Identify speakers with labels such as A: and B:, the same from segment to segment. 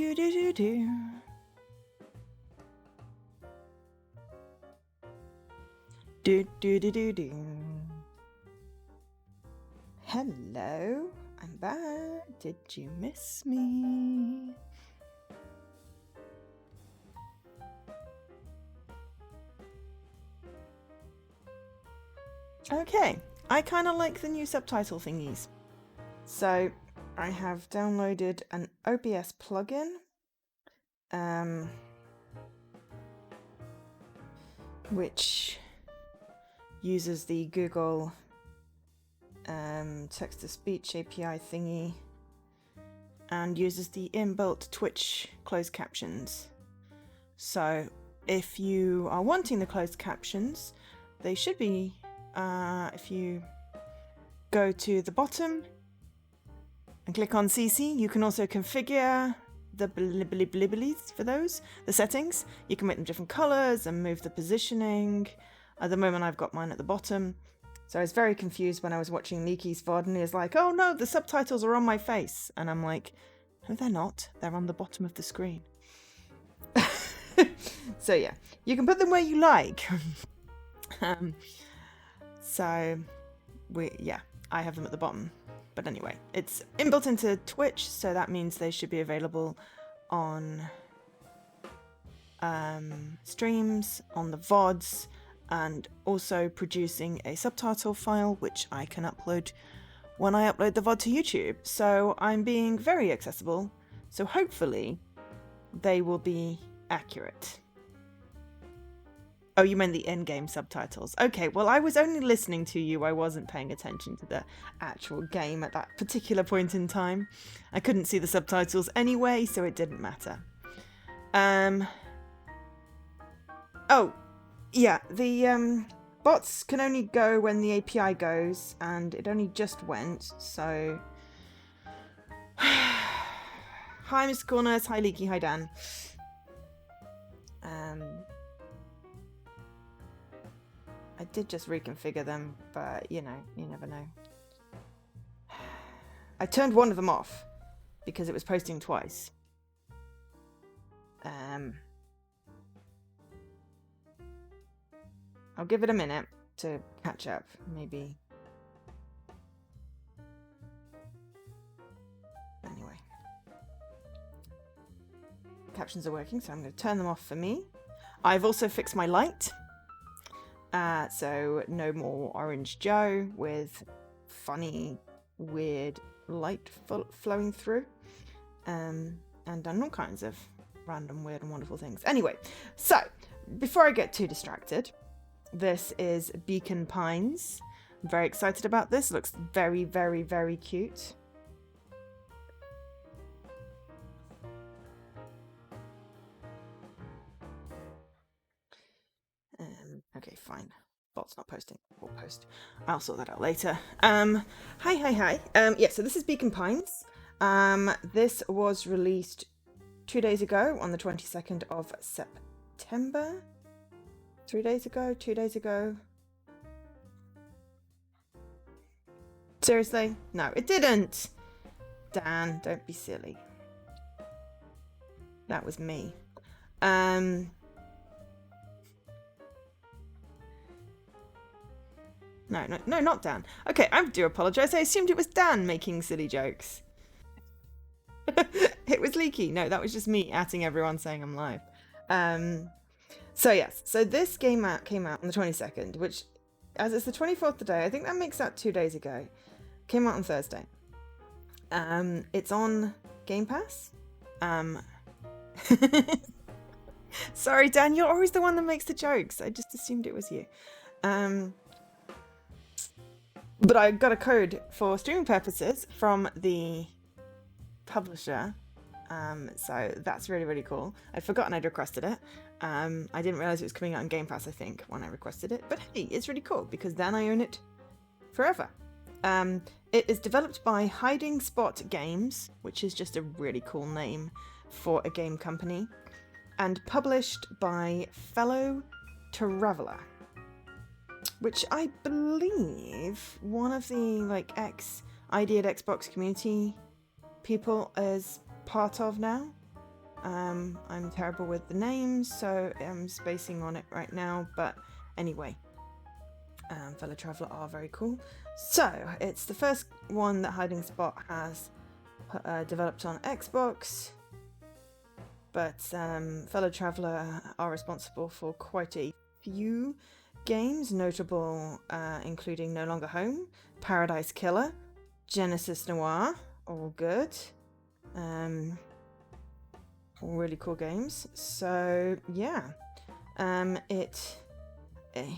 A: do do do do. Do do do do do. Hello, I'm back. Did you miss me? Okay, I kind of like the new subtitle thingies. So I have downloaded an OBS plugin, which uses the Google text-to-speech API thingy and uses the inbuilt Twitch closed captions. So if you are wanting the closed captions, they should be, if you go to the bottom and click on CC, you can also configure the bliblibliblies for those, the settings. You can make them different colors and move the positioning. At the moment I've got mine at the bottom. So I was very confused when I was watching Leaky's VOD and he was like, oh no, the subtitles are on my face. And I'm like, no, they're not. They're on the bottom of the screen. So yeah, you can put them where you like. I have them at the bottom. But anyway, it's inbuilt into Twitch, so that means they should be available on streams, on the VODs, and also producing a subtitle file, which I can upload when I upload the VOD to YouTube. So I'm being very accessible, so hopefully they will be accurate. Oh, you meant the in-game subtitles. Okay, well, I was only listening to you. I wasn't paying attention to the actual game at that particular point in time. I couldn't see the subtitles anyway, so it didn't matter. Oh, yeah, the bots can only go when the API goes, and it only just went, so... Hi, Mr. Corners. Hi, Leaky. Hi, Dan. I did just reconfigure them, but you know, you never know. I turned one of them off because it was posting twice. I'll give it a minute to catch up, maybe. Anyway. Captions are working, so I'm going to turn them off for me. I've also fixed my light. So no more Orange Joe with funny, weird light flowing through. And done all kinds of random, weird and wonderful things. Anyway, so before I get too distracted, this is Beacon Pines. I'm very excited about this. It looks very, very, very cute. Okay, fine. Bot's not posting. We'll post. I'll sort that out later. Hi. Yeah, so this is Beacon Pines. This was released 2 days ago on the 22nd of September. 3 days ago? 2 days ago? Seriously? No, it didn't! Dan, don't be silly. That was me. No, not Dan. Okay, I do apologise. I assumed it was Dan making silly jokes. It was Leaky. No, that was just me atting everyone saying I'm live. So yes, so this game came out on the 22nd, which, as it's the 24th today, I think that makes that 2 days ago. Came out on Thursday. It's on Game Pass. Sorry, Dan, you're always the one that makes the jokes. I just assumed it was you. But I got a code for streaming purposes from the publisher. So that's really, really cool. I'd forgotten I'd requested it. I didn't realize it was coming out on Game Pass, I think, when I requested it. But hey, it's really cool because then I own it forever. It is developed by Hiding Spot Games, which is just a really cool name for a game company, and published by Fellow Traveller, which I believe one of the ex-ID at Xbox community people is part of now. I'm terrible with the names, so I'm spacing on it right now. But anyway, Fellow Traveler are very cool. So it's the first one that Hiding Spot has developed on Xbox. But Fellow Traveler are responsible for quite a few games, notable including No Longer Home, Paradise Killer, Genesis Noir, all good. All really cool games. So yeah, it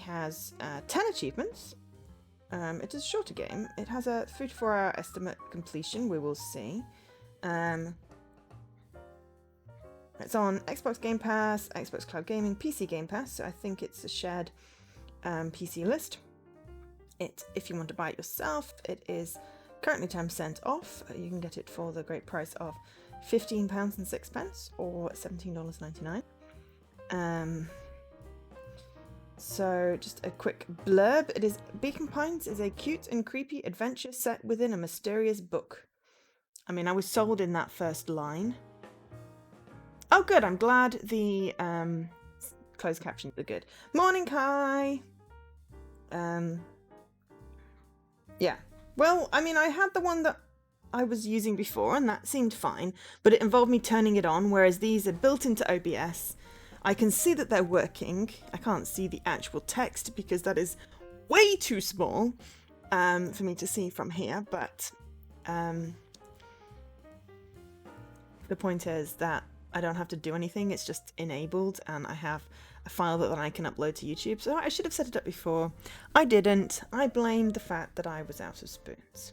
A: has 10 achievements. It is a shorter game. It has a 3 to 4 hour estimate completion. We will see. It's on Xbox Game Pass, Xbox Cloud Gaming, PC Game Pass. So I think it's a shared PC list. If you want to buy it yourself, it is currently 10% off. You can get it for the great price of £15.06 or $17.99. So just a quick blurb. It is Beacon Pines is a cute and creepy adventure set within a mysterious book. I mean, I was sold in that first line. Oh, good. I'm glad the closed captions are good. Morning, Kai. Yeah. Well, I mean, I had the one that I was using before, and that seemed fine, but it involved me turning it on, whereas these are built into OBS. I can see that they're working. I can't see the actual text because that is way too small for me to see from here, but the point is that I don't have to do anything. It's just enabled, and I have a file that I can upload to YouTube. So I should have set it up before. I didn't. I blamed the fact that I was out of spoons.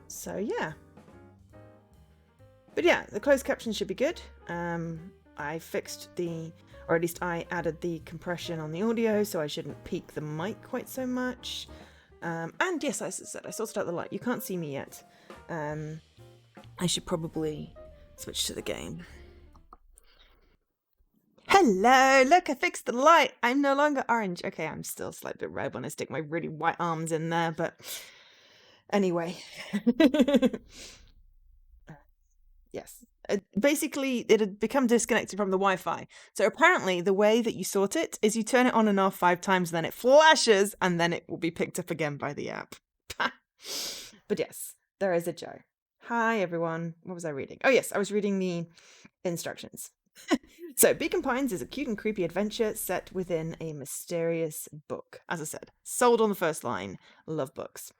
A: So yeah. But yeah, the closed captions should be good. I fixed or at least I added the compression on the audio, so I shouldn't peak the mic quite so much. And yes, I said I sorted out the light. You can't see me yet. I should probably switch to the game. Hello, look, I fixed the light. I'm no longer orange. Okay, I'm still slightly red when I stick my really white arms in there, but anyway. Yes. Basically, it had become disconnected from the Wi-Fi. So apparently, the way that you sort it is you turn it on and off 5 times, then it flashes, and then it will be picked up again by the app. But yes, there is a Joe. Hi, everyone. What was I reading? Oh, yes, I was reading the instructions. So, Beacon Pines is a cute and creepy adventure set within a mysterious book. As I said, sold on the first line. Love books.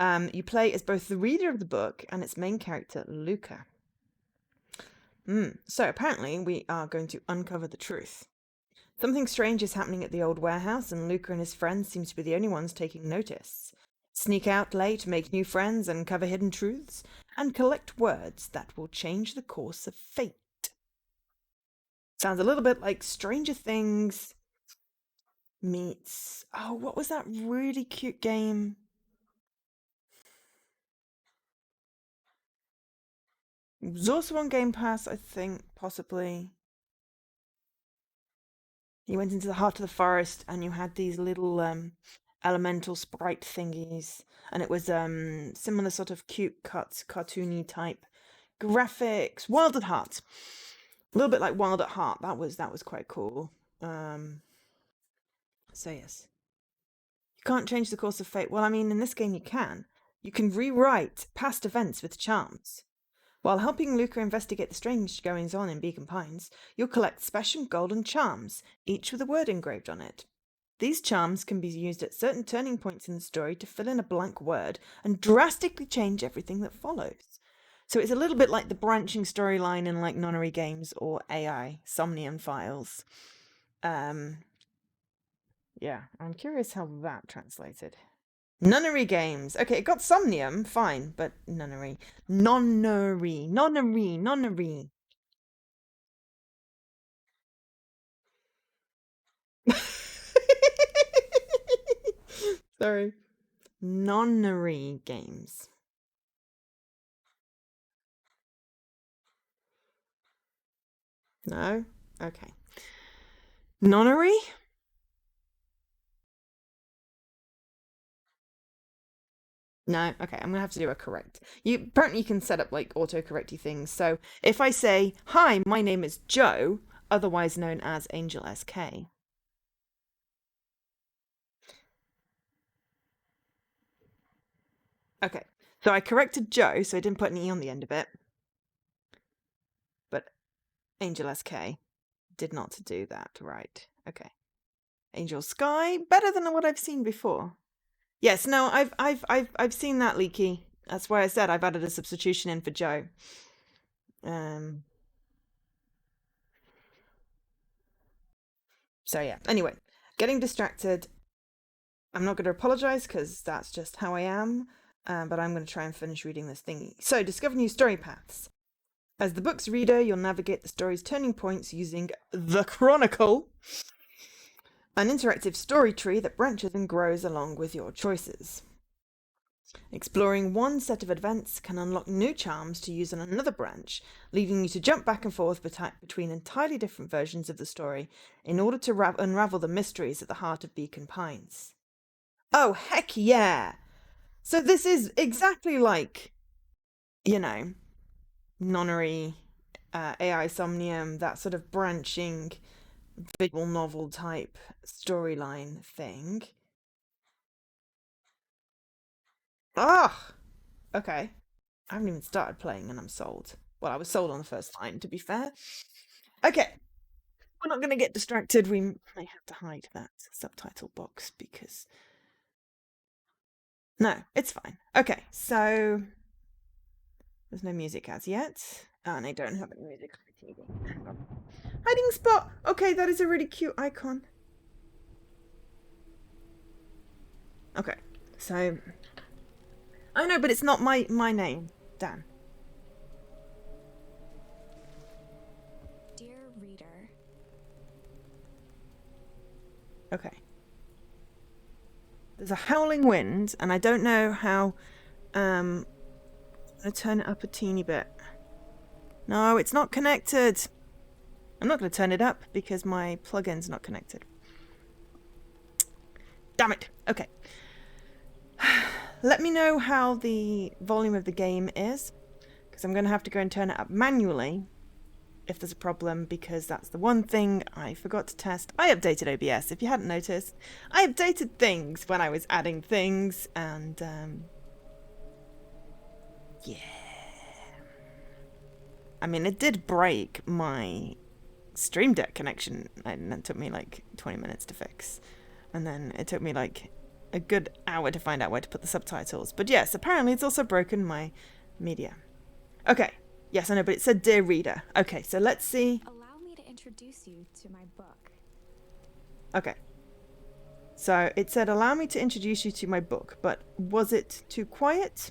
A: You play as both the reader of the book and its main character, Luca. So apparently we are going to uncover the truth. Something strange is happening at the old warehouse, and Luca and his friends seem to be the only ones taking notice. Sneak out late, make new friends, uncover hidden truths, and collect words that will change the course of fate. Sounds a little bit like Stranger Things meets... Oh, what was that really cute game? It was also on Game Pass, I think, possibly. You went into the heart of the forest and you had these little elemental sprite thingies, and it was similar sort of cute cartoony type graphics. Wild at Heart, a little bit like Wild at Heart. That was quite cool. So yes, you can't change the course of fate. Well, I mean, in this game you can. You can rewrite past events with charms. While helping Luca investigate the strange goings on in Beacon Pines, you'll collect special golden charms, each with a word engraved on it. These charms can be used at certain turning points in the story to fill in a blank word and drastically change everything that follows. So it's a little bit like the branching storyline in like Nonary Games or AI, Somnium Files. Yeah, I'm curious how that translated. Nunnery games. Okay, it got Somnium, fine, but nunnery. Nonnery. Sorry. Nonnery games. No? Okay. Nonnery? No? Okay, I'm gonna have to do a correct. Apparently you can set up like auto-correcty things. So if I say, "Hi, my name is Joe," otherwise known as Angel SK. Okay, so I corrected Joe, so I didn't put an E on the end of it. But Angel SK did not do that, right? Okay. Angel Sky, better than what I've seen before. Yes, no, I've seen that, Leaky. That's why I said I've added a substitution in for Joe. So yeah. Anyway, getting distracted. I'm not going to apologize because that's just how I am. But I'm going to try and finish reading this thingy. So, discover new story paths. As the book's reader, you'll navigate the story's turning points using the Chronicle, an interactive story tree that branches and grows along with your choices. Exploring one set of events can unlock new charms to use on another branch, leaving you to jump back and forth between entirely different versions of the story in order to unravel the mysteries at the heart of Beacon Pines. Oh, heck yeah! So this is exactly like, you know, Nonnery, AI Somnium, that sort of branching visual novel type storyline thing. Ah, okay. I haven't even started playing and I'm sold. Well, I was sold on the first time, to be fair. Okay, we're not going to get distracted. We may have to hide that subtitle box because... No, it's fine. Okay, so... There's no music as yet. And I don't have any music on the TV. Hang on. Hiding spot! Okay, that is a really cute icon. Okay, so... I know, but it's not my name. Dan.
B: Dear reader.
A: Okay. There's a howling wind, and I don't know how... I'm going to turn it up a teeny bit. No, it's not connected. I'm not going to turn it up because my plugin's not connected. Damn it. Okay. Let me know how the volume of the game is, because I'm going to have to go and turn it up manually if there's a problem, because that's the one thing I forgot to test. I updated OBS, if you hadn't noticed. I updated things when I was adding things, and yeah. I mean, it did break my Stream Deck connection, and it took me like 20 minutes to fix. And then it took me like a good hour to find out where to put the subtitles. But yes, apparently it's also broken my media. Okay. Yes, I know, but it said Dear Reader. Okay, so let's see.
B: Allow me to introduce you to my book.
A: Okay. So it said, allow me to introduce you to my book, but was it too quiet?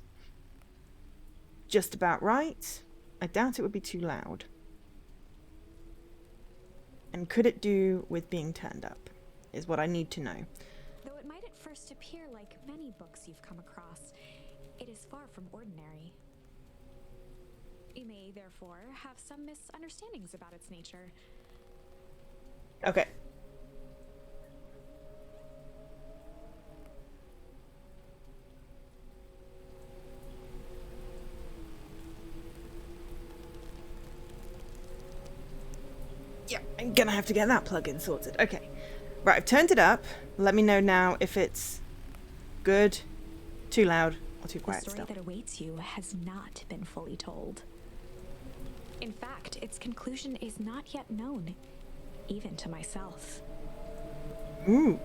A: Just about right? I doubt it would be too loud. And could it do with being turned up? Is what I need to know.
B: Though it might at first appear like many books you've come across, it is far from ordinary. You may, therefore, have some misunderstandings about its nature.
A: Okay. Yeah, I'm gonna have to get that plugin sorted. Okay. Right, I've turned it up. Let me know now if it's good, too loud, or too quiet
B: still. The story
A: still.
B: that awaits you has not been fully told. In fact, its conclusion is not yet known, even to myself.
A: Ooh.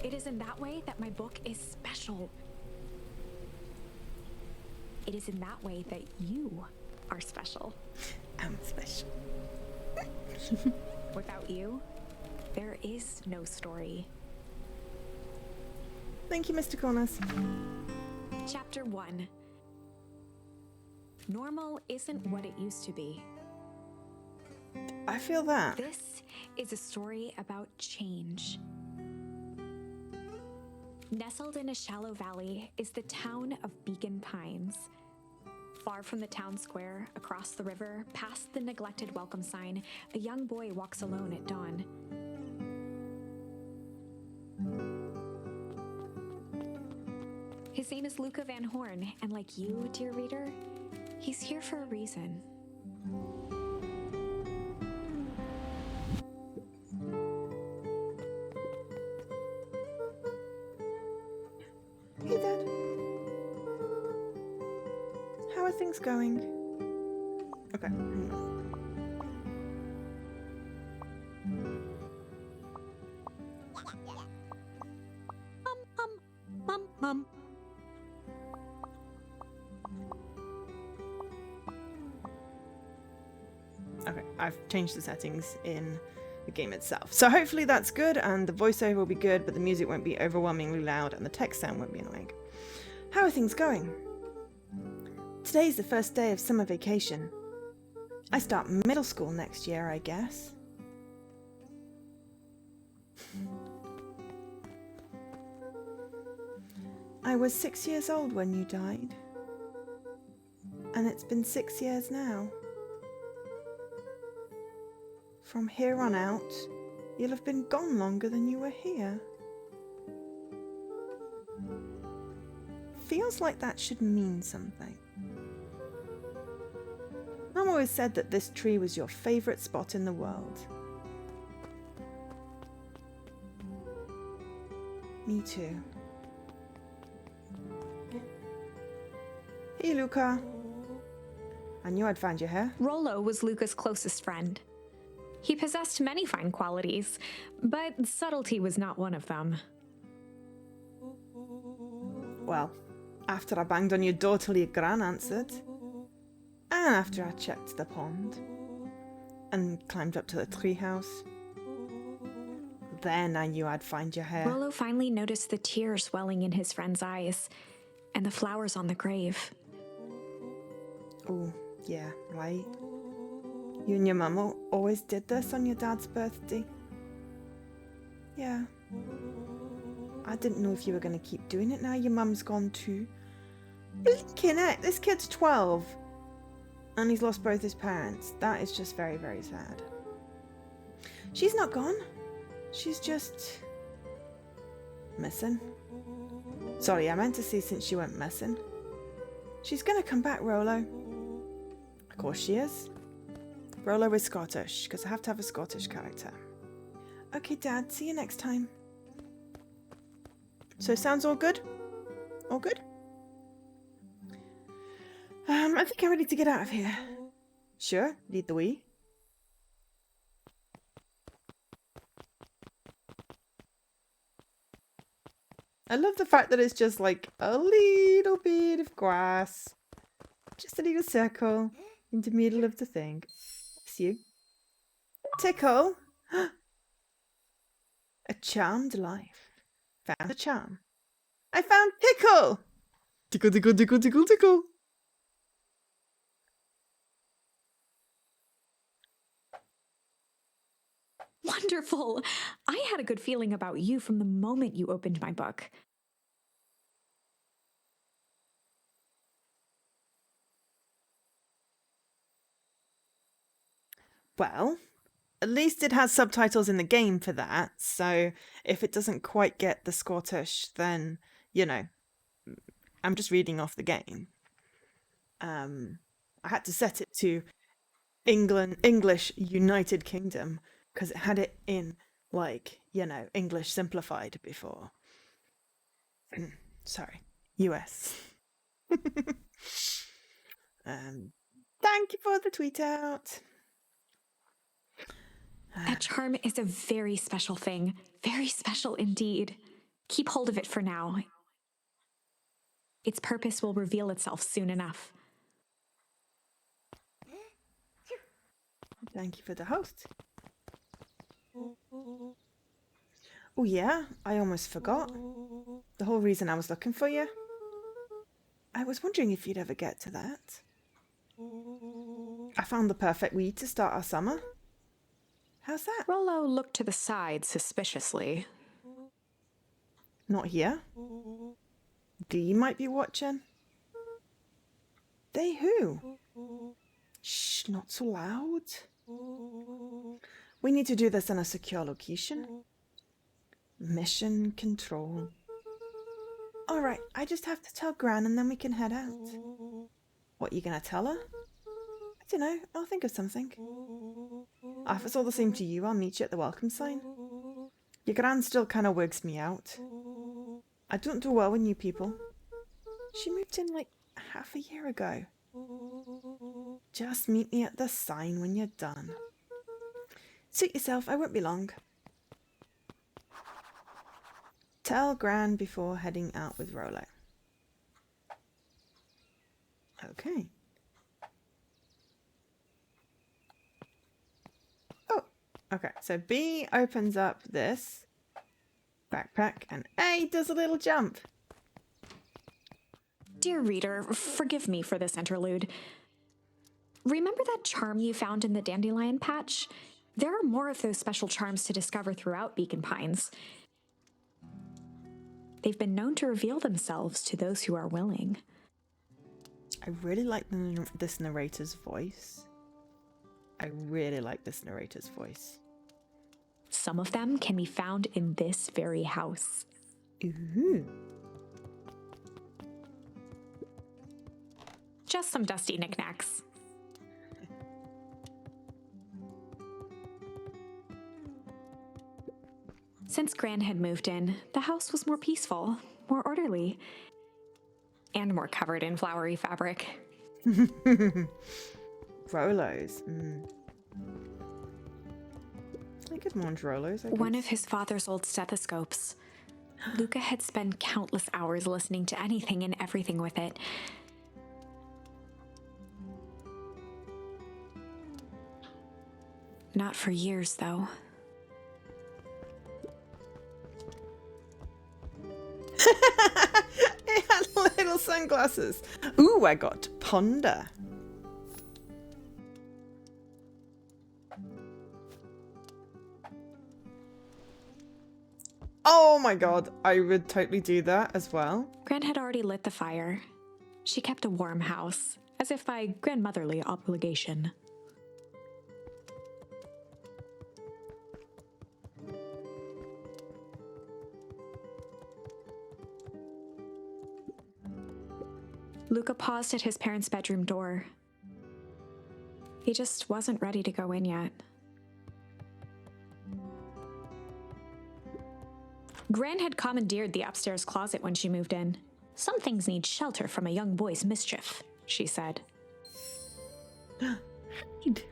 B: It is in that way that my book is special. It is in that way that you are special.
A: I'm special.
B: Without you, there is no story.
A: Thank you, Mr. Corners.
B: Chapter 1. Normal isn't what it used to be.
A: I feel that.
B: This is a story about change. Nestled in a shallow valley is the town of Beacon Pines. Far from the town square, across the river, past the neglected welcome sign, a young boy walks alone at dawn. His His name is Luca Van Horn, and like you, dear reader, he's here for a reason.
A: Hey, Dad. How are things going? Okay, hang on.
C: Mum.
A: Okay, I've changed the settings in the game itself. So hopefully that's good, and the voiceover will be good, but the music won't be overwhelmingly loud, and the text sound won't be annoying. How are things going? Today's the first day of summer vacation. I start middle school next year, I guess. I was 6 years old when you died. And it's been 6 years now. From here on out, you'll have been gone longer than you were here. Feels like that should mean something. Mum always said that this tree was your favourite spot in the world. Me too. Hey, Luca. I knew I'd find you here.
B: Rollo was Luca's closest friend. He possessed many fine qualities, but subtlety was not one of them.
A: Well, after I banged on your door till your gran answered, and after I checked the pond, and climbed up to the treehouse, then I knew I'd find you here.
B: Rollo finally noticed the tears welling in his friend's eyes, and the flowers on the grave.
A: Oh, yeah, right. You and your mum always did this on your dad's birthday? Yeah. I didn't know if you were going to keep doing it now your mum's gone too. Blinking heck, this kid's 12. And he's lost both his parents. That is just very, very sad. She's not gone. She's just... missing. Sorry, I meant to say since she went missing. She's going to come back, Rollo. Of course she is. Rollo is Scottish, because I have to have a Scottish character. Okay, Dad, see you next time. So, sounds all good? All good? I think I'm ready to get out of here. Sure, lead the way. I love the fact that it's just like a little bit of grass. Just a little circle in the middle of the thing. It's you. Tickle. A charmed life. Found a charm. I found Tickle! Tickle, tickle, tickle, tickle, tickle.
B: Wonderful! I had a good feeling about you from the moment you opened my book.
A: Well, at least it has subtitles in the game for that, so if it doesn't quite get the Scottish, then, you know, I'm just reading off the game. I had to set it to English United Kingdom, because it had it in, like, you know, English simplified before. Sorry, US. Thank you for the tweet out.
B: A charm is a very special thing. Very special indeed. Keep hold of it for now. Its purpose will reveal itself soon enough.
A: Thank you for the host. Oh yeah, I almost forgot. The whole reason I was looking for you. I was wondering if you'd ever get to that. I found the perfect weed to start our summer. How's that?
B: Rollo looked to the side suspiciously.
A: Not here. Dee might be watching. They who? Shh, not so loud. We need to do this in a secure location. Mission control. All right, I just have to tell Gran and then we can head out. What, you gonna tell her? I don't know, I'll think of something. If it's all the same to you, I'll meet you at the welcome sign. Your Gran still kind of wigs me out. I don't do well with new people. She moved in like half a year ago. Just meet me at the sign when you're done. Suit yourself, I won't be long. Tell Gran before heading out with Rolo. Okay. Oh, okay. So B opens up this backpack and A does a little jump.
B: Dear reader, forgive me for this interlude. Remember that charm you found in the dandelion patch? There are more of those special charms to discover throughout Beacon Pines. They've been known to reveal themselves to those who are willing.
A: I really like this narrator's voice.
B: Some of them can be found in this very house.
A: Ooh.
B: Just some dusty knickknacks. Since Gran had moved in, the house was more peaceful, more orderly, and more covered in flowery fabric.
A: Rolos. I could munch Rolos, I guess.
B: One of his father's old stethoscopes. Luca had spent countless hours listening to anything and everything with it. Not for years, though.
A: It had little sunglasses. Ooh, I got to ponder. Oh my god, I would totally do that as well.
B: Gran had already lit the fire. She kept a warm house, as if by grandmotherly obligation. Luca paused at his parents' bedroom door. He just wasn't ready to go in yet. Gran had commandeered the upstairs closet when she moved in. Some things need shelter from a young boy's mischief, she said.
A: Hide.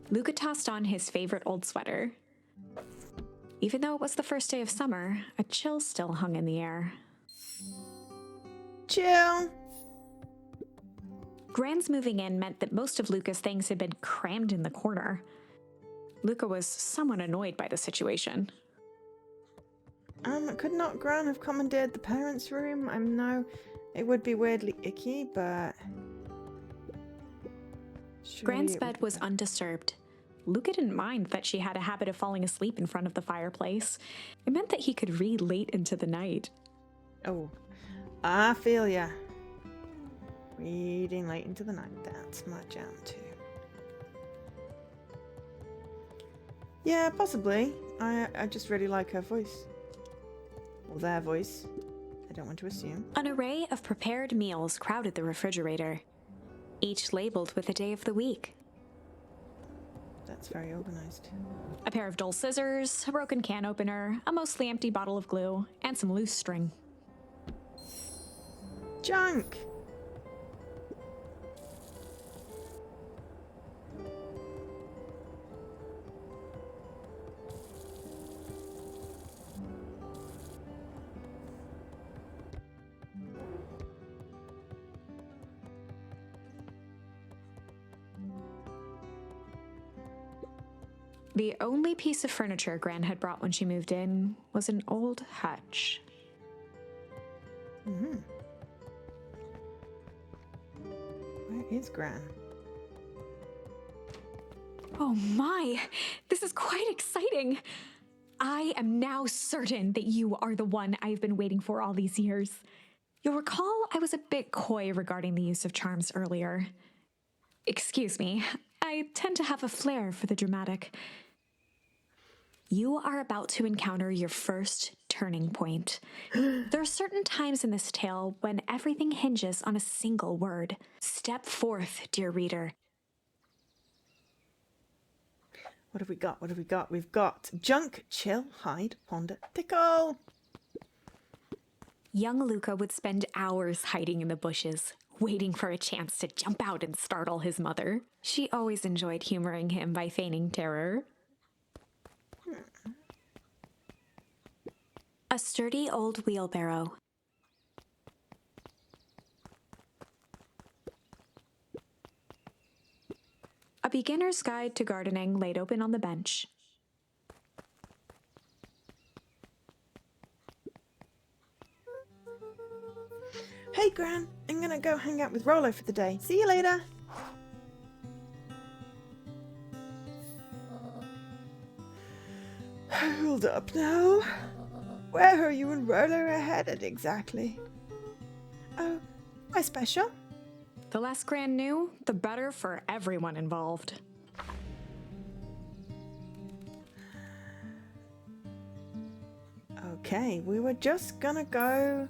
B: Luca tossed on his favorite old sweater. Even though it was the first day of summer, a chill still hung in the air.
A: Chill.
B: Gran's moving in meant that most of Luca's things had been crammed in the corner. Luca was somewhat annoyed by the situation.
A: Could not Gran have commandeered the parents' room? I know it would be weirdly icky, but...
B: Gran's bed was undisturbed. Luca didn't mind that she had a habit of falling asleep in front of the fireplace. It meant that he could read late into the night.
A: Oh, I feel ya. Reading late into the night, that's my jam too. Yeah, possibly. I just really like her voice. Or their voice. I don't want to assume.
B: An array of prepared meals crowded the refrigerator, each labeled with the day of the week.
A: That's very organized.
B: A pair of dull scissors, a broken can opener, a mostly empty bottle of glue, and some loose string.
A: Junk!
B: The only piece of furniture Gran had brought when she moved in was an old hutch.
A: Mm-hmm. Where is Gran?
B: Oh my! This is quite exciting! I am now certain that you are the one I've been waiting for all these years. You'll recall I was a bit coy regarding the use of charms earlier. Excuse me, I tend to have a flair for the dramatic. You are about to encounter your first turning point. There are certain times in this tale when everything hinges on a single word. Step forth, dear reader.
A: What have we got? What have we got? We've got junk, chill, hide, ponder, tickle.
B: Young Luca would spend hours hiding in the bushes, waiting for a chance to jump out and startle his mother. She always enjoyed humoring him by feigning terror. A sturdy old wheelbarrow. A beginner's guide to gardening laid open on the bench.
A: Hey, Gran, I'm gonna go hang out with Rolo for the day. See you later. Hold up now. Where are you and Rolo are headed exactly? Oh, my special?
B: The less Gran knew, the better for everyone involved.
A: Okay, we were just gonna go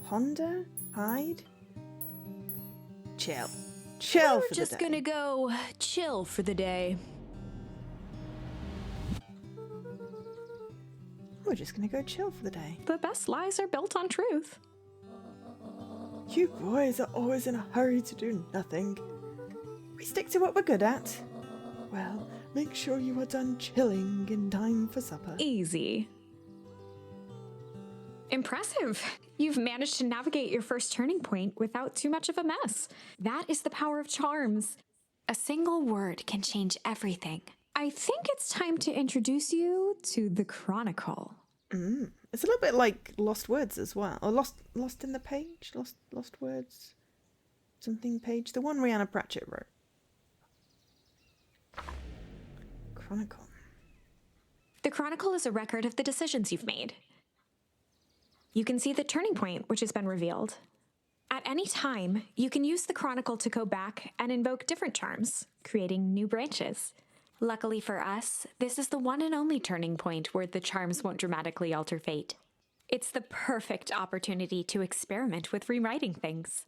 A: ponder, hide, chill. Chill
B: We're
A: for the
B: just
A: day.
B: gonna go chill for the day.
A: We're just gonna go chill for the day.
B: The best lies are built on truth.
A: You boys are always in a hurry to do nothing. We stick to what we're good at. Well, make sure you are done chilling in time for supper.
B: Easy. Impressive. You've managed to navigate your first turning point without too much of a mess. That is the power of charms. A single word can change everything. I think it's time to introduce you to the Chronicle.
A: It's a little bit like Lost Words as well. Or Lost in the Page? Lost Words? Something page? The one Rihanna Pratchett wrote. Chronicle.
B: The Chronicle is a record of the decisions you've made. You can see the turning point which has been revealed. At any time, you can use the Chronicle to go back and invoke different charms, creating new branches. Luckily for us, this is the one and only turning point where the charms won't dramatically alter fate. It's the perfect opportunity to experiment with rewriting things.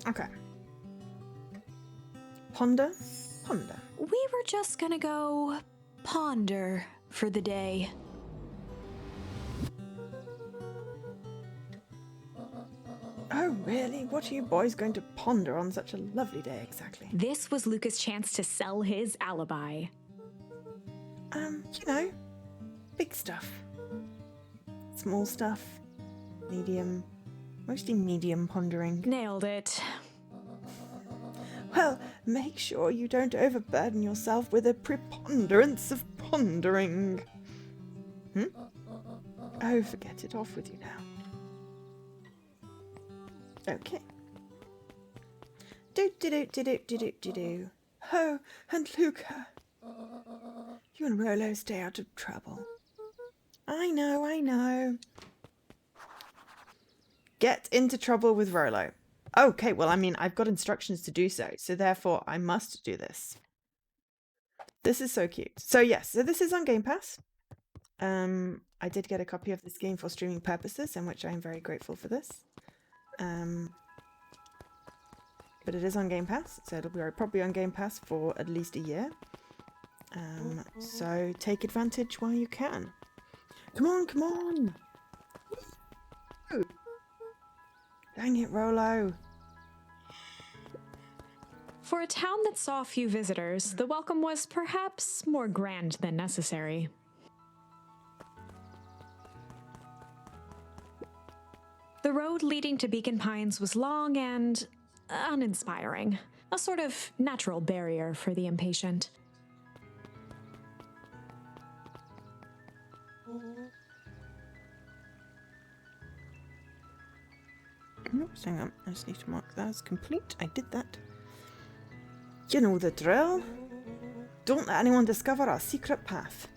A: Okay. Ponder. Ponder.
B: We were just gonna go ponder for the day.
A: Oh, really? What are you boys going to ponder on such a lovely day exactly?
B: This was Luca's chance to sell his alibi.
A: You know, big stuff. Small stuff. Medium. Mostly medium pondering.
B: Nailed it.
A: Well, make sure you don't overburden yourself with a preponderance of pondering. Oh, forget it. Off with you now. Okay. Do. Oh, and Luca. You and Rolo stay out of trouble. I know. Get into trouble with Rolo. Okay, well, I mean, I've got instructions to do so, so therefore I must do this. This is so cute. So yes, so this is on Game Pass. I did get a copy of this game for streaming purposes, in which I am very grateful for this. But it is on Game Pass, so it'll be probably on Game Pass for at least a year. So take advantage while you can. Come on! Ooh. Dang it, Rolo.
B: For a town that saw few visitors, the welcome was perhaps more grand than necessary. The road leading to Beacon Pines was long and uninspiring, a sort of natural barrier for the impatient.
A: Oops, hang on. I just need to mark that as complete. I did that. You know the drill. Don't let anyone discover our secret path.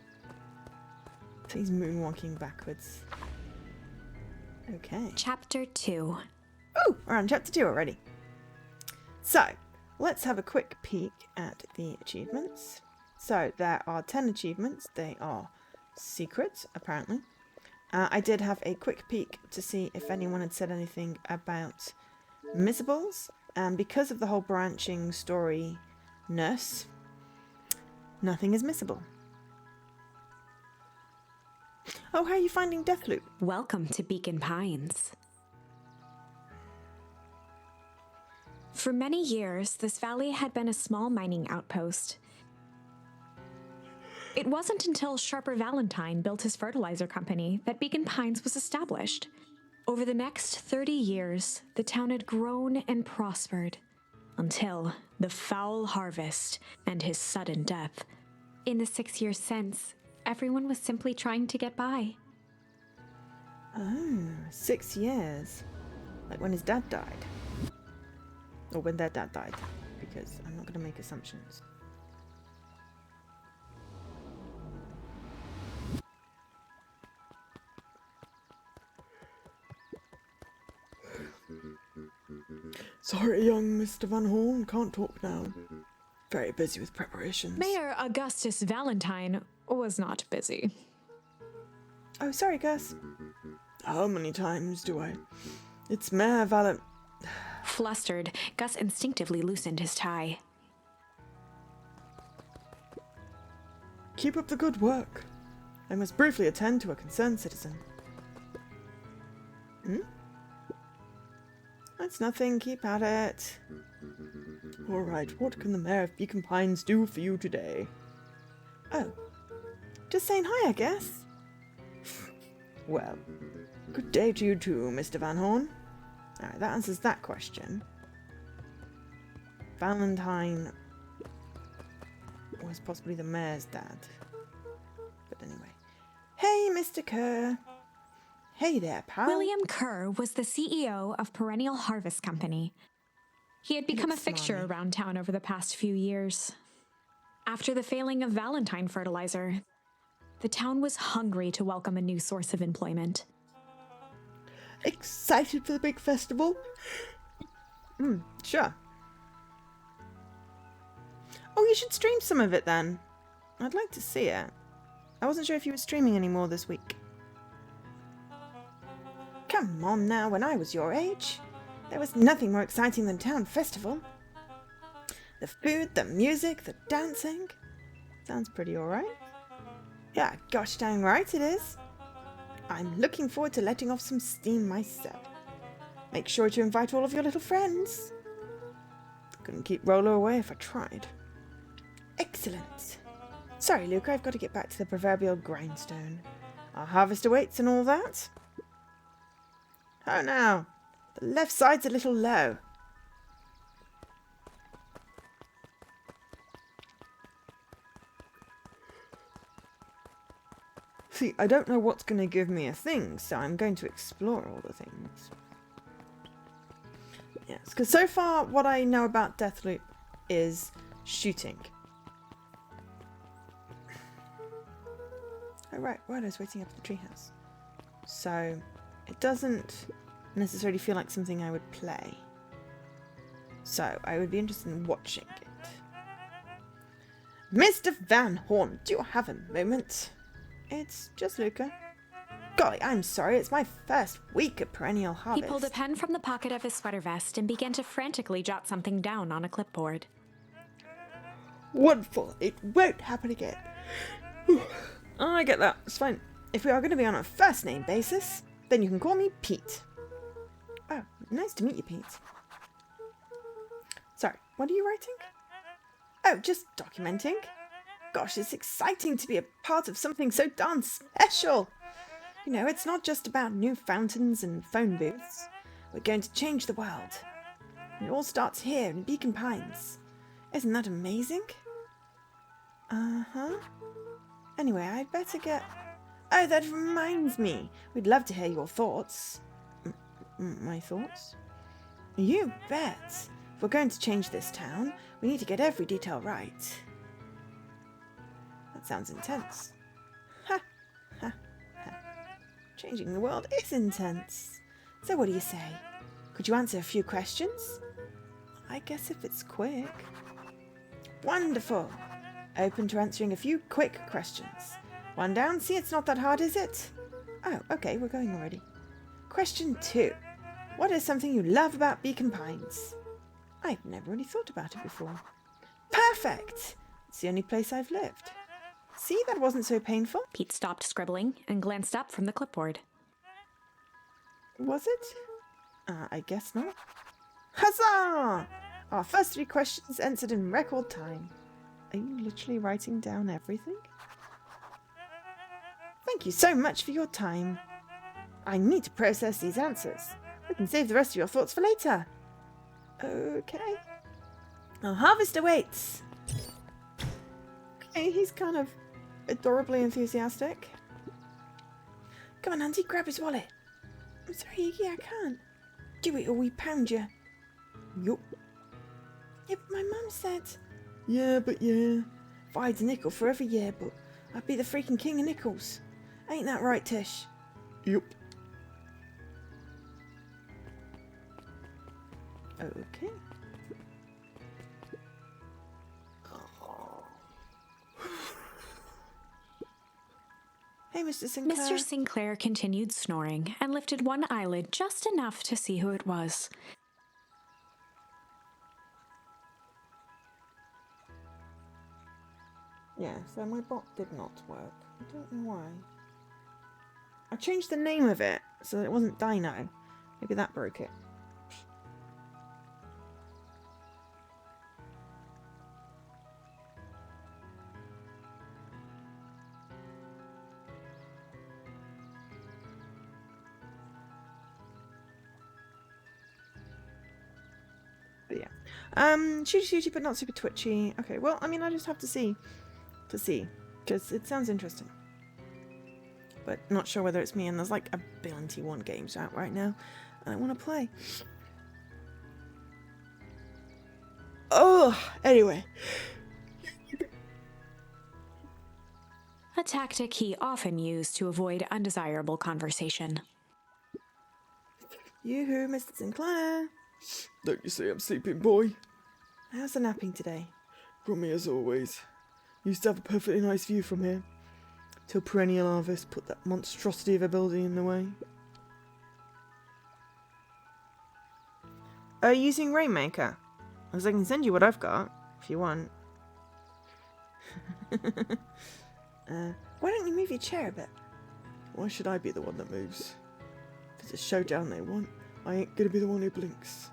A: So he's moonwalking backwards. Okay.
B: Chapter 2.
A: Oh, we're on chapter 2 already. So, let's have a quick peek at the achievements. So, there are 10 achievements. They are secret, apparently. I did have a quick peek to see if anyone had said anything about missables. And because of the whole branching story-ness, nothing is missable. Oh, how are you finding Deathloop?
B: Welcome to Beacon Pines. For many years, this valley had been a small mining outpost. It wasn't until Sharper Valentine built his fertilizer company that Beacon Pines was established. Over the next 30 years, the town had grown and prospered until the foul harvest and his sudden death. In the 6 years since, everyone was simply trying to get by.
A: Oh, 6 years. Like when his dad died. Or when their dad died. Because I'm not going to make assumptions. Sorry, young Mr. Van Horn. Can't talk now. Very busy with preparations.
B: Mayor Augustus Valentine was not busy.
A: Oh, sorry, Gus. How many times do I... It's Mayor
B: Flustered, Gus instinctively loosened his tie.
A: Keep up the good work. I must briefly attend to a concerned citizen. That's nothing. Keep at it. All right, what can the Mayor of Beacon Pines do for you today? Oh, just saying hi, I guess. Well, good day to you too, Mr. Van Horn. Alright, that answers that question. Valentine was possibly the mayor's dad. But anyway. Hey, Mr. Kerr. Hey there, pal.
B: William Kerr was the CEO of Perennial Harvest Company. He had become a fixture
A: smarmy.
B: around town over the past few years. After the failing of Valentine fertilizer, the town was hungry to welcome a new source of employment.
A: Excited for the big festival? Sure. Oh, you should stream some of it then. I'd like to see it. I wasn't sure if you were streaming anymore this week. Come on now, when I was your age, there was nothing more exciting than town festival. The food, the music, the dancing. Sounds pretty alright. Yeah, gosh dang right it is. I'm looking forward to letting off some steam myself. Make sure to invite all of your little friends. Couldn't keep Roller away if I tried. Excellent. Sorry, Luke, I've got to get back to the proverbial grindstone. Our harvest awaits and all that. Oh, now. The left side's a little low. See, I don't know what's going to give me a thing, so I'm going to explore all the things. Yes, because so far what I know about Deathloop is shooting. Oh, right, I was waiting up at the treehouse. So, it doesn't necessarily feel like something I would play. So, I would be interested in watching it. Mr. Van Horn, do you have a moment? It's just Luca. Golly, I'm sorry, it's my first week at Perennial Harvest.
B: He pulled a pen from the pocket of his sweater vest and began to frantically jot something down on a clipboard.
A: Wonderful, it won't happen again. I get that, it's fine. If we are going to be on a first name basis, then you can call me Pete. Oh, nice to meet you, Pete. Sorry, what are you writing? Oh, just documenting. Gosh, it's exciting to be a part of something so darn special. You know, it's not just about new fountains and phone booths. We're going to change the world. It all starts here in Beacon Pines. Isn't that amazing? Uh-huh. Anyway, I'd better get... Oh, that reminds me. We'd love to hear your thoughts. My thoughts? You bet. If we're going to change this town, we need to get every detail right. That sounds intense. Ha, ha, ha. Changing the world is intense. So what do you say? Could you answer a few questions? I guess if it's quick. Wonderful. Open to answering a few quick questions. One down. See, it's not that hard, is it? Oh, okay, we're going already. Question 2. What is something you love about Beacon Pines? I've never really thought about it before. Perfect! It's the only place I've lived. See, that wasn't so painful.
B: Pete stopped scribbling and glanced up from the clipboard.
A: Was it? I guess not. Huzzah! Our first 3 questions answered in record time. Are you literally writing down everything? Thank you so much for your time. I need to process these answers. We can save the rest of your thoughts for later. Okay. Our harvest awaits. Okay, he's kind of adorably enthusiastic. Come on, Auntie, grab his wallet. I'm sorry, Iggy, I can't. Do it or we pound you. Yup. Yeah, but my mum said... Yeah. If I had a nickel for every year, but I'd be the freaking king of nickels. Ain't that right, Tish? Yup. Okay. Hey, Mr. Sinclair.
B: Mr. Sinclair continued snoring and lifted one eyelid just enough to see who it was.
A: Yeah, so my bot did not work. I don't know why. I changed the name of it so that it wasn't Dino. Maybe that broke it. But yeah. Shooty but not super twitchy. Okay, well, I mean, I just have to see. Because it sounds interesting. But not sure whether it's me, and there's like 1,000,000,001 games out right now. I want to play. Oh, anyway.
B: A tactic he often used to avoid undesirable conversation.
A: Yoo-hoo, Mr. Sinclair.
C: Don't you see I'm sleeping, boy?
A: How's the napping today?
C: Grummy as always. Used to have a perfectly nice view from here. Till perennial harvest put that monstrosity of a building in the way.
A: Are you using Rainmaker? Because I can send you what I've got, if you want. Why don't you move your chair a bit?
C: Why should I be the one that moves? If it's a showdown they want, I ain't gonna be the one who blinks.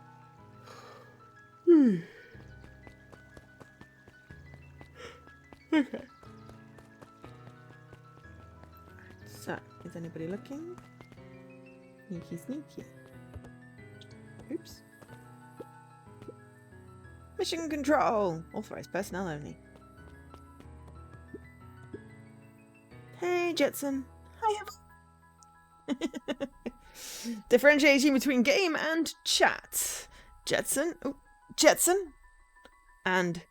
C: Okay.
A: So, is anybody looking? Sneaky, sneaky. Oops. Mission control! Authorized personnel only. Hey, Jetson. Hi, Evan. Differentiating between game and chat. Jetson. Oh, Jetson. And...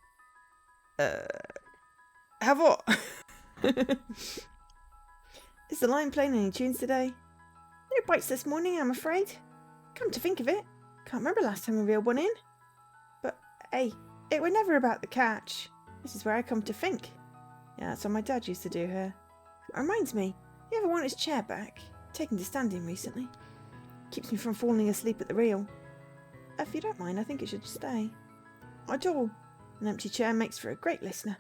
A: have what? Is the line playing any tunes today? No bites this morning, I'm afraid. Come to think of it, can't remember last time we reeled one in. But, hey, it were never about the catch. This is where I come to think. Yeah, that's what my dad used to do here. It reminds me, you ever want his chair back? Taken to standing recently. Keeps me from falling asleep at the reel. If you don't mind, I think it should stay. I do. An empty chair makes for a great listener.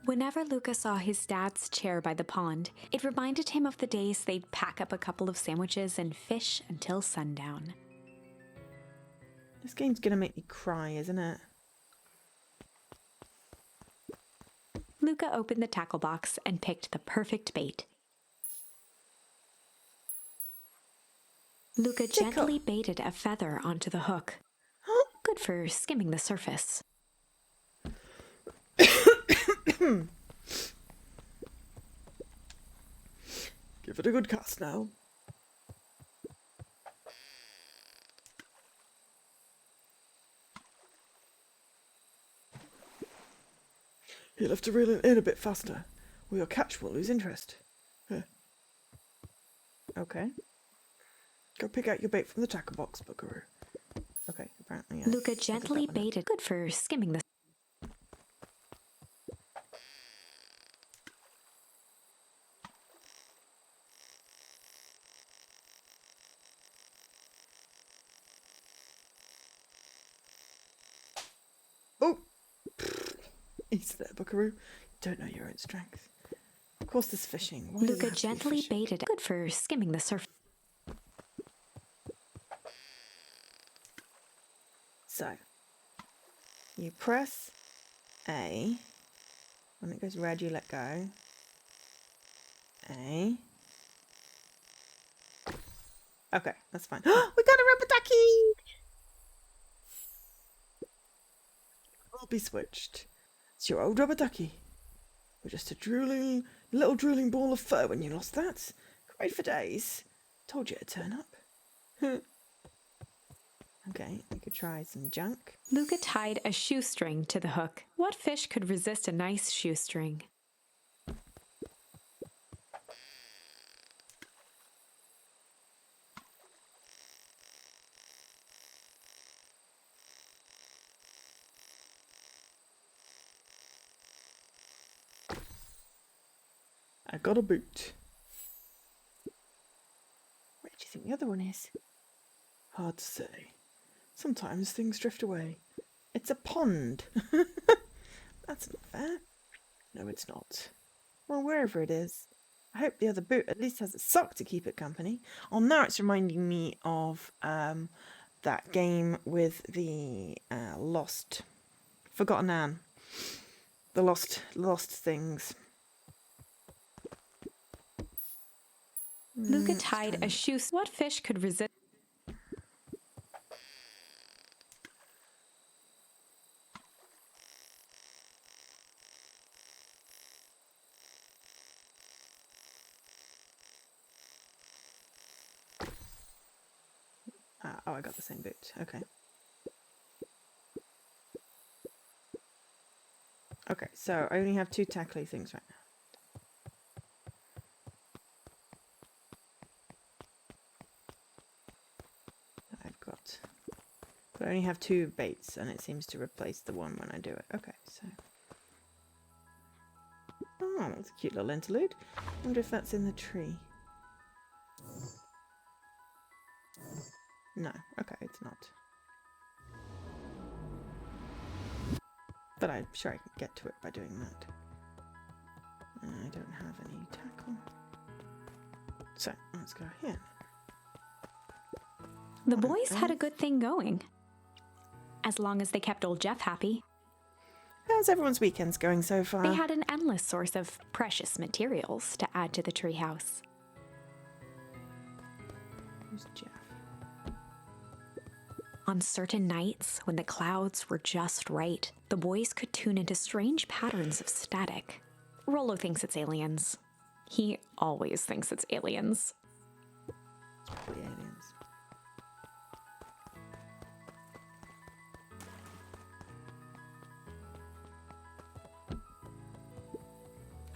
B: Whenever Luca saw his dad's chair by the pond, it reminded him of the days they'd pack up a couple of sandwiches and fish until sundown.
A: This game's gonna make me cry, isn't it?
B: Luca opened the tackle box and picked the perfect bait. Luca gently baited a feather onto the hook. Good for skimming the surface.
C: Give it a good cast now. You'll have to reel it in a bit faster, or your catch will lose interest.
A: Okay.
C: Go pick out your bait from the tackle box, Buckaroo. Okay, apparently yes.
B: Luca gently baited. Good for skimming the.
C: Oh! Easy there, Buckaroo. You don't know your own strength. Of course there's fishing. Why does it
B: Luca
C: have to be
B: gently
C: fishing?
B: baited. Good for skimming the surface.
A: So, you press A. When it goes red, you let go. A. Okay, that's fine. We got a rubber ducky!
C: I'll be switched. It's your old rubber ducky. We're just a little drooling ball of fur when you lost that. Cried for days. Told you to turn up.
A: Okay, we could try some junk.
B: Luca tied a shoestring to the hook. What fish could resist a nice shoestring?
C: I got a boot.
A: Where do you think the other one is?
C: Hard to say. Sometimes things drift away.
A: It's a pond. That's not fair.
C: No, it's not.
A: Well, wherever it is. I hope the other boot at least has a sock to keep it company. Oh, now it's reminding me of that game with the lost, Forgotten Anne. The lost things.
B: Luca tied a shoestring. What fish could resist?
A: Oh, I got the same boot. Okay. Okay, so I only have 2 tackly things right now. But I only have 2 baits, and it seems to replace the one when I do it. Okay, so. Oh, that's a cute little interlude. I wonder if that's in the tree. No, okay, it's not. But I'm sure I can get to it by doing that. I don't have any tackle. So, let's go here.
B: The boys had a good thing going. As long as they kept old Jeff happy.
A: How's everyone's weekends going so far?
B: They had an endless source of precious materials to add to the treehouse.
A: Who's Jeff?
B: On certain nights, when the clouds were just right, the boys could tune into strange patterns of static. Rollo thinks it's aliens. He always thinks it's aliens.
A: It's probably aliens.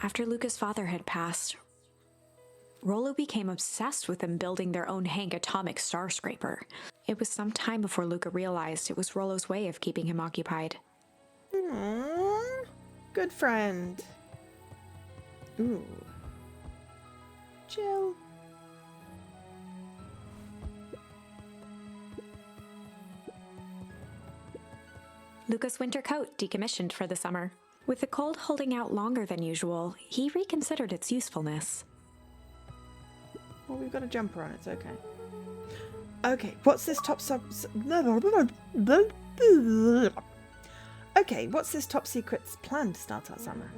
B: After Luca's father had passed, Rollo became obsessed with them building their own Hank atomic star scraper. It was some time before Luca realized it was Rollo's way of keeping him occupied.
A: Aww, good friend. Ooh. Chill.
B: Luca's winter coat decommissioned for the summer. With the cold holding out longer than usual, he reconsidered its usefulness.
A: Well, we've got a jumper on, it's okay. Okay, what's this top Okay, what's this top secret's plan to start our summer?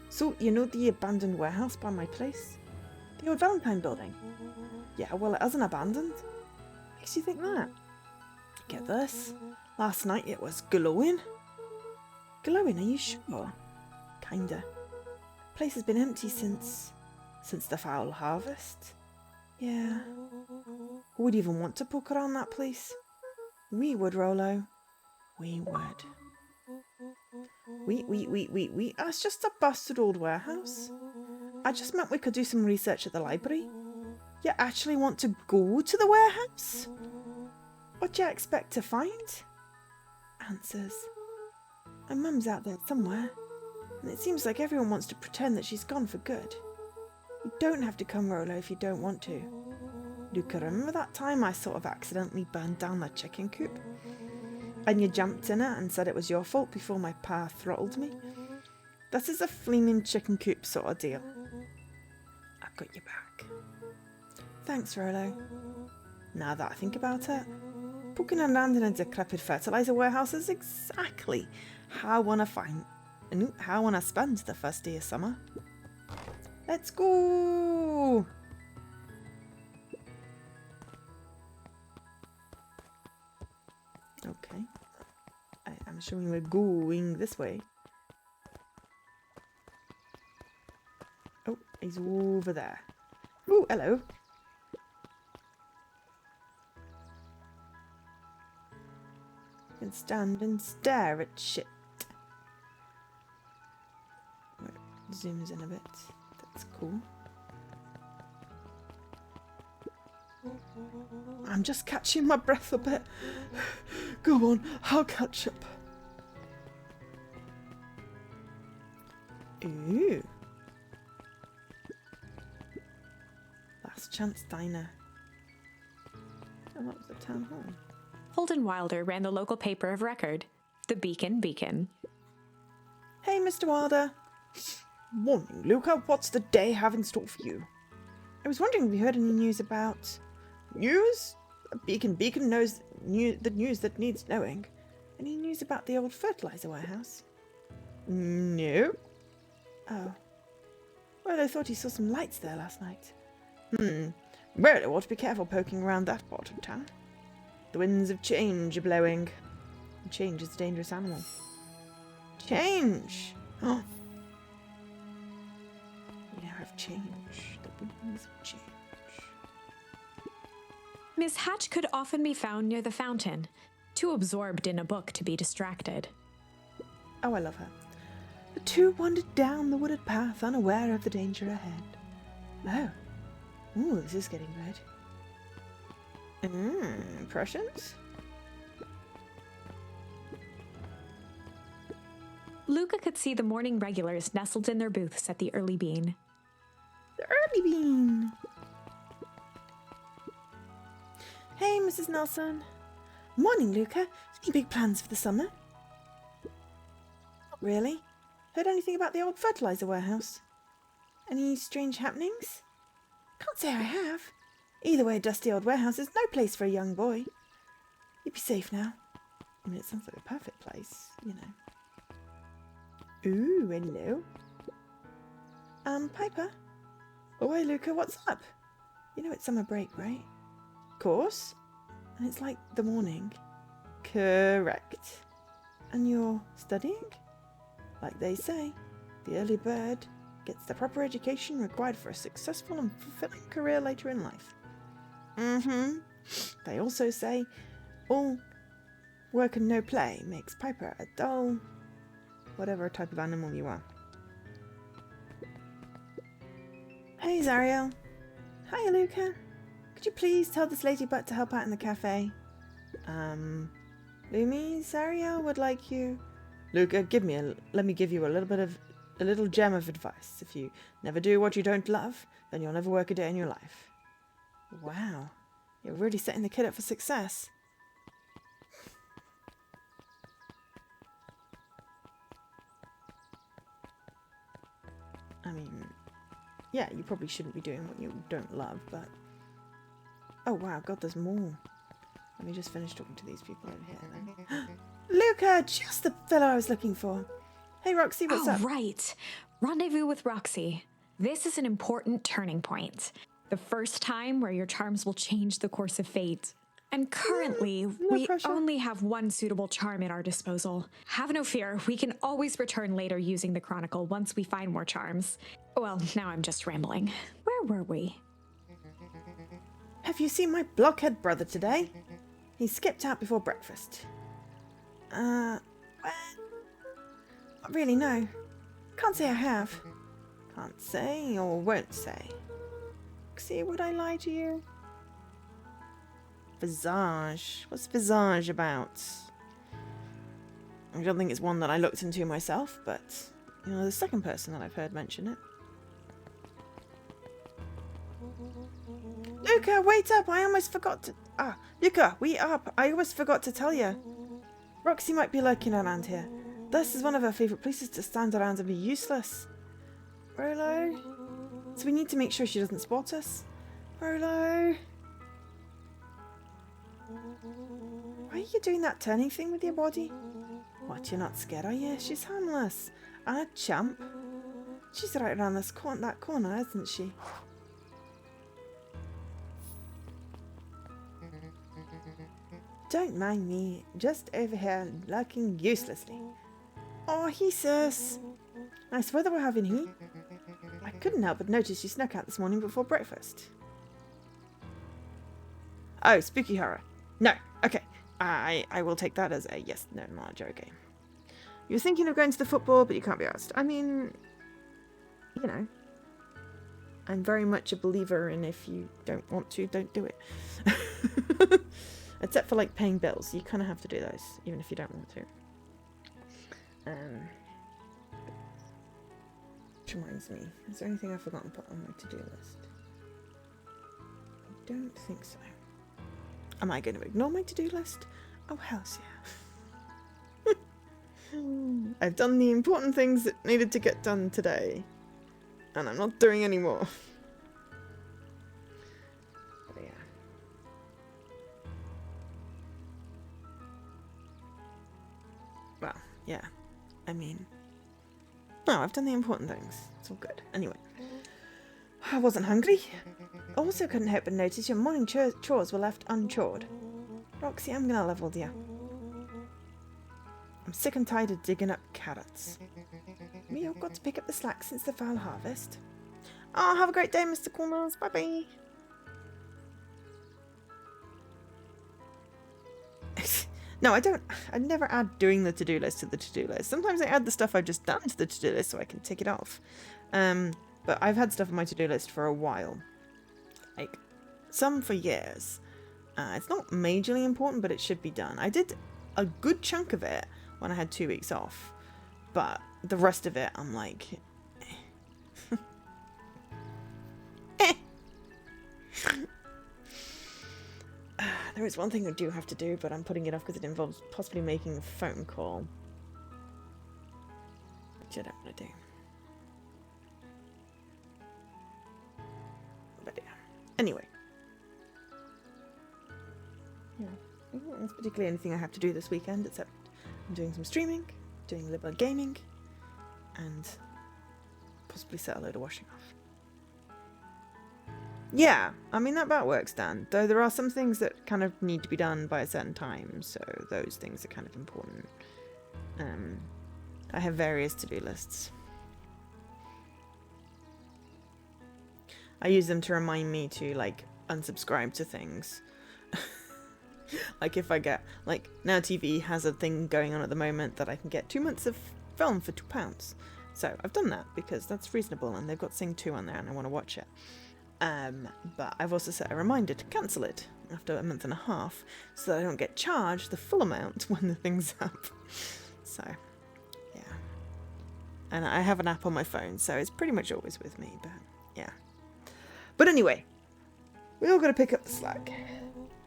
A: So, you know the abandoned warehouse by my place? The old Valentine building? Yeah, well, it hasn't abandoned. Makes you think that? Get this. Last night it was glowing. Glowing, are you sure? Kinda. Place has been empty since the foul harvest. Yeah. Who would even want to poke around that place? We would, Rollo. We would. We. That's just a busted old warehouse. I just meant we could do some research at the library. You actually want to go to the warehouse? What do you expect to find? Answers. My mum's out there somewhere, and it seems like everyone wants to pretend that she's gone for good. You don't have to come, Rolo, if you don't want to. Luca, remember that time I sort of accidentally burned down the chicken coop? And you jumped in it and said it was your fault before my pa throttled me? This is a flaming chicken coop sort of deal. I've got your back. Thanks, Rolo. Now that I think about it, poking around in a decrepit fertilizer warehouse is exactly how I want to spend the first day of summer. Let's go! Okay. I'm showing we're going this way. Oh, he's over there. Oh, hello. You can stand and stare at shit. Right, zooms in a bit. That's cool. I'm just catching my breath a bit. Go on, I'll catch up. Ooh. Last Chance Diner. Oh, that was the town hall.
B: Holden Wilder ran the local paper of record, the Beacon.
A: Hey, Mr. Wilder. Morning, Luca. What's the day have in store for you? I was wondering if you heard any news about... News? Beacon knows the news that needs knowing. Any news about the old fertilizer warehouse? No. Oh. Well, I thought he saw some lights there last night. Well, I ought to be careful poking around that part of town. The winds of change are blowing. And change is a dangerous animal. Change! Oh. We now have change. The winds of change.
B: Miss Hatch could often be found near the fountain, too absorbed in a book to be distracted.
A: Oh, I love her. The two wandered down the wooded path, unaware of the danger ahead. Oh. Ooh, this is getting good. Impressions?
B: Luca could see the morning regulars nestled in their booths at the Early Bean.
A: The Early Bean! Hey, Mrs. Nelson. Morning, Luca. Any big plans for the summer? Not really. Heard anything about the old fertilizer warehouse? Any strange happenings? Can't say I have. Either way, a dusty old warehouse is no place for a young boy. You'd be safe now. I mean, it sounds like a perfect place, you know. Ooh, hello. Piper? Oh, hey, Luca, what's up? You know it's summer break, right? Course. And it's like the morning. Correct. And you're studying? Like they say, the early bird gets the proper education required for a successful and fulfilling career later in life. They also say all work and no play makes Piper a dull, whatever type of animal you are. Hey, Zariel. Hiya, Luca. Could you please tell this ladybug to help out in the cafe? Lumi, Zariel would like you. Luca, let me give you a little gem of advice. If you never do what you don't love, then you'll never work a day in your life. Wow, you're really setting the kid up for success. I mean, yeah, you probably shouldn't be doing what you don't love, but... Oh wow, God, there's more. Let me just finish talking to these people over here then. Luca, just the fellow I was looking for. Hey, Roxy, what's up?
B: Right. Rendezvous with Roxy. This is an important turning point. The first time where your charms will change the course of fate. And currently, we only have one suitable charm at our disposal. Have no fear, we can always return later using the Chronicle once we find more charms. Well, now I'm just rambling. Where were we?
A: Have you seen my blockhead brother today? He skipped out before breakfast. Well, not really, no. Can't say I have. Can't say or won't say. Roxy, would I lie to you? Visage. What's Visage about? I don't think it's one that I looked into myself, but, you know, the second person that I've heard mention it. Luca, wait up! I almost forgot to... Luca, wait up! I almost forgot to tell you. Roxy might be lurking around here. This is one of her favourite places to stand around and be useless. Rolo? So we need to make sure she doesn't spot us. Rolo? Why are you doing that turning thing with your body? What, you're not scared, are you? She's harmless. And a champ. She's right around that corner, isn't she? Don't mind me. Just over here lurking uselessly. Oh, he says. Nice weather we're having here. I couldn't help but notice you snuck out this morning before breakfast. Oh, spooky horror. No, okay. I will take that as a yes, no, not a joke game. You're thinking of going to the football, but you can't be asked. I mean, you know, I'm very much a believer in if you don't want to, don't do it. Except for like paying bills, you kind of have to do those, even if you don't want to. Which reminds me, is there anything I've forgotten to put on my to-do list? I don't think so. Am I going to ignore my to-do list? Oh, hells yeah. I've done the important things that needed to get done today. And I'm not doing any more. But yeah. Well, yeah. I mean... No, I've done the important things. It's all good. Anyway. I wasn't hungry. Also couldn't help but notice your morning chores were left unchored. Roxy, I'm gonna level you. I'm sick and tired of digging up carrots. We all got to pick up the slack since the fall harvest. Oh, have a great day, Mr. Cornwalls. Bye-bye. No, I don't. I never add doing the to-do list to the to-do list. Sometimes I add the stuff I've just done to the to-do list so I can tick it off. But I've had stuff on my to-do list for a while. Like, some for years. It's not majorly important, but it should be done. I did a good chunk of it when I had 2 weeks off. But the rest of it, I'm like... There is one thing I do have to do, but I'm putting it off because it involves possibly making a phone call. Which I don't want to do. But yeah. Anyway. Yeah. I don't think there's particularly anything I have to do this weekend, except I'm doing some streaming, doing a little bit of gaming, and possibly set a load of washing off. Yeah, I mean, that about works, Dan. Though there are some things that kind of need to be done by a certain time, so those things are kind of important. I have various to-do lists. I use them to remind me to, like, unsubscribe to things. Like, if I get... Like, Now TV has a thing going on at the moment that I can get 2 months of film for £2. So, I've done that, because that's reasonable, and they've got Sing 2 on there, and I want to watch it. But I've also set a reminder to cancel it after a month and a half so that I don't get charged the full amount when the thing's up. So, yeah. And I have an app on my phone, so it's pretty much always with me, but yeah. But anyway, we all got to pick up the slack.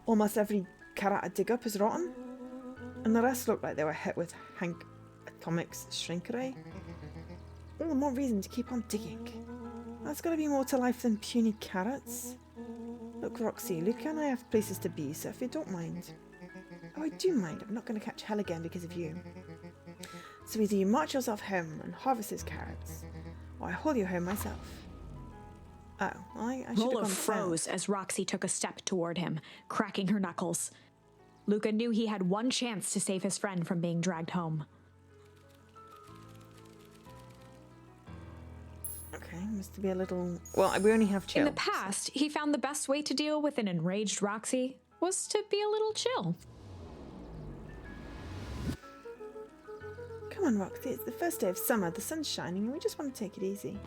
A: Almost every carrot I dig up is rotten, and the rest look like they were hit with Hank Atomic's shrink ray. All the more reason to keep on digging. That's got to be more to life than puny carrots. Look, Roxy, Luca and I have places to be, so if you don't mind... Oh, I do mind. I'm not going to catch hell again because of you. So either you march yourself home and harvest those carrots, or I haul you home myself. Oh, well, I should have
B: Rolo
A: gone
B: froze as Roxy took a step toward him, cracking her knuckles. Luca knew he had one chance to save his friend from being dragged home.
A: Okay, must be a little... Well, we only have chill.
B: In the past, he found the best way to deal with an enraged Roxy was to be a little chill.
A: Come on, Roxy, it's the first day of summer, the sun's shining, and we just want to take it easy.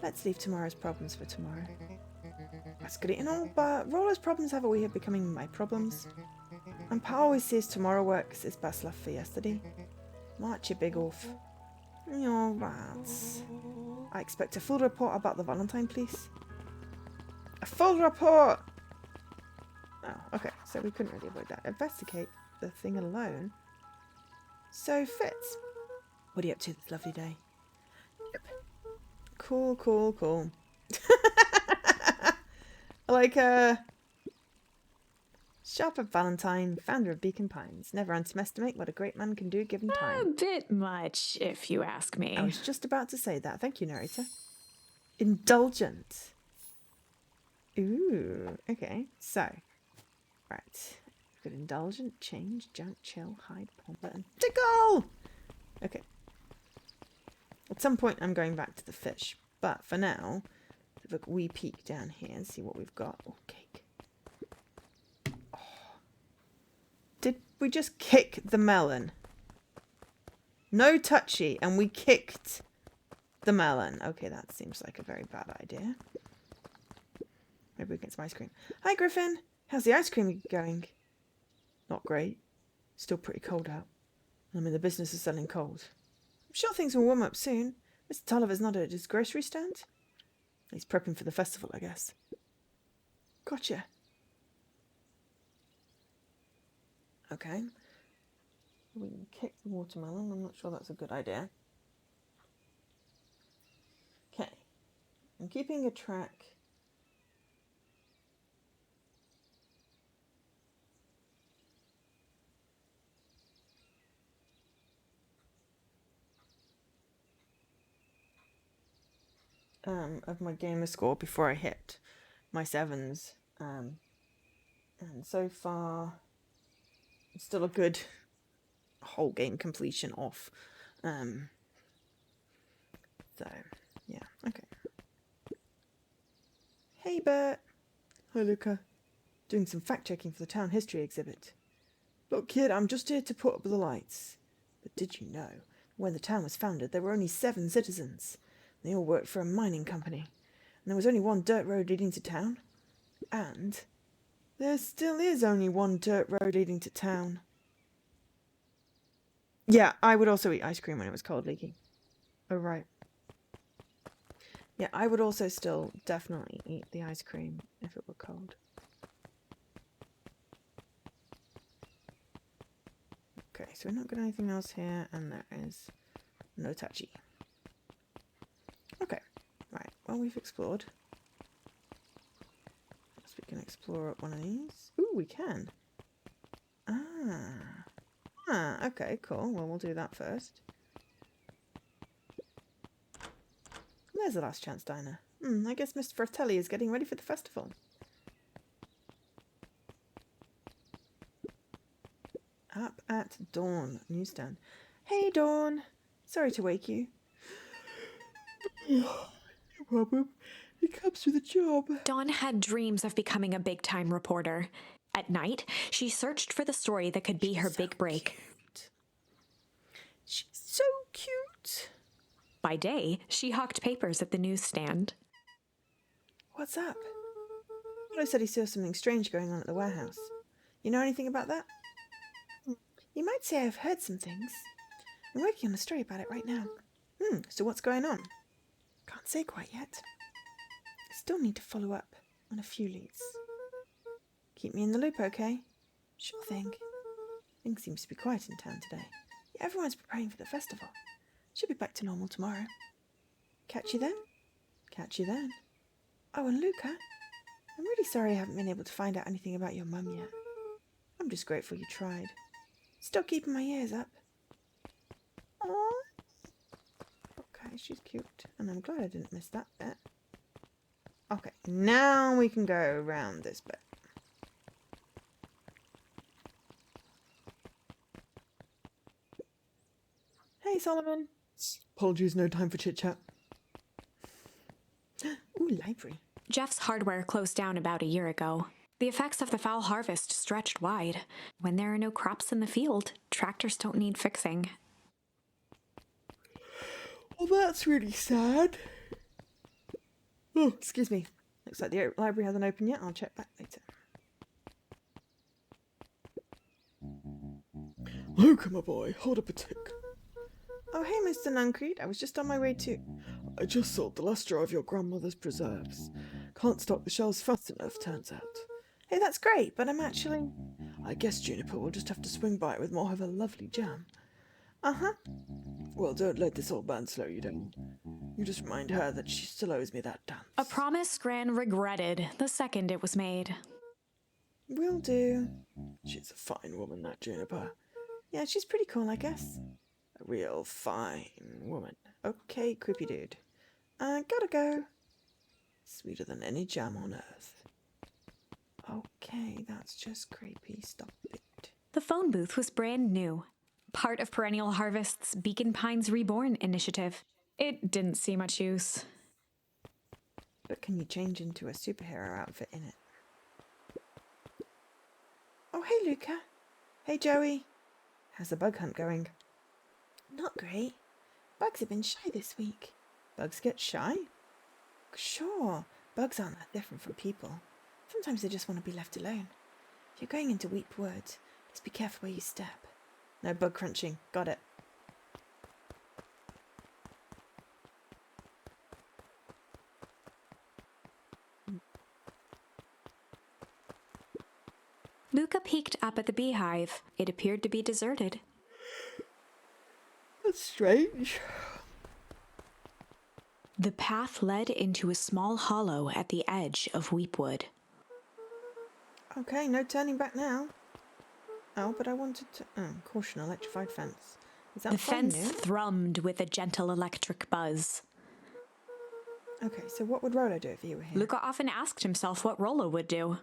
A: Let's leave tomorrow's problems for tomorrow. That's good and all, but Roller's problems have a way of becoming my problems. And Pa always says tomorrow works is best left for yesterday. March, you big oaf. Your rats. I expect a full report about the Valentine, please. A full report! Oh, okay, so we couldn't really avoid that. Investigate the thing alone. So, Fitz, what are you up to this lovely day? Yep. Cool, cool, cool. Like, Sharper Valentine, founder of Beacon Pines. Never underestimate what a great man can do given
B: A
A: time.
B: bit much, if you ask me.
A: I was just about to say that. Thank you, narrator. Indulgent. Ooh, okay. So, right. We've got indulgent, change, junk, chill, hide, pomper, and tickle! Okay. At some point, I'm going back to the fish. But for now, look, we peek down here and see what we've got. Oh, cake. Oh. Did we just kick the melon? No touchy, and we kicked the melon. Okay, that seems like a very bad idea. Maybe we get some ice cream. Hi, Griffin. How's the ice cream going? Not great. Still pretty cold out. I'm in the business of selling cold. I'm sure things will warm up soon. Mr. Tolliver's not at his grocery stand. He's prepping for the festival, I guess. Gotcha. Okay. We can kick the watermelon. I'm not sure that's a good idea. Okay. I'm keeping a track. Of my gamer score before I hit my 7s. And so far, it's still a good whole game completion off. So, yeah, okay. Hey, Bert. Hi, Luca. Doing some fact-checking for the town history exhibit. Look, kid, I'm just here to put up the lights. But did you know, when the town was founded, there were only 7 citizens. They all worked for a mining company. And there was only one dirt road leading to town. And there still is only one dirt road leading to town. Yeah, I would also eat ice cream when it was cold leaking. Oh, right. Yeah, I would also still definitely eat the ice cream if it were cold. Okay, so we're not got anything else here, and there is no touchy. Okay, right, well, we've explored. Guess we can explore up one of these. Ooh, we can. Okay, cool. Well, we'll do that first. There's the Last Chance Diner. I guess Mr. Fratelli is getting ready for the festival. Up at dawn, newsstand. Hey, Dawn. Sorry to wake you. No problem. It comes with the job.
B: Dawn had dreams of becoming a big-time reporter. At night, she searched for the story that could be her big break.
A: Cute. She's so cute.
B: By day, she hawked papers at the newsstand.
A: What's up? Otto said he saw something strange going on at the warehouse. You know anything about that? You might say I've heard some things. I'm working on a story about it right now. So what's going on? Can't say quite yet. I still need to follow up on a few leads. Keep me in the loop, okay? Sure thing. Things seems to be quiet in town today. Yeah, everyone's preparing for the festival. Should be back to normal tomorrow. Catch you then? Catch you then. Oh, and Luca, I'm really sorry I haven't been able to find out anything about your mum yet. I'm just grateful you tried. Still keeping my ears up. Aww. Okay, she's cute. And I'm glad I didn't miss that bit. Okay, now we can go around this bit. Hey, Solomon. Apologies, no time for chit-chat. Ooh, library.
B: Jeff's hardware closed down about a year ago. The effects of the foul harvest stretched wide. When there are no crops in the field, tractors don't need fixing.
C: Well, that's really sad.
A: Oh, excuse me. Looks like the library hasn't opened yet. I'll check back later.
C: Luca, my boy, hold up a tick.
A: Oh, hey, Mr. Nuncreed. I was just on my way too.
C: I just sold the last jar of your grandmother's preserves. Can't stock the shelves fast enough, turns out.
A: Hey, that's great, but I'm actually...
C: I guess Juniper will just have to swing by with more of her lovely jam.
A: Uh-huh.
C: Well, don't let this old man slow you down. You just remind her that she still owes me that dance.
B: A promise Gran regretted the second it was made.
A: Will do.
C: She's a fine woman, that Juniper.
A: Yeah, she's pretty cool, I guess.
C: A real fine woman.
A: Okay, creepy dude. Gotta go.
C: Sweeter than any jam on earth.
A: Okay, that's just creepy. Stop it.
B: The phone booth was brand new, part of Perennial Harvest's Beacon Pines Reborn initiative. It didn't see much use.
A: But can you change into a superhero outfit in it? Oh, hey, Luca. Hey, Joey. How's the bug hunt going? Not great. Bugs have been shy this week. Bugs get shy? Sure. Bugs aren't that different from people. Sometimes they just want to be left alone. If you're going into Weep Woods, just be careful where you step. No bug crunching. Got it.
B: Luca peeked up at the beehive. It appeared to be deserted.
C: That's strange.
B: The path led into a small hollow at the edge of Weepwood.
A: Okay, no turning back now. Oh, but I wanted to... Oh, caution, electrified fence. Is that
B: The
A: fun
B: fence
A: new?
B: thrummed with a gentle electric buzz.
A: Okay, so what would Rolo do if he were here?
B: Luca often asked himself what Rolo would do.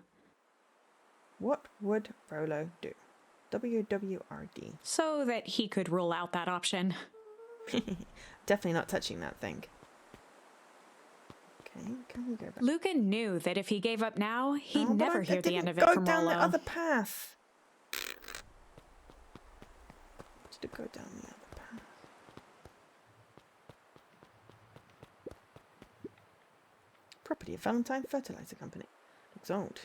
A: What would Rolo do? WWRD.
B: So that he could rule out that option.
A: Definitely not touching that thing. Okay, can we go back?
B: Luca knew that if he gave up now, he'd
A: Oh, but
B: never
A: I
B: hear the
A: didn't
B: end of it
A: go
B: from
A: down
B: Rolo.
A: the other path. To go down the other path. Property of Valentine Fertilizer Company. Looks old.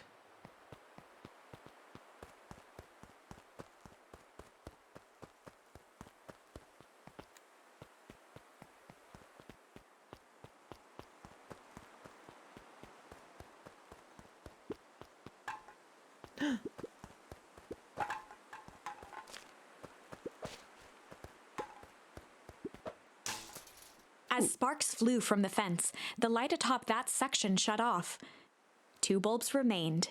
B: As sparks flew from the fence, the light atop that section shut off. 2 bulbs remained.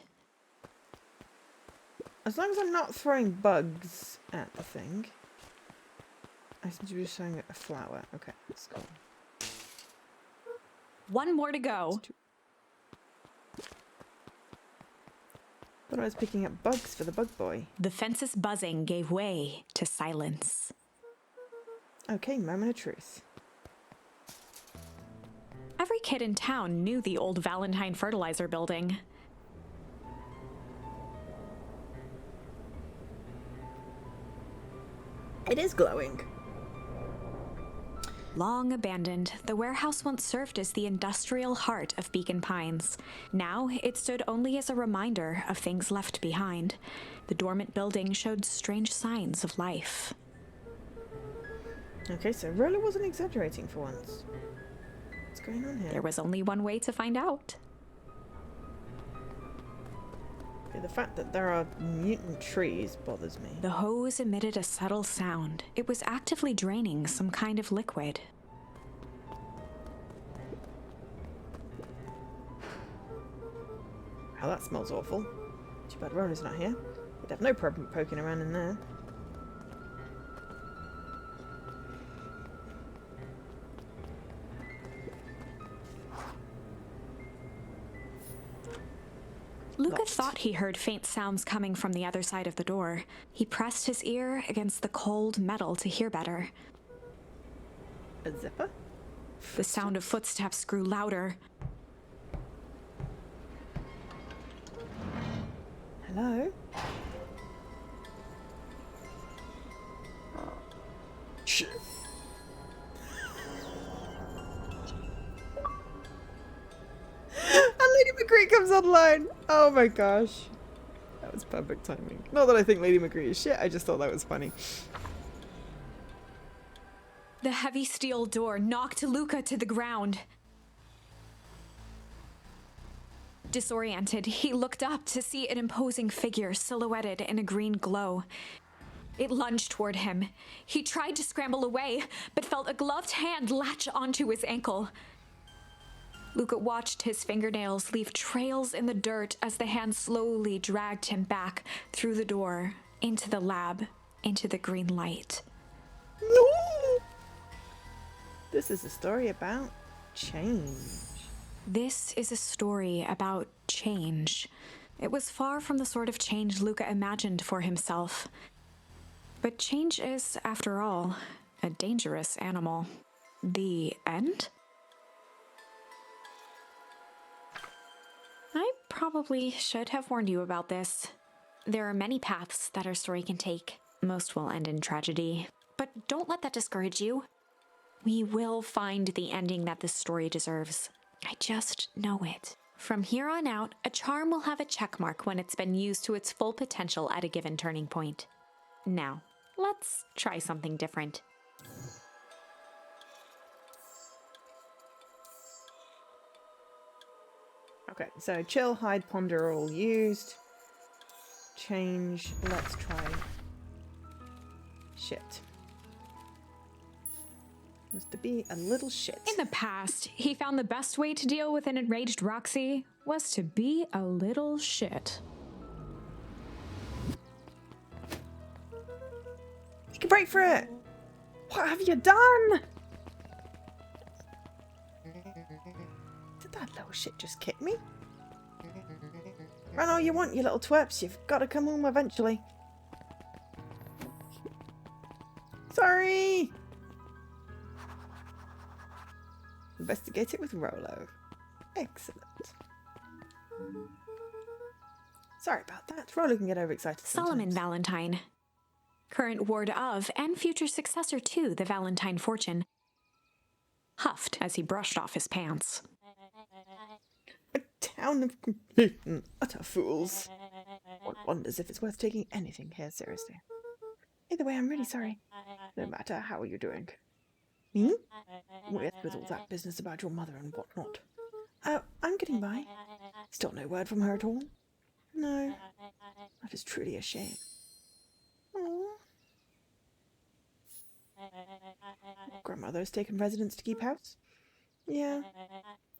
A: As long as I'm not throwing bugs at the thing. I seem to be showing it a flower. Okay, that's cool.
B: 1 more to go.
A: Thought I was picking up bugs for the bug boy.
B: The fence's buzzing gave way to silence.
A: Okay, moment of truth.
B: Every kid in town knew the old Valentine fertilizer building.
A: It is glowing.
B: Long abandoned, the warehouse once served as the industrial heart of Beacon Pines. Now, it stood only as a reminder of things left behind. The dormant building showed strange signs of life.
A: Okay, so Rolo wasn't exaggerating for once. What's going on here?
B: There was only one way to find out.
A: Okay, the fact that there are mutant trees bothers me.
B: The hose emitted a subtle sound. It was actively draining some kind of liquid.
A: Wow, that smells awful. Too bad Rolo's not here. He'd have no problem poking around in there.
B: Luca
A: Locked.
B: thought he heard faint sounds coming from the other side of the door. He pressed his ear against the cold metal to hear better.
A: A zipper?
B: The sound of footsteps grew louder.
A: Hello?
C: Shit. McCree comes online. Oh my gosh. That was perfect timing. Not that I think Lady McCree is shit, I just thought that was funny.
B: The heavy steel door knocked Luca to the ground. Disoriented, he looked up to see an imposing figure silhouetted in a green glow. It lunged toward him. He tried to scramble away, but felt a gloved hand latch onto his ankle. Luca watched his fingernails leave trails in the dirt as the hand slowly dragged him back through the door, into the lab, into the green light.
C: No! This is a story about change.
B: This is a story about change. It was far from the sort of change Luca imagined for himself. But change is, after all, a dangerous animal. The end? I probably should have warned you about this. There are many paths that our story can take. Most will end in tragedy. But don't let that discourage you. We will find the ending that this story deserves. I just know it. From here on out, a charm will have a check mark when it's been used to its full potential at a given turning point. Now, let's try something different.
C: Okay, so chill, hide, ponder are all used. Change, let's try shit. Was to be a little shit.
B: In the past, he found the best way to deal with an enraged Roxy was to be a little shit.
C: Take a break for it! What have you done? Did that little shit just kick me? Run all you want, you little twerps. You've got to come home eventually. Sorry! Investigate it with Rolo. Excellent. Sorry about that. Rolo can get overexcited
B: Solomon
C: sometimes.
B: Valentine, current ward of and future successor to the Valentine fortune, huffed as he brushed off his pants.
C: A town of complete and utter fools. One wonders if it's worth taking anything here seriously. Either way, I'm really sorry. No matter how are you doing. Me? With all that business about your mother and whatnot. I'm getting by. Still no word from her at all? No. That is truly a shame. Aww. Grandmother's taken residence to keep house? Yeah.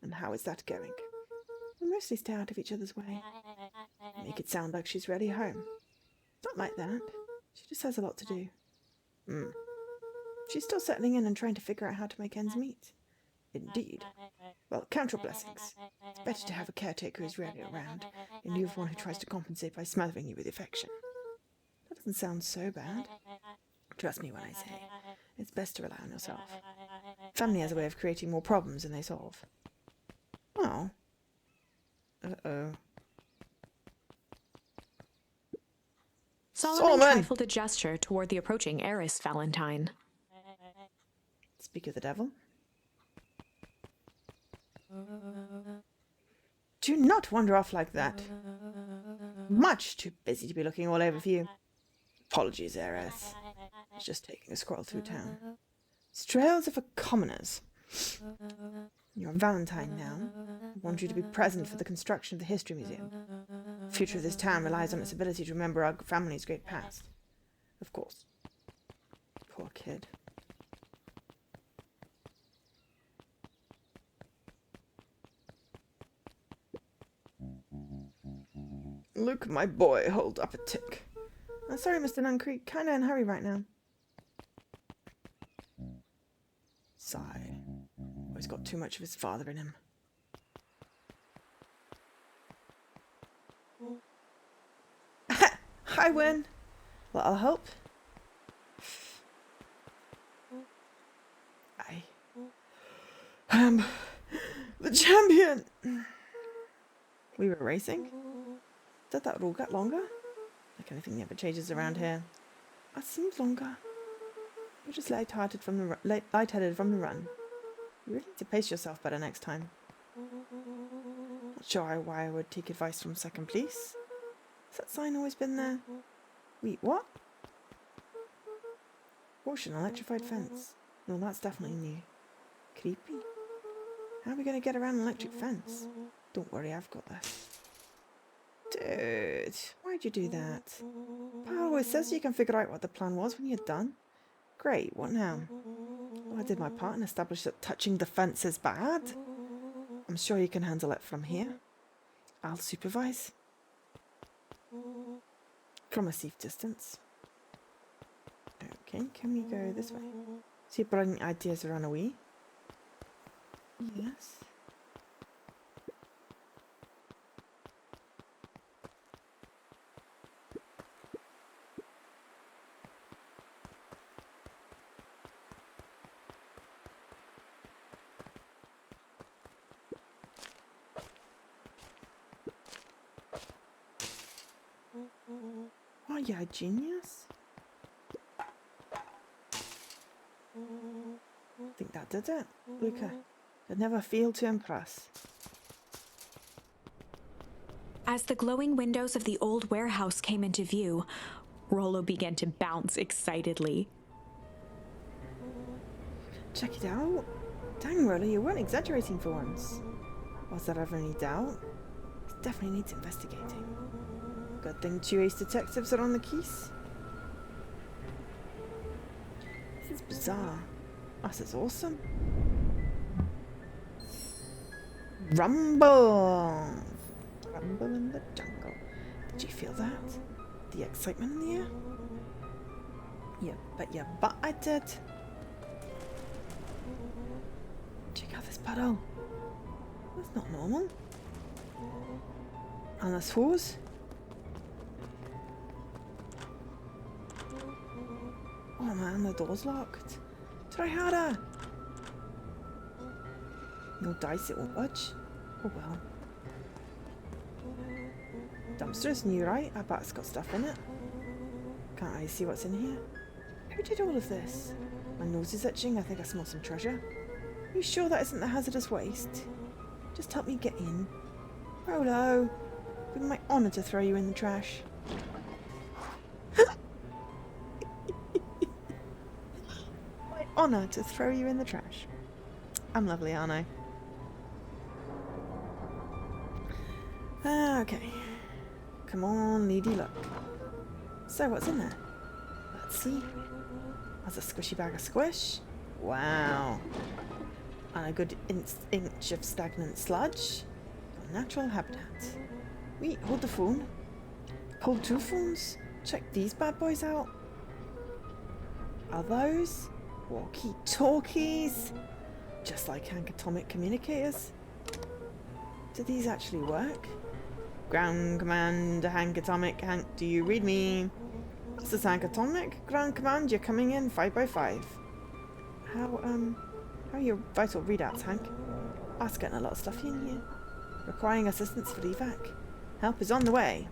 C: And how is that going? We mostly stay out of each other's way. Make it sound like she's really home. Not like that. She just has a lot to do. She's still settling in and trying to figure out how to make ends meet. Indeed. Well, count your blessings. It's better to have a caretaker who's rarely around, in lieu of one who tries to compensate by smothering you with affection. That doesn't sound so bad. Trust me when I say, it's best to rely on yourself. Family has a way of creating more problems than they solve. Oh. Uh-oh.
B: Solomon trifled a gesture toward the approaching heiress Valentine.
C: Speak of the devil. Do not wander off like that. Much too busy to be looking all over for you. Apologies, heiress. I was just taking a scroll through town. Trails are for commoners. You're a Valentine now. I want you to be present for the construction of the History Museum. The future of this town relies on its ability to remember our family's great past. Of course. Poor kid. Luke, my boy, hold up a tick. Sorry, Mr. Nuncreek. Kinda in a hurry right now. Sigh. Always got too much of his father in him. Hi, Win. Well, I'll help. I am the champion. We were racing? Said that would all get longer? Like anything never changes around here. That seems longer. You're just light-headed from the run. You really need to pace yourself better next time. Not Not sure why I would take advice from second police. Has that sign always been there? Wait, what? Caution, electrified fence. No, that's definitely new. Creepy. How are we going to get around an electric fence? Don't worry, I've got this. Dude, why'd you do that? Pal always says you can figure out what the plan was when you're done. Great, what now? Well, I did my part and established that touching the fence is bad. I'm sure you can handle it from here. I'll supervise. From a safe distance. Okay, can we go this way? So you're bringing ideas to run away? Yes. Oh, you're a genius. Think that did it, Luca. It never failed to impress.
B: As the glowing windows of the old warehouse came into view, Rollo began to bounce excitedly.
C: Check it out. Dang, Rollo, you weren't exaggerating for once. Was there ever any doubt? It definitely needs investigating. Good thing 2 ace detectives are on the case. This is bizarre. This is awesome. Rumble! Rumble in the jungle. Did you feel that? The excitement in the air? Yeah, bet your butt I did. Check out this puddle. That's not normal. And this hose. Oh man, the door's locked. Try harder. No dice, it won't budge. Oh well. Dumpster's new, right? I bet it's got stuff in it. Can't really see what's in here. Who did all of this? My nose is itching. I think I smell some treasure. Are you sure that isn't the hazardous waste? Just help me get in. Rolo, it would be my honour to throw you in the trash. My honour to throw you in the trash. I'm lovely, aren't I? Okay. Come on, needy luck. So, what's in there? Let's see. There's a squishy bag of squish. Wow. And a good inch of stagnant sludge. A natural habitat. Wait, hold the phone. Hold 2 phones. Check these bad boys out. Are those walkie-talkies? Just like Hank atomic communicators. Do these actually work? Ground command, Hank atomic. Hank, do you read me? This is Hank atomic. Ground command, you're coming in 5x5. How are your vital readouts, Hank? I was getting a lot of stuff in here. Requiring assistance for evac. Help is on the way.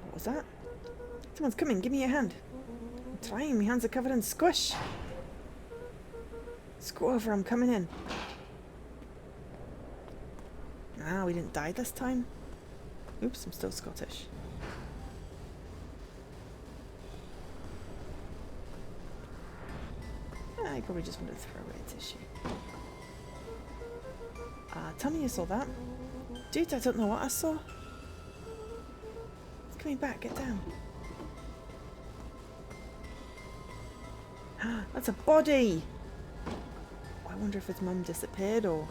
C: What was that? Someone's coming, give me your hand. I'm trying, my hands are covered in squish. Screw over, I'm coming in. Ah, we didn't die this time. Oops, I'm still Scottish. I probably just wanted to throw away a tissue. Tell me you saw that. Dude, I don't know what I saw. It's coming back, get down. That's a body! I wonder if his mum disappeared or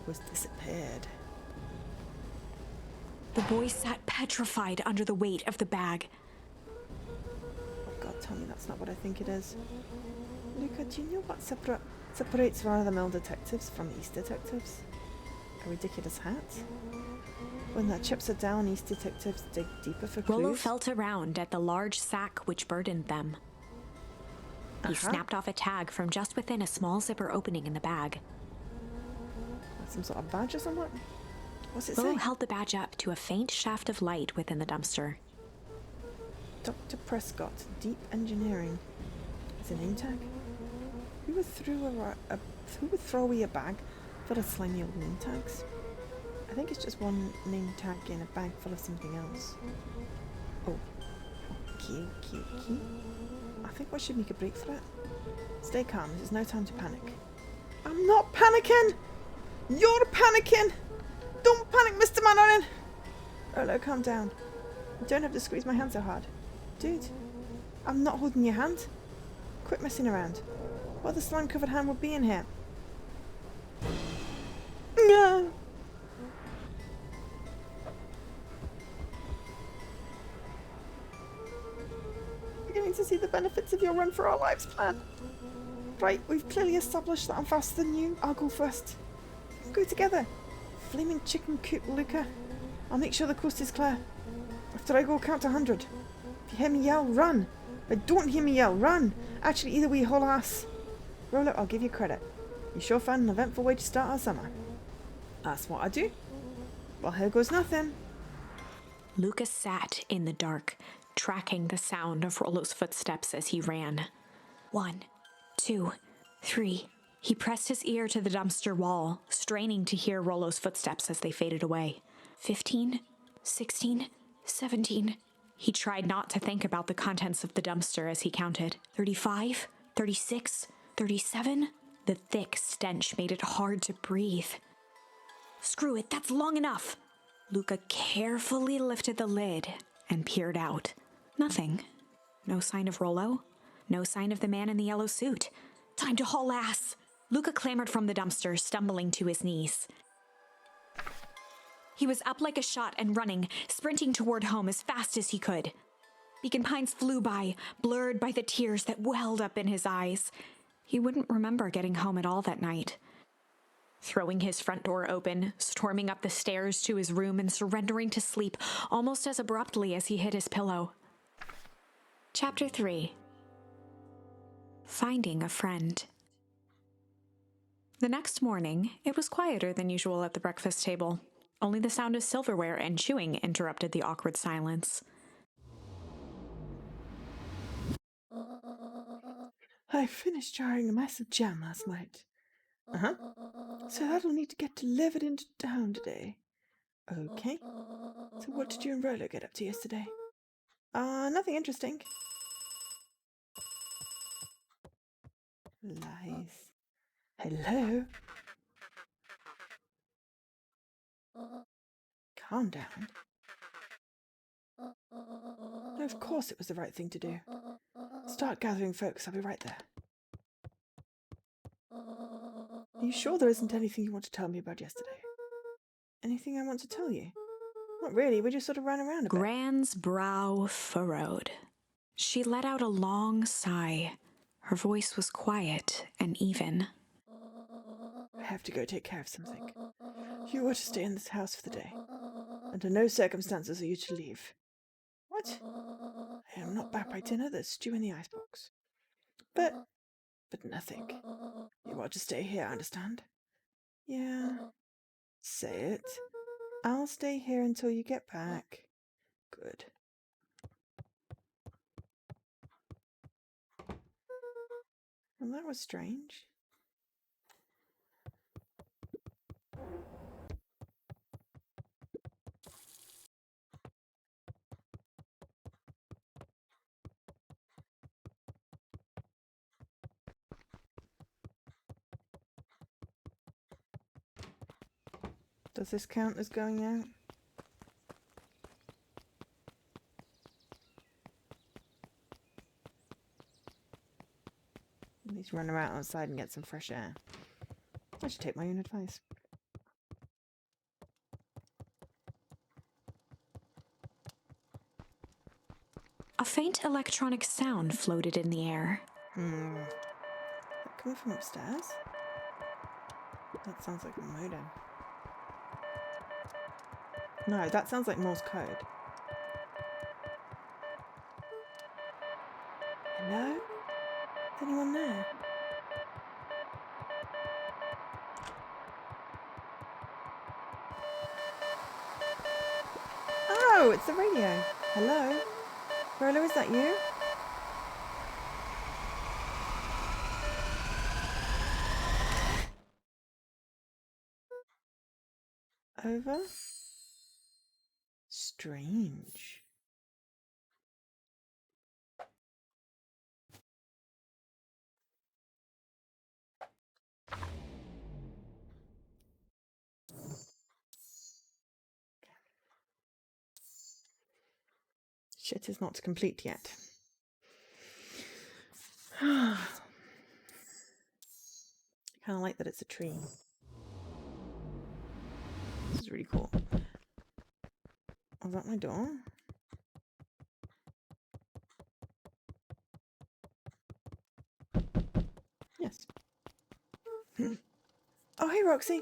C: was disappeared.
B: The boy sat petrified under the weight of the bag.
C: Oh God, tell me that's not what I think it is. Luca, do you know what separates run-of-the-mill detectives from East detectives? A ridiculous hat? When their chips are down, East detectives dig deeper for clues.
B: Rollo felt around at the large sack which burdened them. He snapped off a tag from just within a small zipper opening in the bag.
C: Some sort of badge or something? What's it
B: Rollo
C: say?
B: held the badge up to a faint shaft of light within the dumpster.
C: Dr. Prescott, Deep Engineering. It's a name tag. We were through a Who would throw away a bag full of slimy old name tags? I think it's just one name tag in a bag full of something else. Oh. Okay. I think we should make a break for it. Stay calm, there's no time to panic. I'm not panicking! You're panicking! Don't panic, Mr. Manorin! Rolo, calm down. You don't have to squeeze my hand so hard. Dude, I'm not holding your hand. Quit messing around. What other slime-covered hand would be in here? No! Beginning to see the benefits of your run for our lives plan. Right, we've clearly established that I'm faster than you. I'll go first. Go together. Flaming chicken coop, Luca. I'll make sure the coast is clear. After I go, count to 100. If you hear me yell, run. But don't hear me yell, run. Actually, either way, haul ass. Rolo, I'll give you credit. You sure found an eventful way to start our summer. That's what I do. Well, here goes nothing.
B: Lucas sat in the dark, tracking the sound of Rolo's footsteps as he ran. 1, 2, 3. He pressed his ear to the dumpster wall, straining to hear Rolo's footsteps as they faded away. 15, 16, 17. He tried not to think about the contents of the dumpster as he counted. 35, 36, 37. The thick stench made it hard to breathe. Screw it, that's long enough. Luca carefully lifted the lid and peered out. Nothing. No sign of Rolo. No sign of the man in the yellow suit. Time to haul ass. Luca clambered from the dumpster, stumbling to his knees. He was up like a shot and running, sprinting toward home as fast as he could. Beacon Pines flew by, blurred by the tears that welled up in his eyes. He wouldn't remember getting home at all that night. Throwing his front door open, storming up the stairs to his room and surrendering to sleep almost as abruptly as he hit his pillow. Chapter 3. Finding a Friend. The next morning, it was quieter than usual at the breakfast table. Only the sound of silverware and chewing interrupted the awkward silence.
C: I finished jarring a mess of jam last night. Uh-huh. So that'll need to get delivered into town today. Okay. So what did you and Rolo get up to yesterday? Nothing interesting. Lies. Hello? Calm down. No, of course it was the right thing to do. Start gathering folks, I'll be right there. Are you sure there isn't anything you want to tell me about yesterday? Anything I want to tell you? Not really, we just sort of ran around a bit.
B: Gran's brow furrowed. She let out a long sigh. Her voice was quiet and even.
C: I have to go take care of something. You are to stay in this house for the day. Under no circumstances are you to leave. What? I am not back by dinner, there's stew in the icebox. But nothing. You are to stay here, understand? Yeah. Say it. I'll stay here until you get back. Good. Well, that was strange. Does this count as going out? I need to run around outside and get some fresh air. I should take my own advice.
B: A faint electronic sound floated in the air.
C: Is that coming from upstairs? That sounds like a modem. No, that sounds like Morse code. Hello? Is anyone there? Oh, it's the radio. Hello? Rolo, is that you? over. Strange. Shit is not complete yet. I kind of like that it's a tree. This is really cool. Oh, is that my door? Yes. Oh, hey, Roxy.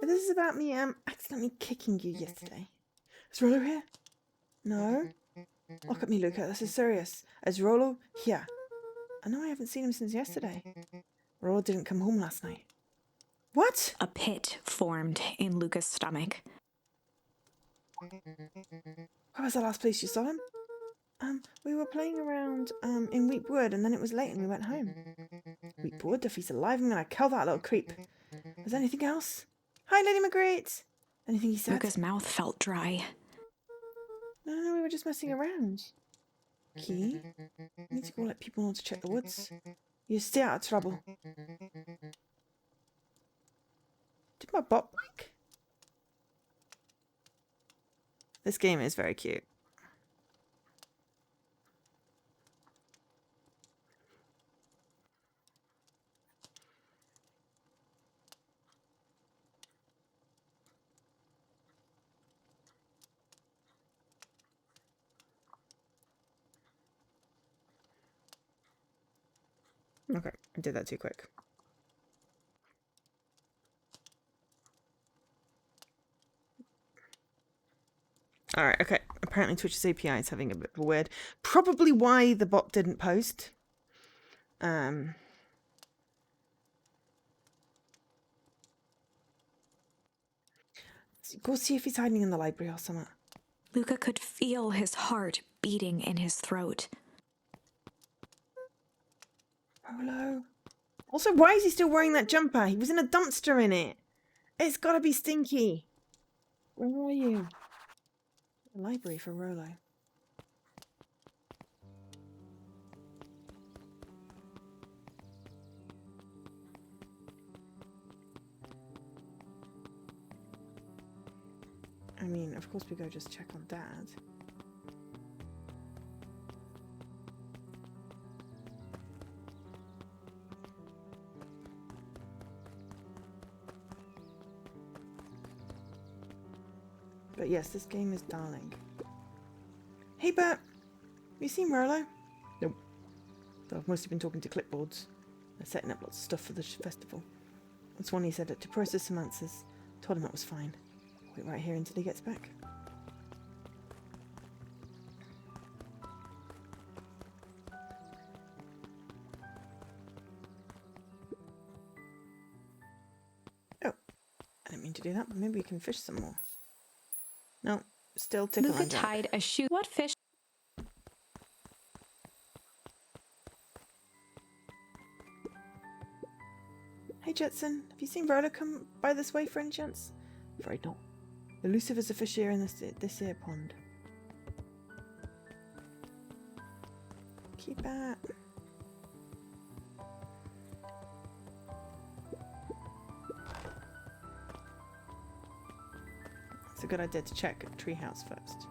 C: This is about me accidentally kicking you yesterday. Is Rolo here? No? Look at me, Luca. This is serious. Is Rolo here? I know I haven't seen him since yesterday. Rolo didn't come home last night. What?
B: A pit formed in Luca's stomach.
C: Where was the last place you saw him? We were playing around in Weepwood, and then it was late and we went home. Weepwood? If he's alive, I'm gonna kill that little creep. Was there anything else? Hi, Lady Marguerite! Anything he said?
B: Luca's mouth felt dry.
C: No, we were just messing around. Key? You need to go let people know to check the woods. You stay out of trouble. Did my bot break? This game is very cute. Okay, I did that too quick. Alright, okay. Apparently Twitch's API is having a bit of a weird... Probably why the bot didn't post. Go see if he's hiding in the library or something.
B: Luca could feel his heart beating in his throat.
C: Rolo. Also, why is he still wearing that jumper? He was in a dumpster in it. It's gotta be stinky. Where are you? The library for Rolo. I mean, of course we go just check on Dad. But yes, this game is darling. Hey Bert, have you seen Rolo? Nope. Though I've mostly been talking to clipboards. They're setting up lots of stuff for the festival. That's one he said to process some answers. Told him that was fine. Wait right here until he gets back. Oh, I didn't mean to do that, but maybe we can fish some more. No, still ticking
B: Luca
C: like that.
B: tied a shoe. What fish?
C: Hey Jetson, have you seen Rhoda come by this way for any chance? Afraid not. Elusive as a fish here in this here pond. Keep that. It's a good idea to check a treehouse first.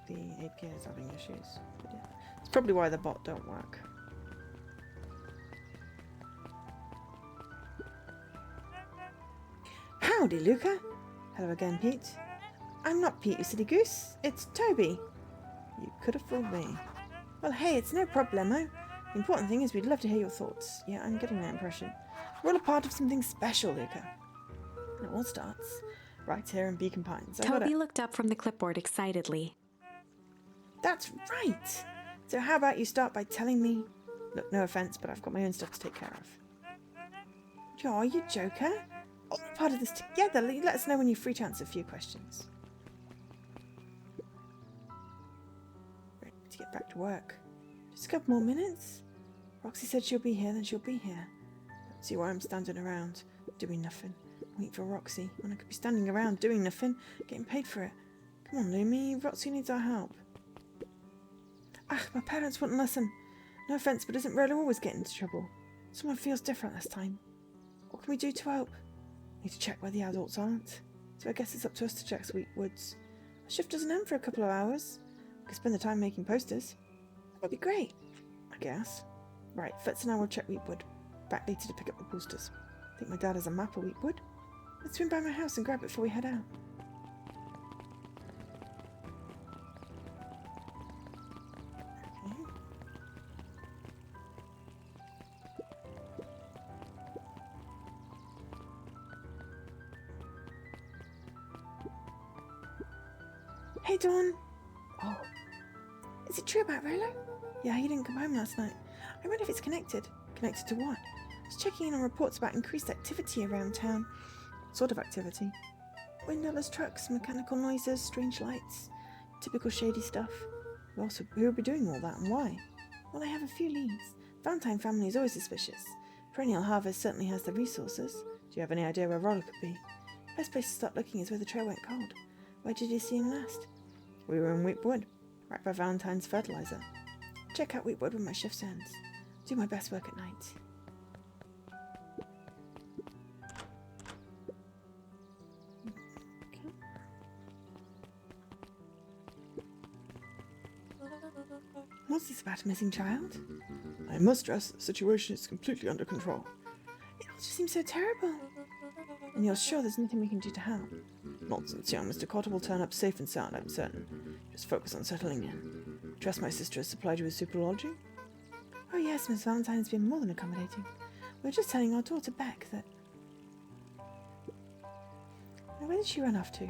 C: The API is having issues. But yeah. It's probably why the bot don't work. Howdy, Luca. Hello again, Pete. I'm not Pete, you silly goose. It's Toby. You could have fooled me. Well, hey, it's no problemo. The important thing is we'd love to hear your thoughts. Yeah, I'm getting that impression. We're all a part of something special, Luca. And it all starts right here in Beacon Pines.
B: Toby looked up from the clipboard excitedly.
C: That's right! So how about you start by telling me... Look, no offence, but I've got my own stuff to take care of. Aw, you joker. All part of this together. Let us know when you're free to answer a few questions. Ready to get back to work. Just a couple more minutes. Roxy said she'll be here, then she'll be here. Don't see why I'm standing around, doing nothing. Waiting for Roxy, when I could be standing around doing nothing, getting paid for it. Come on, Lumi, Roxy needs our help. Ah, my parents wouldn't listen. No offence, but isn't Rolo always getting into trouble? Someone feels different this time. What can we do to help? Need to check where the adults aren't. So I guess it's up to us to check Sweet Woods. Our shift doesn't end for a couple of hours. We could spend the time making posters. That would be great, I guess. Right, Fitz and I will check Wheatwood. Back later to pick up the posters. I think my dad has a map of Wheatwood. Let's swing by my house and grab it before we head out. Okay. Hey, Dawn. Oh. Is it true about Rolo? Yeah, he didn't come home last night. I wonder if it's connected. Connected to what? I was checking in on reports about increased activity around town. What sort of activity? Windowless trucks, mechanical noises, strange lights. Typical shady stuff. Who will be doing all that and why? Well, I have a few leads. Valentine family is always suspicious. Perennial Harvest certainly has the resources. Do you have any idea where Rolo could be? Best place to start looking is where the trail went cold. Where did you see him last? We were in Wheatwood, right by Valentine's fertilizer. Check out Wheatwood when my shift ends. Do my best work at night. Okay. What's this about a missing child? I must stress the situation is completely under control. It all just seems so terrible. And you're sure there's nothing we can do to help? Nonsense, young Mr. Cotter will turn up safe and sound, I'm certain. Just focus on settling in. Trust my sister has supplied you with super lodging? Oh yes, Miss Valentine has been more than accommodating. We were just telling our daughter Beck that... Now, where did she run off to?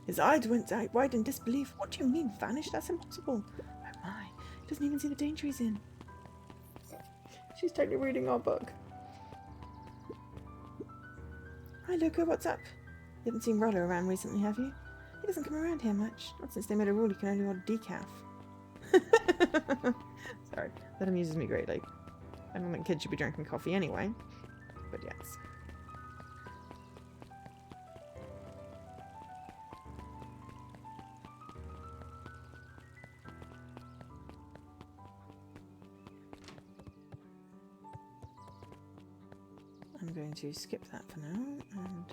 C: His eyes went wide in disbelief. What do you mean, vanished? That's impossible. Oh my, he doesn't even see the danger he's in. She's totally reading our book. Hi Luca, what's up? You haven't seen Rolo around recently, have you? He doesn't come around here much. Not since they made a rule you can only order decaf. Sorry, that amuses me greatly. I don't think kids should be drinking coffee anyway. But yes. I'm going to skip that for now and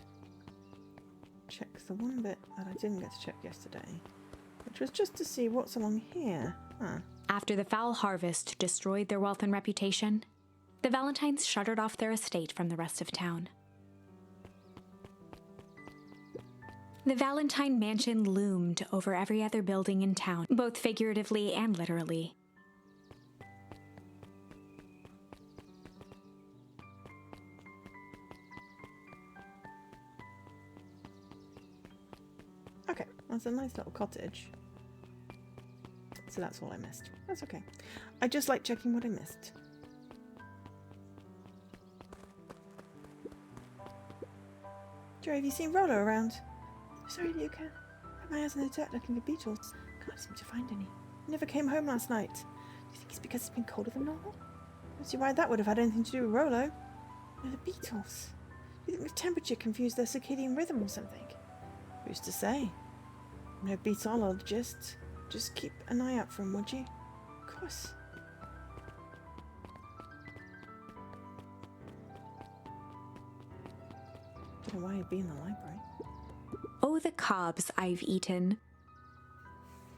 C: check the one bit that I didn't get to check yesterday, which was just to see what's along here.
B: After the foul harvest destroyed their wealth and reputation, the Valentines shuttered off their estate from the rest of town. The Valentine mansion loomed over every other building in town, both figuratively and literally.
C: Okay, that's a nice little cottage. So that's all I missed. That's okay. I just like checking what I missed. Joe, have you seen Rolo around? Sorry, Luca. I had my eyes on the dirt looking for beetles. Can't seem to find any. He never came home last night. Do you think it's because it's been colder than normal? I don't see why that would have had anything to do with Rolo. No, the beetles. Do you think the temperature confused their circadian rhythm or something? Who's to say? No beetologist. Just keep an eye out for him, would you? Of course. Don't know why he'd be in the library.
B: Oh, the cobs I've eaten.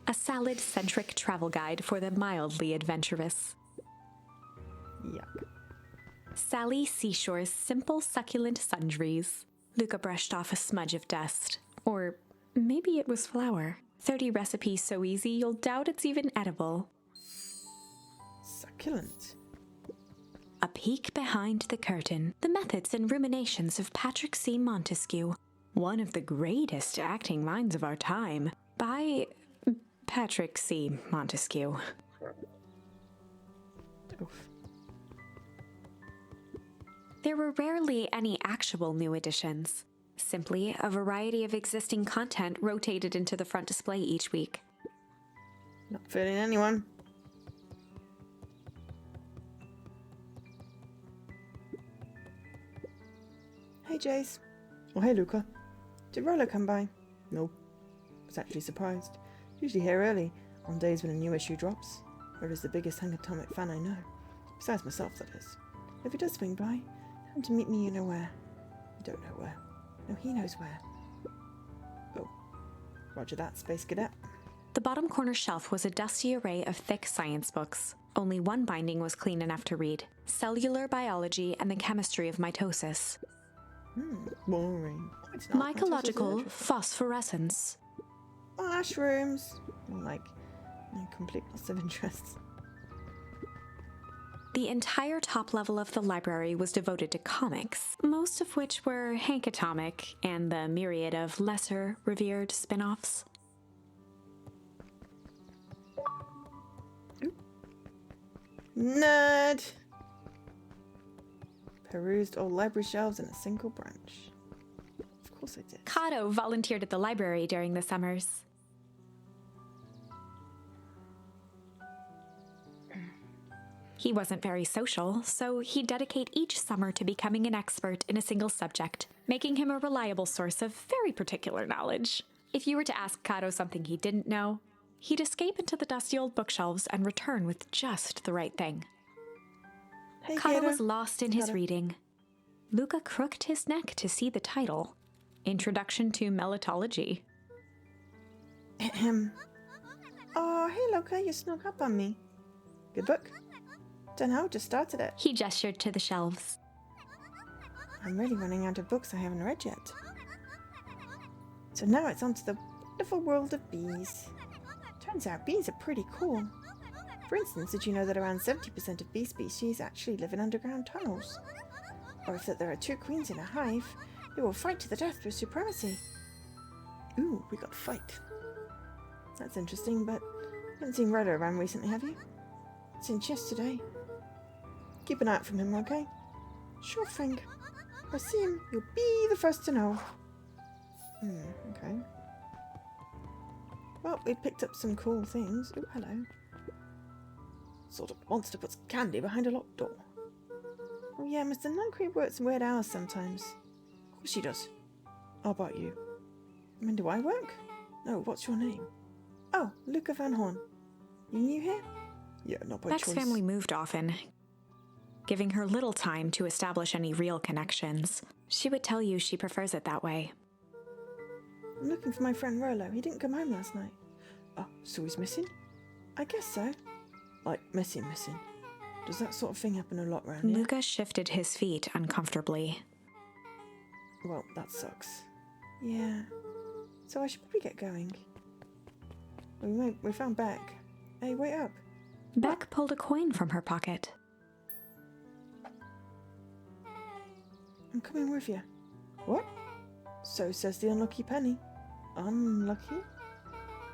B: A salad-centric travel guide for the mildly adventurous.
C: Yuck.
B: Sally Seashore's simple succulent sundries. Luca brushed off a smudge of dust. Or maybe it was flour. 30 recipes so easy you'll doubt it's even edible.
C: Succulent.
B: A peek behind the curtain. The methods and ruminations of Patrick C. Montesquieu, one of the greatest acting minds of our time, by Patrick C. Montesquieu.
C: Oof.
B: There were rarely any actual new additions. Simply a variety of existing content rotated into the front display each week.
C: Not fooling anyone. Hey, Jace. Oh, hey, Luca. Did Rolo come by? Nope. Was actually surprised. Usually here early, on days when a new issue drops. Rolo's the biggest Hangatomic fan I know. Besides myself, that is. If he does swing by, tell him to meet me you know where. I don't know where. No, he knows where. Oh. Roger that, Space Cadet.
B: The bottom corner shelf was a dusty array of thick science books. Only one binding was clean enough to read: Cellular Biology and the Chemistry of Mitosis.
C: Boring. Oh, it's not.
B: Mycological Phosphorescence.
C: Mushrooms. Like, complete loss of interest.
B: The entire top level of the library was devoted to comics, most of which were Hankatomic and the myriad of lesser revered spin-offs.
C: Nerd! Perused all library shelves in a single branch. Of course I did.
B: Kato volunteered at the library during the summers. He wasn't very social, so he'd dedicate each summer to becoming an expert in a single subject, making him a reliable source of very particular knowledge. If you were to ask Kato something he didn't know, he'd escape into the dusty old bookshelves and return with just the right thing.
C: Hey,
B: Kato
C: Gator.
B: was lost in his reading. Luca crooked his neck to see the title: Introduction to Melitology.
C: Oh, hey, Luca, you snuck up on me. Good book? Dunno, just started it.
B: He gestured to the shelves.
C: I'm really running out of books I haven't read yet. So now it's on to the wonderful world of bees. Turns out bees are pretty cool. For instance, did you know that around 70% of bee species actually live in underground tunnels? Or if that there are two queens in a hive, they will fight to the death for supremacy. Ooh, we got to fight. That's interesting, but you haven't seen Rolo around recently, have you? Since yesterday. Keep an eye out for him, okay? Sure thing. If I see him, you'll be the first to know. Okay. Well, we picked up some cool things. Oh, hello. Sort of monster puts candy behind a locked door. Oh yeah, Mr. Nuncreep works in weird hours sometimes. Of course she does. How about you? When do I work? No, what's your name? Oh, Luca Van Horn. You new here? Yeah, not by
B: Beck's
C: choice.
B: family moved often, giving her little time to establish any real connections. She would tell you she prefers it that way.
C: I'm looking for my friend Rolo. He didn't come home last night. Oh, so he's missing? I guess so. Like, missing. Does that sort of thing happen a lot around here?
B: Luca shifted his feet uncomfortably.
C: Well, that sucks. Yeah. So I should probably get going. We found Beck. Hey, wait up.
B: Beck pulled a coin from her pocket.
C: I'm coming with you. What? So says the unlucky penny. Unlucky?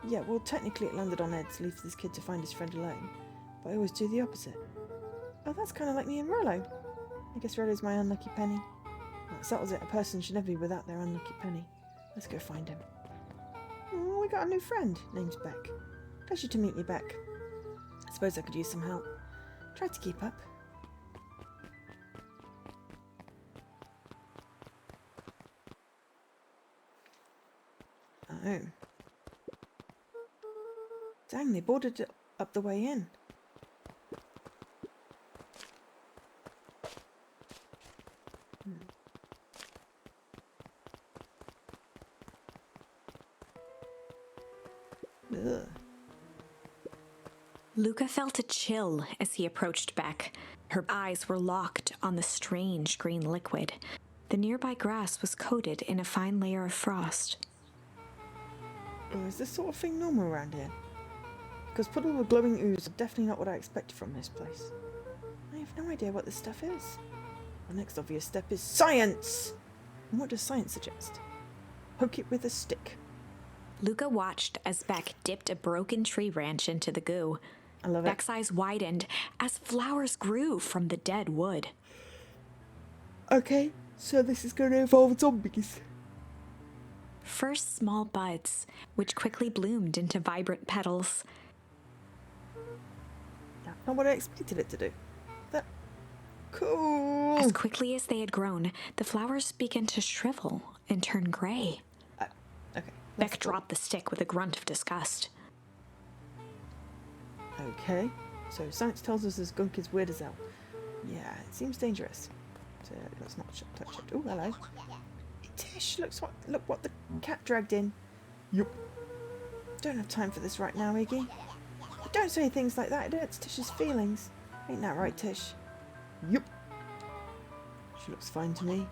C: Yeah, well, technically it landed on Ed's leave for this kid to find his friend alone, but I always do the opposite. Oh, that's kind of like me and Rolo. I guess Rolo's my unlucky penny. That settles it. A person should never be without their unlucky penny. Let's go find him. Oh, we got a new friend. Name's Beck. Pleasure to meet you, Beck. I suppose I could use some help. Try to keep up. Oh. Dang, they boarded it up the way in. Ugh.
B: Luca felt a chill as he approached Beck. Her eyes were locked on the strange green liquid. The nearby grass was coated in a fine layer of frost.
C: Oh, is this sort of thing normal around here? Because puddle of glowing ooze are definitely not what I expected from this place. I have no idea what this stuff is. The next obvious step is science! And what does science suggest? Poke it with a stick.
B: Luca watched as Beck dipped a broken tree branch into the goo.
C: I love it.
B: Beck's eyes widened as flowers grew from the dead wood.
C: Okay, so this is going to involve zombies.
B: first small buds, which quickly bloomed into vibrant petals.
C: That's not what I expected it to do. That... Cool!
B: As quickly as they had grown, the flowers began to shrivel and turn gray.
C: Okay.
B: Beck dropped the stick with a grunt of disgust.
C: Okay. So science tells us this gunk is weird as hell. Yeah, it seems dangerous. So let's not touch it. Oh, hello. Tish, look what the cat dragged in. Yup. Don't have time for this right now, Iggy. Don't say things like that. It hurts Tish's feelings. Ain't that right, Tish? Yup. She looks fine to me.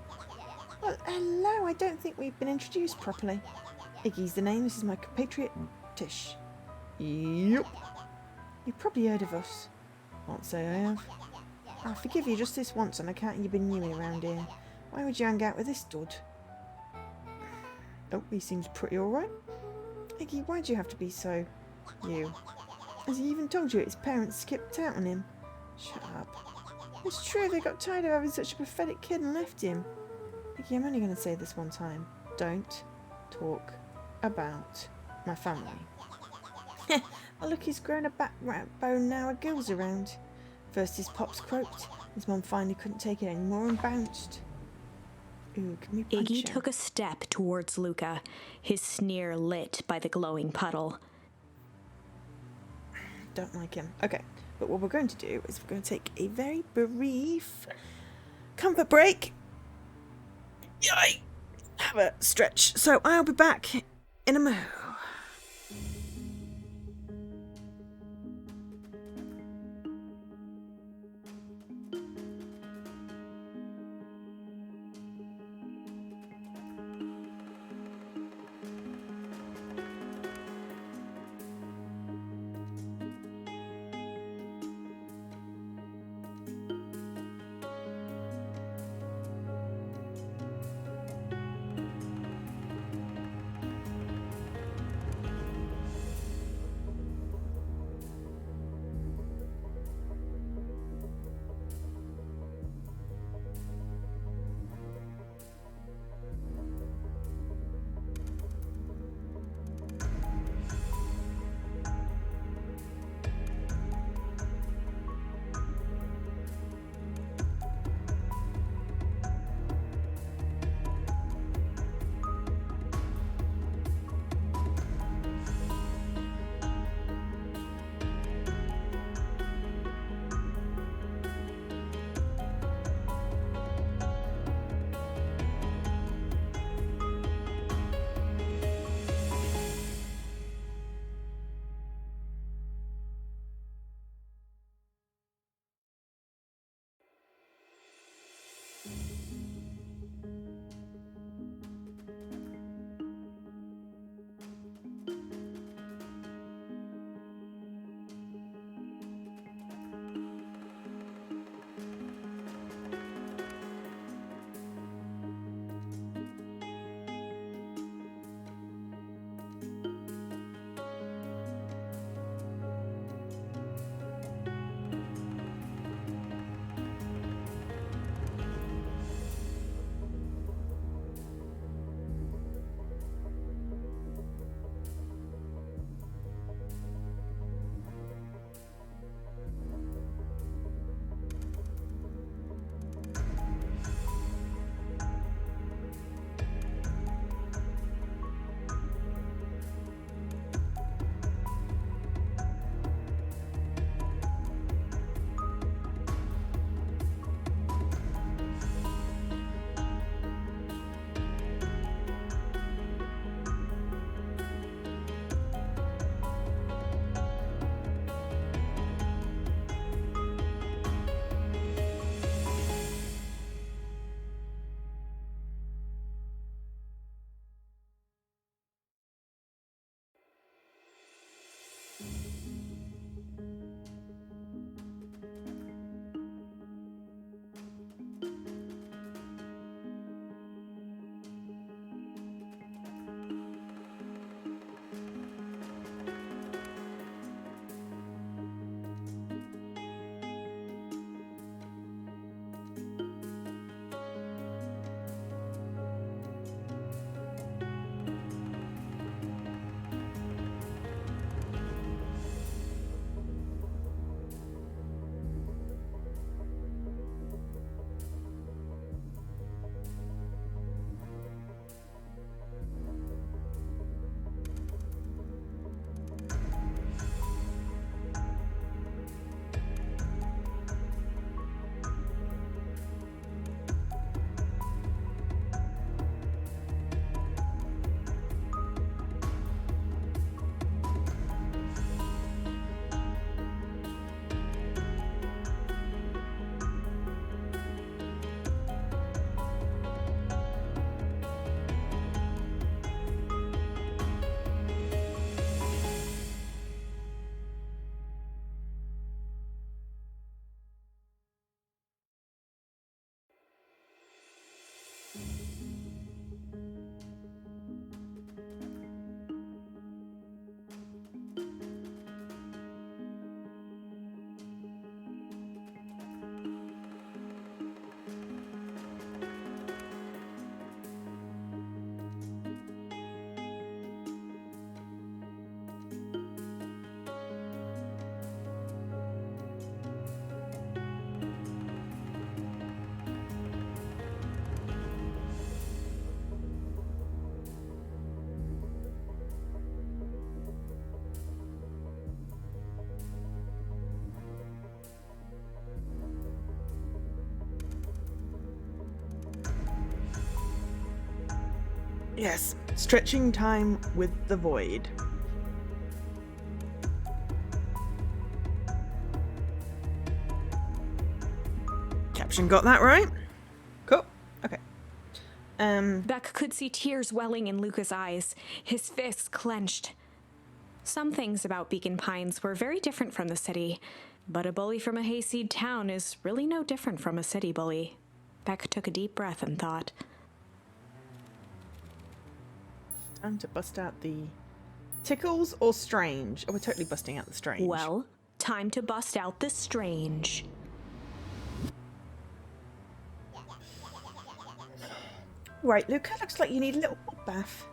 C: Well, hello. I don't think we've been introduced properly. Iggy's the name. This is my compatriot, Tish. Yup. You've probably heard of us. Can't say I have. I'll forgive you just this once on account you've been new around here. Why would you hang out with this dud? Oh, he seems pretty alright. Iggy, why'd you have to be so... you? Has he even told you his parents skipped out on him? Shut up. It's true, they got tired of having such a pathetic kid and left him. Iggy, I'm only going to say this one time. Don't talk about my family. Oh, look, he's grown a backbone now, a girl's around. First his pops croaked, his mum finally couldn't take it anymore and bounced. Ooh, can we punch
B: Iggy
C: him?
B: took a step towards Luca, his sneer lit by the glowing puddle.
C: Don't like him. Okay, but what we're going to do is we're going to take a very brief comfort break. Yay! Have a stretch. So I'll be back in a mo. Yes, stretching time with the void. Caption got that right? Cool. Okay.
B: Beck could see tears welling in Luca's eyes, his fists clenched. Some things about Beacon Pines were very different from the city, but a bully from a hayseed town is really no different from a city bully. Beck took a deep breath and thought,
C: time to bust out the tickles or strange. Oh, we're totally busting out the strange.
B: well, time to bust out the strange.
C: Right, Luca, looks like you need a little bath.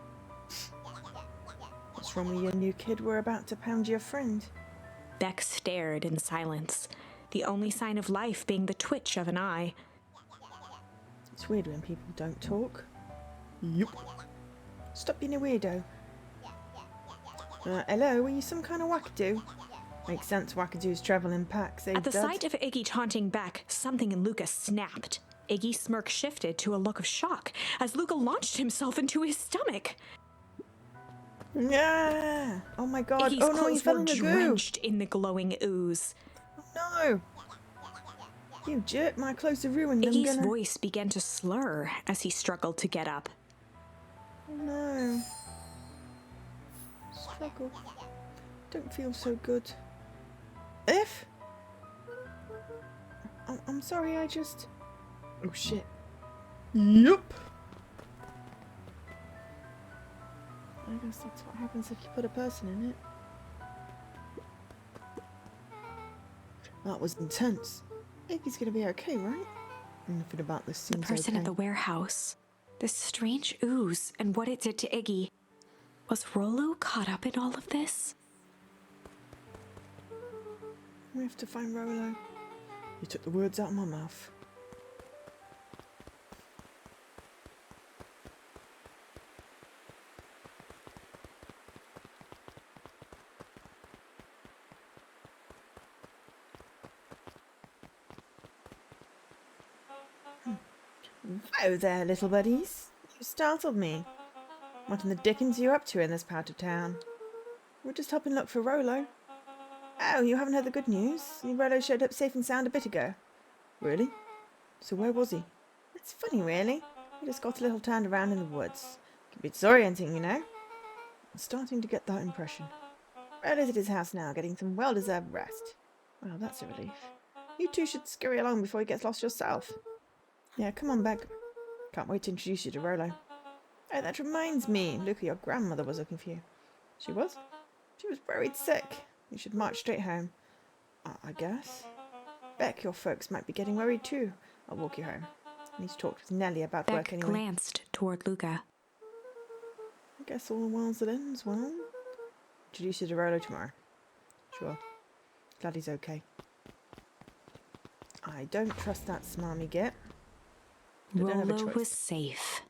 C: What's wrong with your new kid? We're about to pound your friend.
B: Beck stared in silence, the only sign of life being the twitch of an eye.
C: It's weird when people don't talk. Yup. Stop being a weirdo. Hello, are you some kind of wackadoo? Makes sense, wackadoos travel in packs, eh,
B: At the
C: Dud?
B: sight of Iggy taunting Beck, something in Luca snapped. Iggy's smirk shifted to a look of shock as Luca launched himself into his stomach.
C: Yeah! Oh my god.
B: Iggy's
C: Oh no, you
B: clothes
C: fell
B: were
C: in the goo!
B: drenched in the glowing ooze.
C: Oh no! You jerk, my clothes are ruined.
B: Iggy's voice began to slur as he struggled to get up.
C: Oh no. Struggle. Don't feel so good. If? I'm sorry, I just... Oh shit. Yup. I guess that's what happens if you put a person in it. That was intense. Iggy's gonna be okay, right? Nothing about this seems
B: The person
C: okay.
B: at the warehouse. This strange ooze and what it did to Iggy. Was Rollo caught up in all of this?
C: We have to find Rollo. You took the words out of my mouth. Whoa there, little buddies. You startled me. What in the dickens are you up to in this part of town? We're just helping look for Rollo. Oh, you haven't heard the good news? Rollo showed up safe and sound a bit ago. Really? So where was he? It's funny, really. He just got a little turned around in the woods. Can be disorienting, you know. I'm starting to get that impression. Rollo's at his house now, getting some well-deserved rest. Well, that's a relief. You two should scurry along before he gets lost yourself. Yeah, come on, Beck. Can't wait to introduce you to Rollo. Oh, that reminds me. Luca, your grandmother was looking for you. She was? She was worried sick. You should march straight home. I guess. Beck, your folks might be getting worried too. I'll walk you home. I need to talk with Nellie about
B: Beck
C: work anyway.
B: glanced toward Luca.
C: I guess all wells that ends well. Introduce you to Rollo tomorrow. Sure. Glad he's okay. I don't trust that smarmy git. But I don't have a
B: Rollo
C: choice.
B: was safe.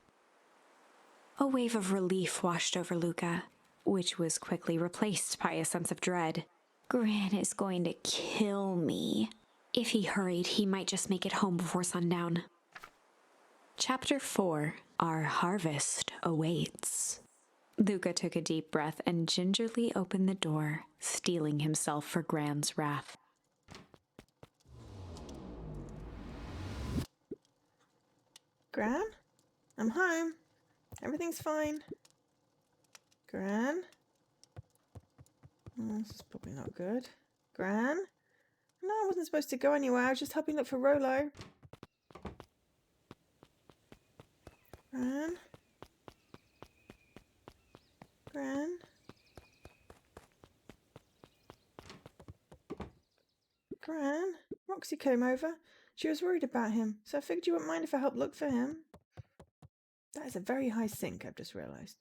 B: A wave of relief washed over Luca, which was quickly replaced by a sense of dread. Gran is going to kill me. If he hurried, he might just make it home before sundown. Chapter 4. Our harvest awaits. Luca took a deep breath and gingerly opened the door, steeling himself for Gran's wrath.
C: Gran? I'm home. Everything's fine. Gran? Oh, this is probably not good. Gran? No, I wasn't supposed to go anywhere. I was just helping look for Rollo. Gran? Gran? Gran? Roxy came over. She was worried about him, so I figured you wouldn't mind if I helped look for him. That is a very high sink, I've just realised.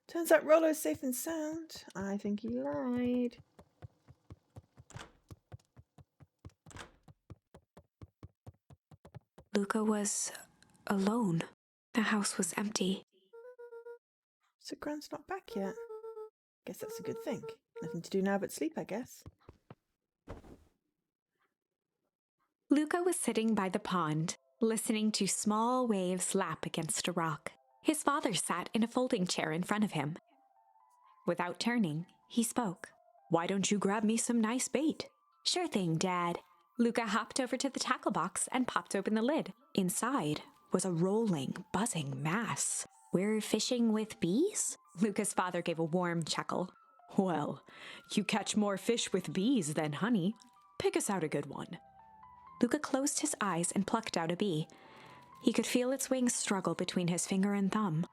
C: Turns out Rollo's safe and sound. I think he lied.
B: Luca was alone. The house was empty.
C: So Gran's not back yet. Guess that's a good thing. Nothing to do now but sleep, I guess.
B: Luca was sitting by the pond, listening to small waves lap against a rock. His father sat in a folding chair in front of him. Without turning, he spoke. "Why don't you grab me some nice bait?" "Sure thing, Dad." Luca hopped over to the tackle box and popped open the lid. Inside was a rolling, buzzing mass. "We're fishing with bees?" Luca's father gave a warm chuckle. "Well, you catch more fish with bees than honey. Pick us out a good one." Luca closed his eyes and plucked out a bee. He could feel its wings struggle between his finger and thumb.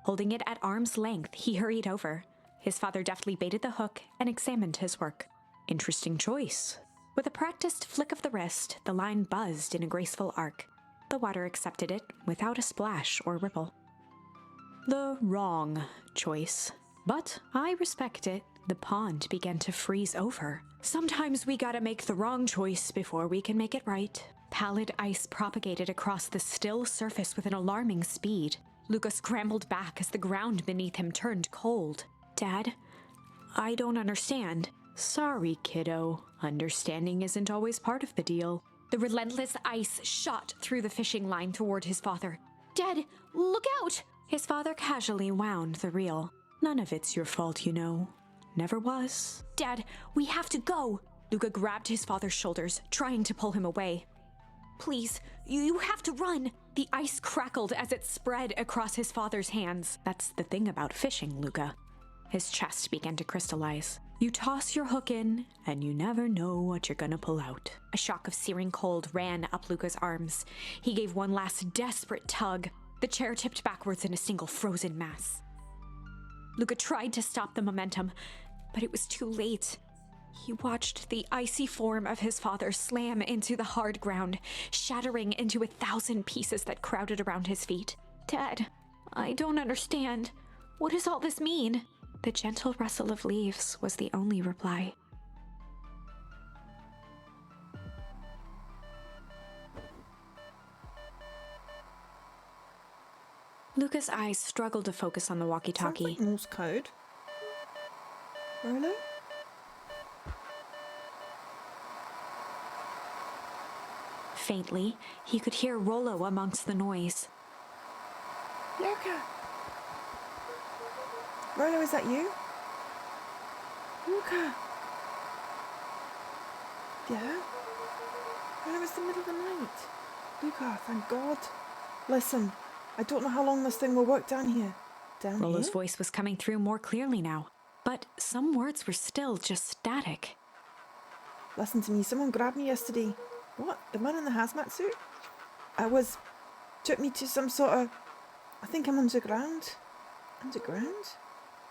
B: Holding it at arm's length, he hurried over. His father deftly baited the hook and examined his work. "Interesting choice." With a practiced flick of the wrist, the line buzzed in a graceful arc. The water accepted it without a splash or ripple. "The wrong choice. But I respect it." The pond began to freeze over. "Sometimes we gotta make the wrong choice before we can make it right." Pallid ice propagated across the still surface with an alarming speed. Luca scrambled back as the ground beneath him turned cold. "Dad, I don't understand." "Sorry, kiddo. Understanding isn't always part of the deal." The relentless ice shot through the fishing line toward his father. "Dad, look out!" His father casually wound the reel. "None of it's your fault, you know. Never was." "Dad, we have to go!" Luca grabbed his father's shoulders, trying to pull him away. "Please, you have to run!" The ice crackled as it spread across his father's hands. "That's the thing about fishing, Luca." His chest began to crystallize. "You toss your hook in, and you never know what you're gonna pull out." A shock of searing cold ran up Luca's arms. He gave one last desperate tug. The chair tipped backwards in a single frozen mass. Luca tried to stop the momentum, but it was too late. He watched the icy form of his father slam into the hard ground, shattering into 1,000 pieces that crowded around his feet. "Dad, I don't understand. What does all this mean?" The gentle rustle of leaves was the only reply. Luca's eyes struggled to focus on the walkie-talkie.
C: Sounds like Morse code. Rolo?
B: Faintly, he could hear Rollo amongst the noise.
C: Luca! Rolo, is that you? Luca! Yeah? Rolo, it's the middle of the night. Luca, thank God. Listen, I don't know how long this thing will work down here. Down
B: Rollo's
C: here?
B: voice was coming through more clearly now, but some words were still just static.
C: Listen to me, someone grabbed me yesterday. What? The man in the hazmat suit? Took me to some sort of... I think I'm underground. Underground?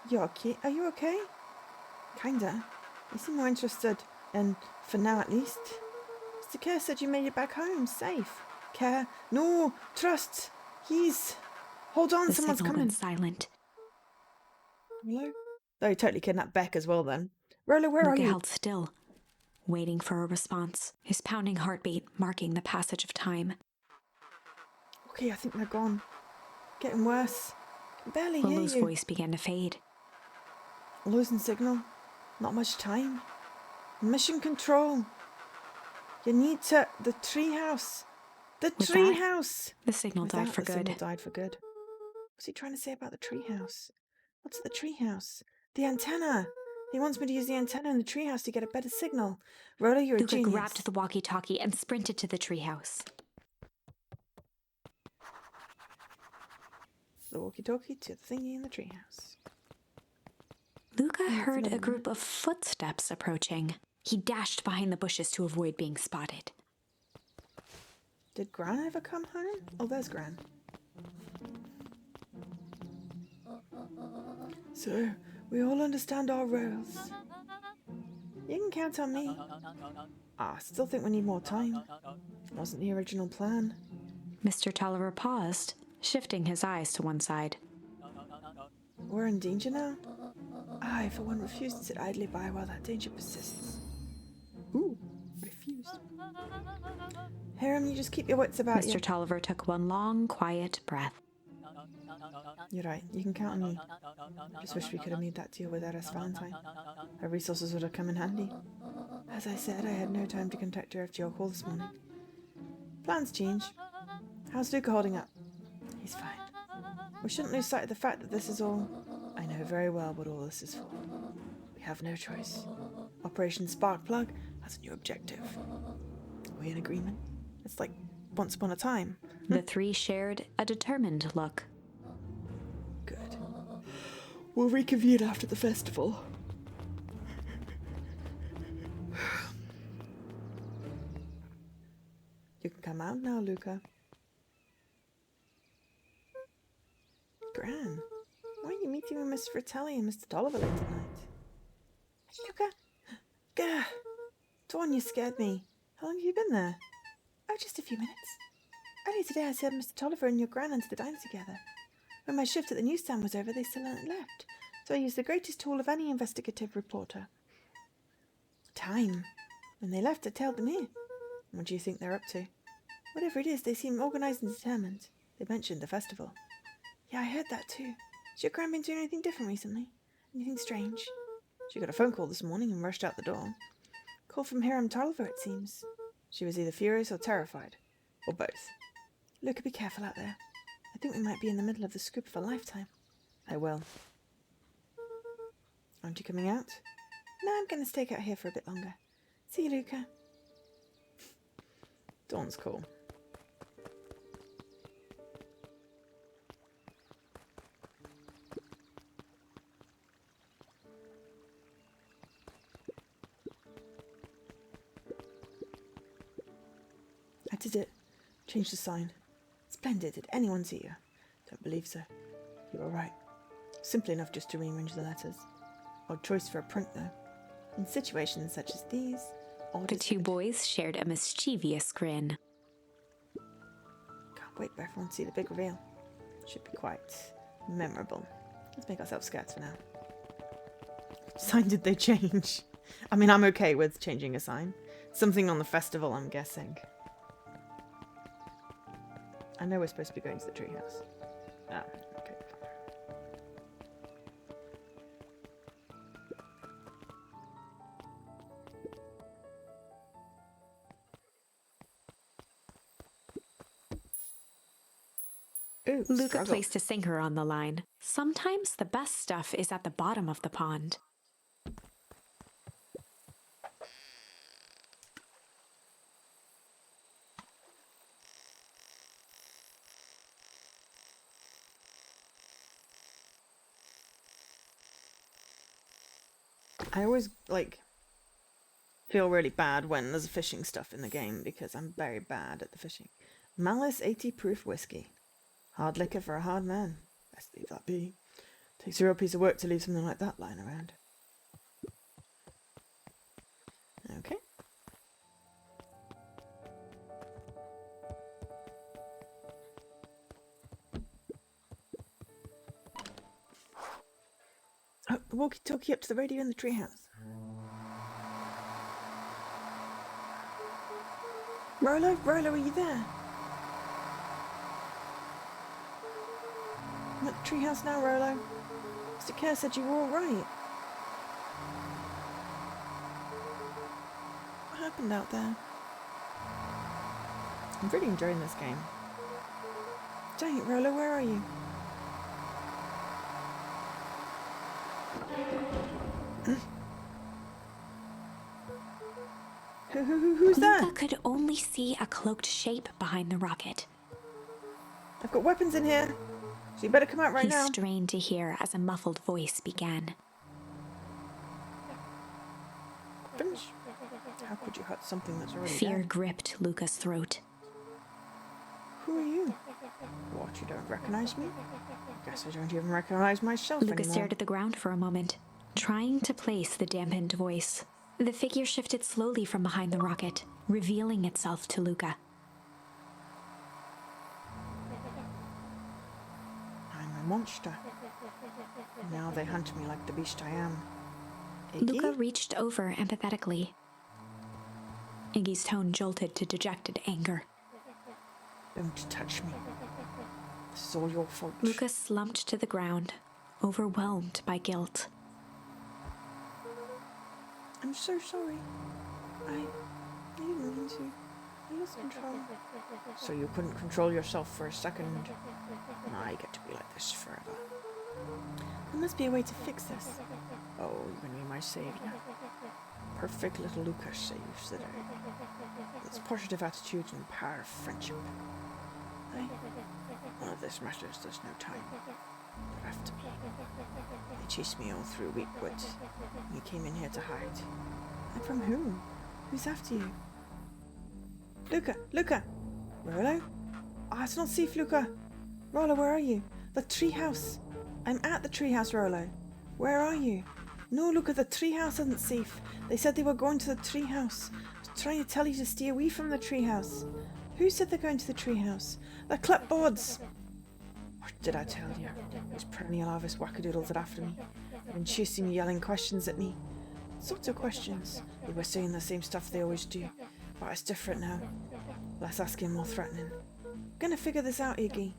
C: You okay? Are you okay? Kinda. You seem more interested in, for now at least. Mr. Kerr said you made it back home, safe. Kerr, no, trust. He's... Hold on,
B: The
C: someone's
B: signal
C: coming.
B: went silent.
C: Rolo? Oh, he totally kidnapped Beck as well then. Rolo, where are
B: Luca
C: you?
B: held still, waiting for a response, his pounding heartbeat marking the passage of time.
C: Okay, I think they're gone. Getting worse. Can barely hear
B: Rollo's
C: you.
B: voice began to fade.
C: Losing signal. Not much time. Mission control. You need to... The treehouse. The
B: With
C: treehouse.
B: The signal
C: With
B: died
C: that,
B: for
C: the
B: good.
C: signal died for good. What's he trying to say about the treehouse? What's the treehouse? The antenna. He wants me to use the antenna in the treehouse to get a better signal. Rhoda, you're a
B: Luca
C: genius.
B: grabbed the walkie-talkie and sprinted to the treehouse.
C: The walkie-talkie to the thingy in the treehouse.
B: Luca heard a group of footsteps approaching. He dashed behind the bushes to avoid being spotted.
C: Did Gran ever come home? Oh, there's Gran. Sir, we all understand our roles. You can count on me. I still think we need more time. Wasn't the original plan.
B: Mr. Tolliver paused, shifting his eyes to one side.
C: We're in danger now? I, for one, refuse to sit idly by while that danger persists. Ooh, refused. Hiram, you just keep your wits about you.
B: Mr. Tolliver took one long, quiet breath.
C: You're right, you can count on me. Just wish we could have made that deal with R.S. Valentine. Her resources would have come in handy. As I said, I had no time to contact her after your call this morning. Plans change. How's Luca holding up? He's fine. We shouldn't lose sight of the fact that this is all... I know very well what all this is for. We have no choice. Operation Sparkplug has a new objective. Are we in agreement? It's like once upon a time.
B: The three shared a determined look.
C: Good. We'll reconvene after the festival. You can come out now, Luca. Gran, why are you meeting with Miss Fratelli and Mr. Tolliver late tonight? Hey, Luca. Gah. Dawn, you scared me. How long have you been there? Oh, just a few minutes. Only today I saw Mr. Tolliver and your Gran into the diner together. When my shift at the newsstand was over, they still hadn't left, so I used the greatest tool of any investigative reporter. Time. When they left, I tailed them here. What do you think they're up to? Whatever it is, they seem organised and determined. They mentioned the festival. Yeah, I heard that too. Has your Gran been doing anything different recently? Anything strange? She got a phone call this morning and rushed out the door. Call from Hiram Tolliver, it seems. She was either furious or terrified. Or both. Luca, be careful out there. I think we might be in the middle of the scoop of a lifetime. I will. Aren't you coming out? No, I'm going to stay out here for a bit longer. See you, Luca. Dawn's cool. I did it. Changed the sign. Splendid. Did anyone see you? Don't believe so. You were right. Simple enough just to rearrange the letters. Odd choice for a print, though. In situations such as these,
B: The two boys shared a mischievous grin.
C: Can't wait for everyone to see the big reveal. Should be quite memorable. Let's make ourselves scarce for now. Which sign did they change? I mean, I'm okay with changing a sign. Something on the festival, I'm guessing. I know we're supposed to be going to the treehouse. Ah, okay. Ooh,
B: Luca
C: struggle.
B: placed a sinker on the line. Sometimes the best stuff is at the bottom of the pond.
C: I always, feel really bad when there's fishing stuff in the game because I'm very bad at the fishing. Malice 80 proof whiskey. Hard liquor for a hard man. Best leave that be. Takes a real piece of work to leave something like that lying around. Okay. Oh, the walkie-talkie up to the radio in the treehouse. Rolo, are you there? I'm at the treehouse now, Rolo. Mr. Kerr said you were all right. What happened out there? I'm really enjoying this game. Dang it, Rolo, where are you? Who's there?
B: Luca could only see a cloaked shape behind the rocket.
C: I've got weapons in here, so you better come out right
B: He
C: now.
B: strained to hear as a muffled voice began.
C: Weapons? How could you hurt something that's already
B: Fear
C: dead?
B: gripped Luca's throat.
C: Who are you? What, you don't recognize me? Guess I don't even recognize myself
B: Luca
C: anymore.
B: stared at the ground for a moment, trying to place the dampened voice. The figure shifted slowly from behind the rocket, revealing itself to Luca.
C: I'm a monster. Now they hunt me like the beast I am. Iggy?
B: Luca reached over empathetically. Iggy's tone jolted to dejected anger.
C: Don't touch me. This is all your fault.
B: Luca slumped to the ground, overwhelmed by guilt.
C: I'm so sorry. I didn't mean to. I lose control. So you couldn't control yourself for a second? I get to be like this forever. There must be a way to fix this. Oh, you're going to be my saviour. Perfect little Lucas saves the day. It's positive attitude and the power of friendship. None of this matters, there's no time. They're after me. They chased me all through Wheatwood. And you came in here to hide. And from whom? Who's after you? Luca! Rollo? Ah, it's not safe, Luca. Rollo, where are you? The treehouse. I'm at the treehouse, Rollo. Where are you? No, Luca, the treehouse isn't safe. They said they were going to the treehouse. I was trying to tell you to stay away from the treehouse. Who said they're going to the treehouse? The clipboards! What did I tell you? Those perennial Arvis wackadoodles are after me. They've been chasing me, yelling questions at me. What sorts of questions? They were saying the same stuff they always do. But it's different now. Less asking, more threatening. Gonna figure this out, Iggy.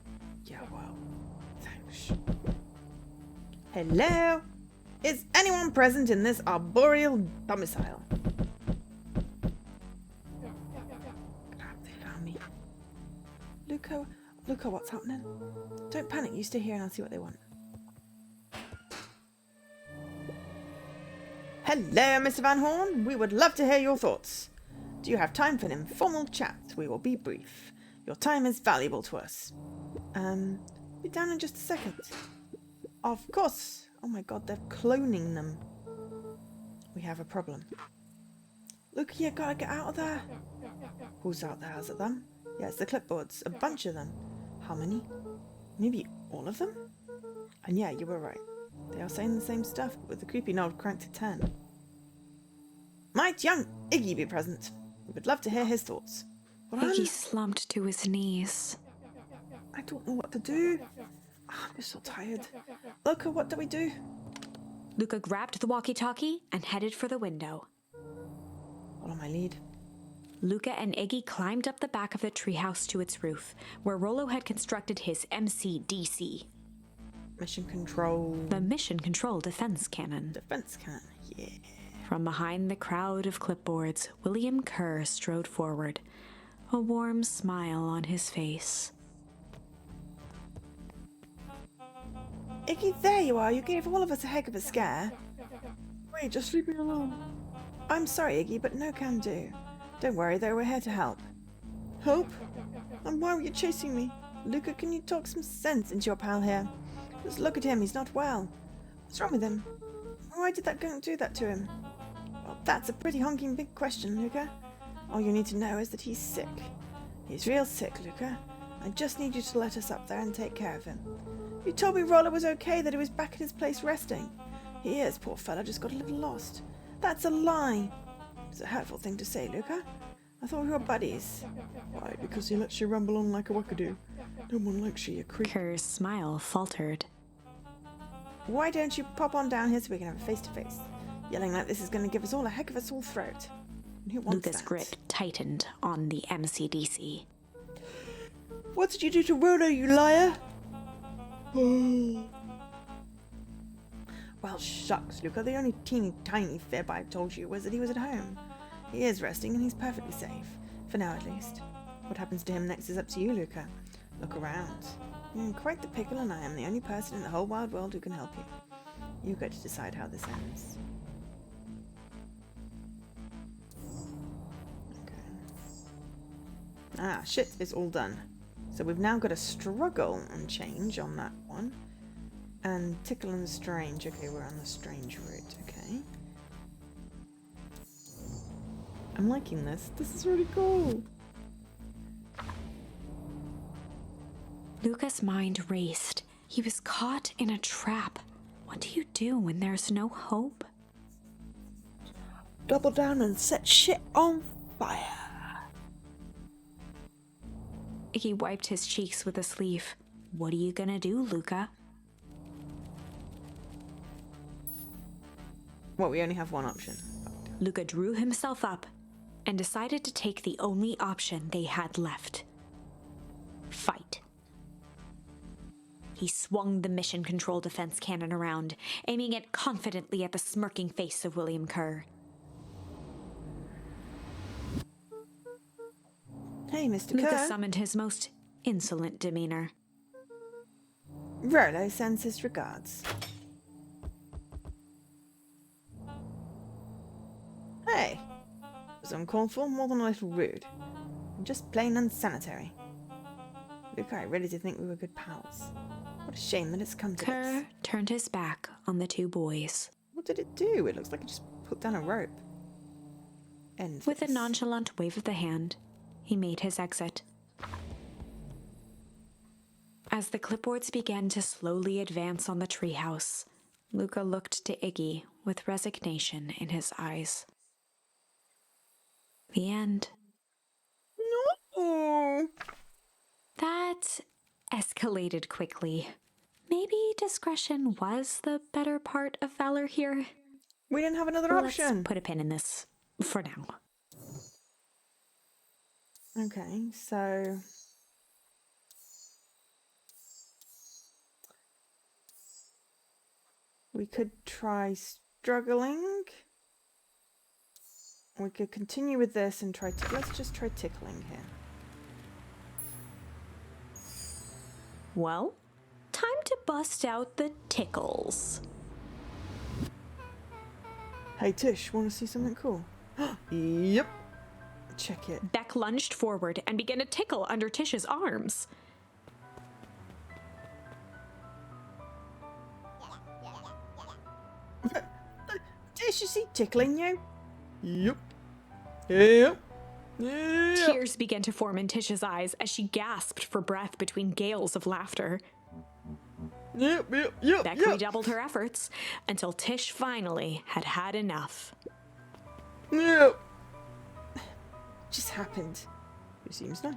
C: Yeah, well, thanks. Hello? Is anyone present in this arboreal domicile? Crap, they found me. Luca, what's happening? Don't panic, you stay here and I'll see what they want. Hello, Mr. Van Horn. We would love to hear your thoughts. Do you have time for an informal chat? We will be brief. Your time is valuable to us. Be down in just a second. Of course. Oh my god, they're cloning them. We have a problem. Look, you gotta get out of there. Who's out there? Is it them? Yeah, it's the clipboards. A bunch of them. How many? Maybe all of them? And yeah, you were right. They are saying the same stuff, but with the creepy nod cranked to 10. Might young Iggy be present? We would love to hear his thoughts.
B: Iggy slumped to his knees.
C: I don't know what to do. I'm just so tired. Luca, what do we do?
B: Luca grabbed the walkie-talkie and headed for the window.
C: Follow my lead.
B: Luca and Iggy climbed up the back of the treehouse to its roof, where Rollo had constructed his MCDC.
C: Mission control.
B: The mission control defense cannon.
C: Defense cannon, yeah.
B: From behind the crowd of clipboards, William Kerr strode forward, a warm smile on his face.
C: Iggy, there you are. You gave all of us a heck of a scare. Wait, just leave me alone. I'm sorry, Iggy, but no can do. Don't worry, though, we're here to help. Help? And why were you chasing me? Luca, can you talk some sense into your pal here? Just look at him, he's not well. What's wrong with him? Why did that goat do that to him? Well, that's a pretty honking big question, Luca. All you need to know is that he's sick. He's real sick, Luca. I just need you to let us up there and take care of him. You told me Rollo was okay, that he was back at his place resting. He is, poor fella, just got a little lost. That's a lie. It's a hurtful thing to say, Luca. I thought we were buddies. Why, because he lets you rumble on like a wackadoo. No one likes you, you creep.
B: Kerr's smile faltered.
C: Why don't you pop on down here so we can have a face-to-face? Yelling like this is going to give us all a heck of a sore throat. And who wants
B: Luca's
C: that?
B: grip tightened on the MCDC.
C: What did you do to Rollo, you liar? Well, shucks, Luca. The only teeny tiny fib I told you was that he was at home. He is resting and he's perfectly safe. For now, at least. What happens to him next is up to you, Luca. Look around. You're in quite the pickle and I am the only person in the whole wide world who can help you. You get to decide how this ends. Okay. Ah, shit, it's all done. So we've now got a struggle and change on that one. And tickle and strange. Okay, we're on the strange route. Okay. I'm liking this. This is really cool.
B: Luca's mind raced. He was caught in a trap. What do you do when there's no hope?
C: Double down and set shit on fire.
B: Iggy wiped his cheeks with a sleeve. What are you gonna do, Luca?
C: Well, we only have one option.
B: Luca drew himself up and decided to take the only option they had left. Fight. He swung the mission control defense cannon around, aiming it confidently at the smirking face of William Kerr.
C: Hey, Mr.
B: Luca
C: Kerr.
B: summoned his most insolent demeanor.
C: Rolo sends his regards. Hey. It was uncalled for, more than a little rude. And just plain unsanitary. Luca, I really did think we were good pals. What a shame that it's come to this.
B: Kerr turned his back on the two boys.
C: What did it do? It looks like it just put down a rope. End
B: With a
C: this.
B: nonchalant wave of the hand, he made his exit. As the clipboards began to slowly advance on the treehouse, Luca looked to Iggy with resignation in his eyes. The end.
C: No.
B: That escalated quickly. Maybe discretion was the better part of valor here.
C: We didn't have another option.
B: Let's put a pin in this for now.
C: Okay, so we could try struggling. We could continue with this and try to... Let's just try tickling here.
B: Well, time to bust out the tickles.
C: Hey Tish, want to see something cool? Yep. Check it.
B: Beck lunged forward and began to tickle under Tish's arms.
C: Tish, is he tickling you? Yep. Yep. Yeah.
B: Tears began to form in Tish's eyes as she gasped for breath between gales of laughter.
C: Yep.
B: Beck redoubled her efforts until Tish finally had had enough.
C: Yep. Just happened. It seems nice.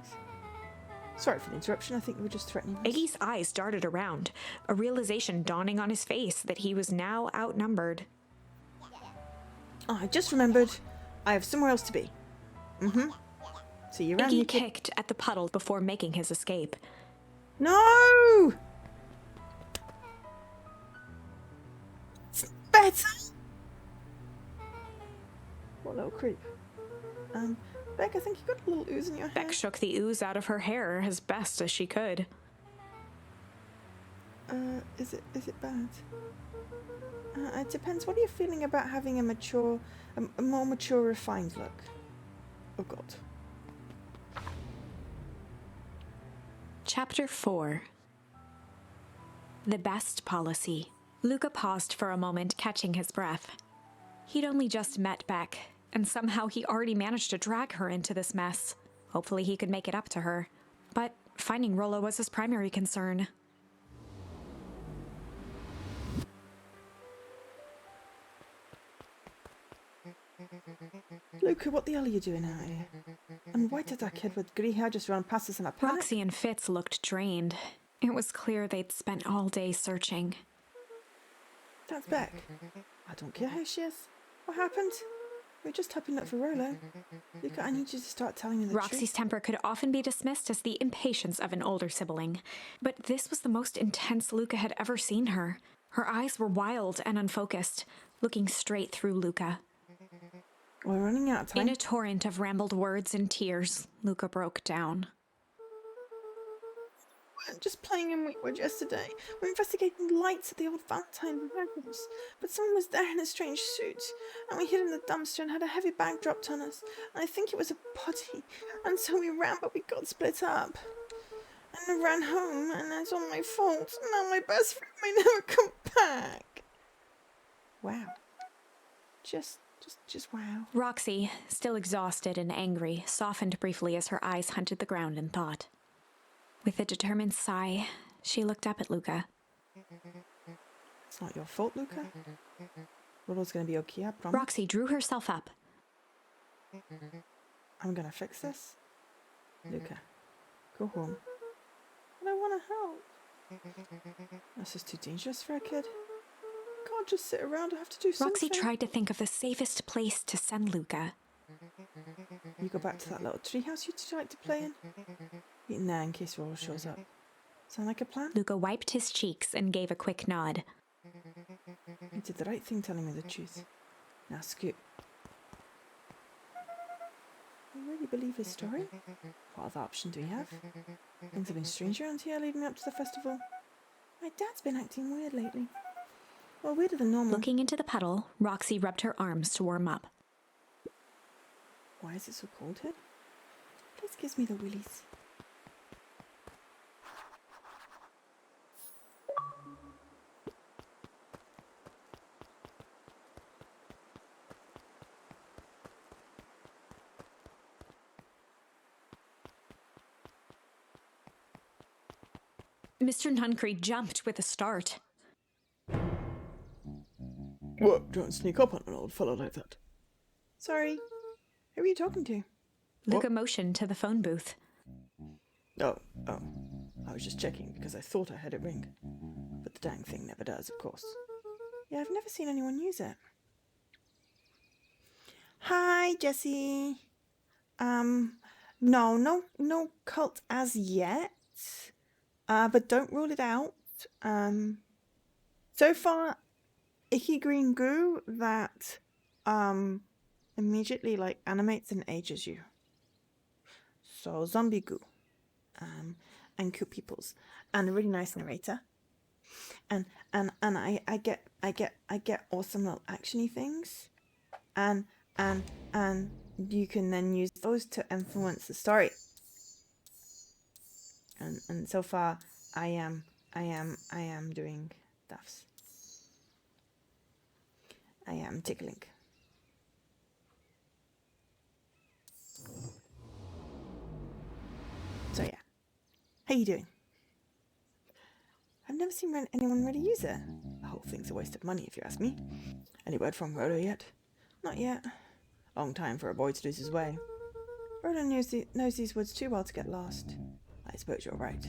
C: Sorry for the interruption. I think you were just threatening us.
B: Iggy's eyes darted around, a realization dawning on his face that he was now outnumbered.
C: Oh, I just remembered. I have somewhere else to be. See you around.
B: Iggy kicked at the puddle before making his escape.
C: No! It's better! What little creep. Beck, I think you got a little ooze in your hair.
B: Beck shook the ooze out of her hair as best as she could.
C: Is it bad? It depends. What are you feeling about having a more mature, refined look? Oh God.
B: Chapter 4. The Best Policy. Luca paused for a moment, catching his breath. He'd only just met Beck, and somehow he already managed to drag her into this mess. Hopefully he could make it up to her. But finding Rollo was his primary concern.
C: Luca, what the hell are you doing out here? And why did that kid with grey hair just run past us in a panic?
B: Roxy and Fitz looked drained. It was clear they'd spent all day searching.
C: That's Beck. I don't care who she is. What happened? We're just helping look for Rollo. Luca, I need you to start telling me the
B: Roxy's
C: truth.
B: temper could often be dismissed as the impatience of an older sibling, but this was the most intense Luca had ever seen her. Her eyes were wild and unfocused, looking straight through Luca.
C: We're running out of time.
B: In a torrent of rambled words and tears, Luca broke down.
C: We weren't just playing in Wheatwood yesterday. We're investigating the lights at the old Valentine Warehouse. But someone was there in a strange suit, and we hid in the dumpster and had a heavy bag dropped on us. And I think it was a body. And so we ran, but we got split up. And I ran home, and it's all my fault. Now my best friend may never come back. Wow. Just wow.
B: Roxy, still exhausted and angry, softened briefly as her eyes hunted the ground in thought. With a determined sigh, she looked up at Luca.
C: It's not your fault, Luca. Rollo's gonna be okay, I promise.
B: Roxy drew herself up.
C: I'm gonna fix this. Luca, go home. But I wanna help. This is too dangerous for a kid. I can't just sit around. I have to do something.
B: Roxy tried to think of the safest place to send Luca.
C: You go back to that little treehouse you two like to play in. Eat in there in case Rollo shows up. Sound like a plan?
B: Luca wiped his cheeks and gave a quick nod.
C: You did the right thing telling me the truth. Now scoot. I really believe of his story? What other options do we have? Things have been strange around here leading up to the festival. My dad's been acting weird lately. Well, weirder than normal.
B: Looking into the puddle, Roxy rubbed her arms to warm up.
C: Why is it so cold here? This gives me the willies.
B: Mr. Nuncreed jumped with a start.
C: What? Don't sneak up on an old fellow like that. Sorry. Who are you talking to?
B: Luca motioned to the phone booth.
C: Oh. I was just checking because I thought I heard it ring. But the dang thing never does, of course. Yeah, I've never seen anyone use it. Hi, Jessie. No cult as yet. But don't rule it out. So far, icky green goo that immediately animates and ages you. So zombie goo, and cool peoples, and a really nice narrator, and I get awesome little actiony things, and you can then use those to influence the story. And so far, I am doing stuffs. I am tickling. So yeah, how you doing? I've never seen anyone really use it. The whole thing's a waste of money, if you ask me. Any word from Rolo yet? Not yet. Long time for a boy to lose his way. Rolo knows these woods too well to get lost. I suppose you're right.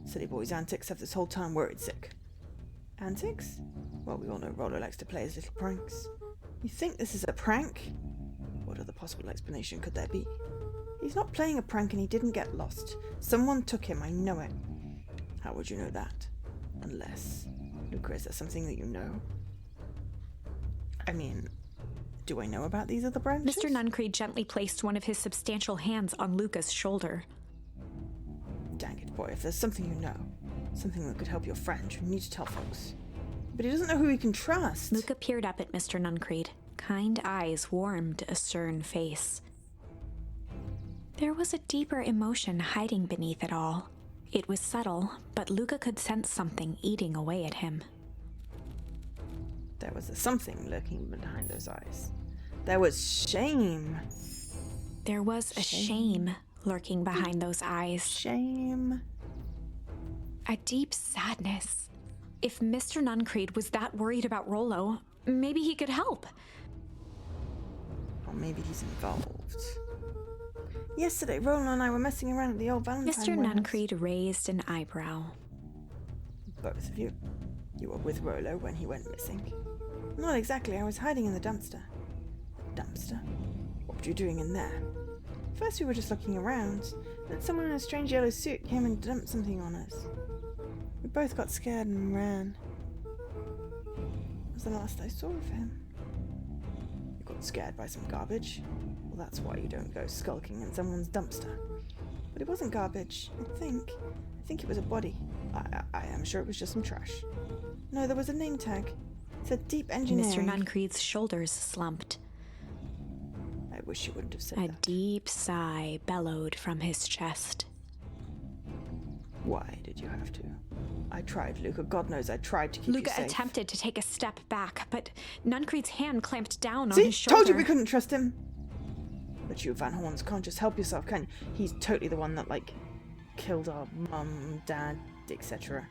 C: Silly boy's antics have this whole town worried sick. Antics? Well, we all know Rolo likes to play his little pranks. You think this is a prank? What other possible explanation could there be? He's not playing a prank and he didn't get lost. Someone took him, I know it. How would you know that? Unless... Luca, is there something that you know? I mean, do I know about these other branches?
B: Mr. Nuncreed gently placed one of his substantial hands on Luca's shoulder.
C: Dang it, boy, if there's something you know, something that could help your friend, you need to tell folks. But he doesn't know who he can trust.
B: Luca peered up at Mr. Nuncreed. Kind eyes warmed a stern face. There was a deeper emotion hiding beneath it all. It was subtle, but Luca could sense something eating away at him.
C: There was a something lurking behind those eyes. There was shame.
B: There was a shame lurking behind those eyes.
C: Shame.
B: A deep sadness. If Mr. Nuncreed was that worried about Rolo, maybe he could help.
C: Or maybe he's involved. Yesterday, Rolo and I were messing around at the old Valentine
B: Mr.
C: warehouse.
B: Nuncreed raised an eyebrow.
C: Both of you? You were with Rolo when he went missing? Not exactly, I was hiding in the dumpster. Dumpster? What were you doing in there? First we were just looking around, then someone in a strange yellow suit came and dumped something on us. We both got scared and ran. It was the last I saw of him. You got scared by some garbage? Well, that's why you don't go skulking in someone's dumpster. But it wasn't garbage, I think. I think it was a body. I am sure it was just some trash. No, there was a name tag. It said Deep Engineering.
B: Mr. Nuncreed's shoulders slumped.
C: I wish you wouldn't have said
B: A
C: that.
B: deep sigh bellowed from his chest.
C: Why did you have to? I tried, Luca. God knows I tried to keep
B: Luca
C: you safe.
B: attempted to take a step back, but Nuncreed's hand clamped down on
C: See?
B: his shoulder.
C: Told you we couldn't trust him. But you Van Horns can't just help yourself, can you? He's totally the one that, killed our mum, dad, etc.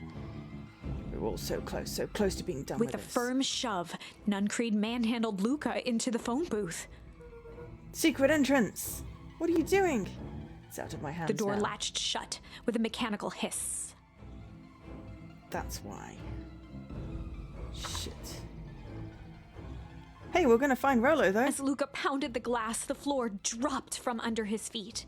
C: We were all so close to being done with
B: With a
C: this.
B: firm shove, Nuncreed manhandled Luca into the phone booth.
C: Secret entrance! What are you doing? It's out of my hands
B: The door
C: now.
B: latched shut with a mechanical hiss.
C: That's why. Shit. Hey, we're gonna find Rolo, though.
B: As Luca pounded the glass, the floor dropped from under his feet.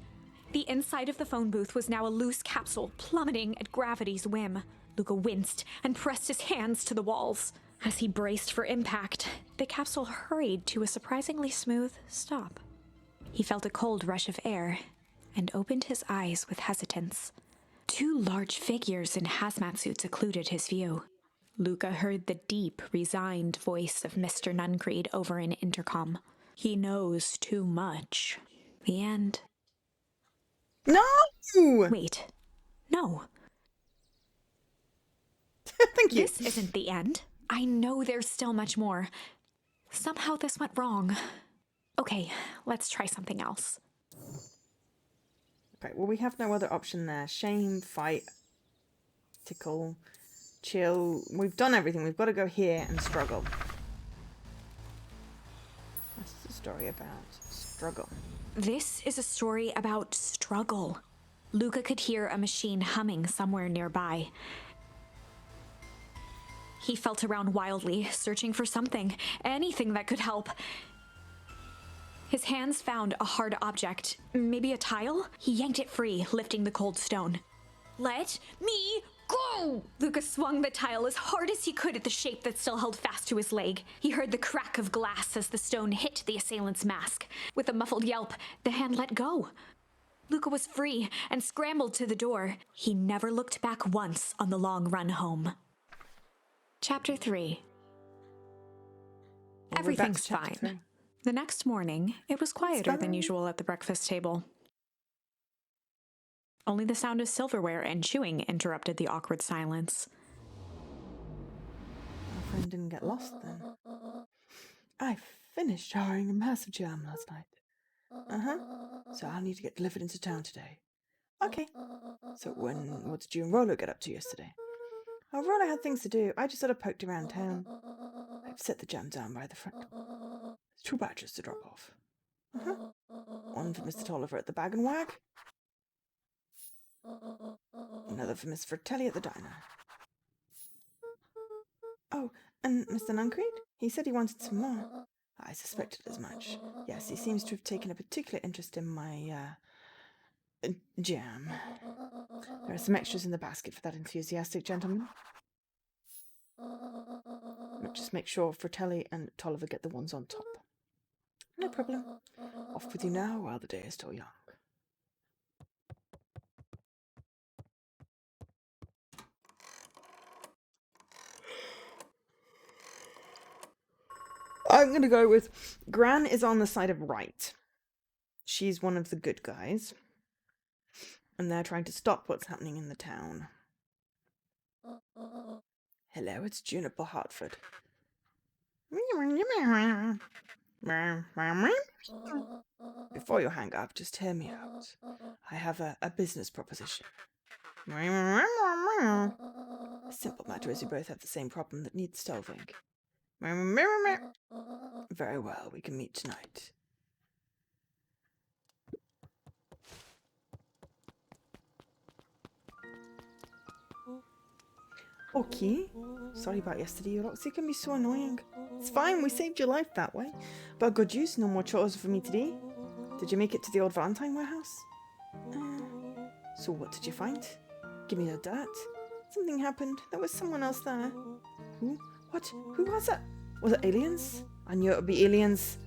B: The inside of the phone booth was now a loose capsule, plummeting at gravity's whim. Luca winced and pressed his hands to the walls. As he braced for impact, the capsule hurried to a surprisingly smooth stop. He felt a cold rush of air and opened his eyes with hesitance. Two large figures in hazmat suits occluded his view. Luca heard the deep, resigned voice of Mr. Nuncreed over an intercom. He knows too much. The end.
C: No!
B: Wait. No.
C: Thank you.
B: This isn't the end. I know there's still much more. Somehow this went wrong. Okay, let's try something else.
C: Okay, well, we have no other option there. Shame, fight, tickle, chill. We've done everything. We've got to go here and struggle. What's the story about? Struggle.
B: This is a story about struggle. Luca could hear a machine humming somewhere nearby. He felt around wildly, searching for something, anything that could help. His hands found a hard object, maybe a tile. He yanked it free, lifting the cold stone. Let me go! Luca swung the tile as hard as he could at the shape that still held fast to his leg. He heard the crack of glass as the stone hit the assailant's mask. With a muffled yelp, the hand let go. Luca was free and scrambled to the door. He never looked back once on the long run home. Chapter 3.
C: Well,
B: Everything's
C: chapter
B: fine.
C: 3.
B: The next morning, it was quieter than usual at the breakfast table. Only the sound of silverware and chewing interrupted the awkward silence.
C: Our friend didn't get lost then. I finished showering a massive jam last night. So I'll need to get delivered into town today. Okay. So what did you and Rolo get up to yesterday? Oh, Rolo had things to do. I just sort of poked around town. I've set the jam down by the front door. There's 2 badges to drop off. One for Mr. Tolliver at the Bag and Wag. Another for Miss Fratelli at the diner. Oh, and Mr. Nuncreed? He said he wanted some more. I suspected as much. Yes, he seems to have taken a particular interest in my, jam. There are some extras in the basket for that enthusiastic gentleman. Just make sure Fratelli and Tolliver get the ones on top. No problem. Off with you now while the day is still young. I'm going to go with Gran is on the side of right. She's one of the good guys. And they're trying to stop what's happening in the town. Hello, it's Juniper Hartford. Before you hang up, just hear me out. I have a business proposition. A simple matter is we both have the same problem that needs solving. Very well, we can meet tonight. Okay. Sorry about yesterday, Roxy can be so annoying. It's fine, we saved your life that way. But good news, no more chores for me today. Did you make it to the old Valentine warehouse? So what did you find? Give me the dirt. Something happened. There was someone else there. Who? What? Who was it? Was it aliens? I knew it would be aliens.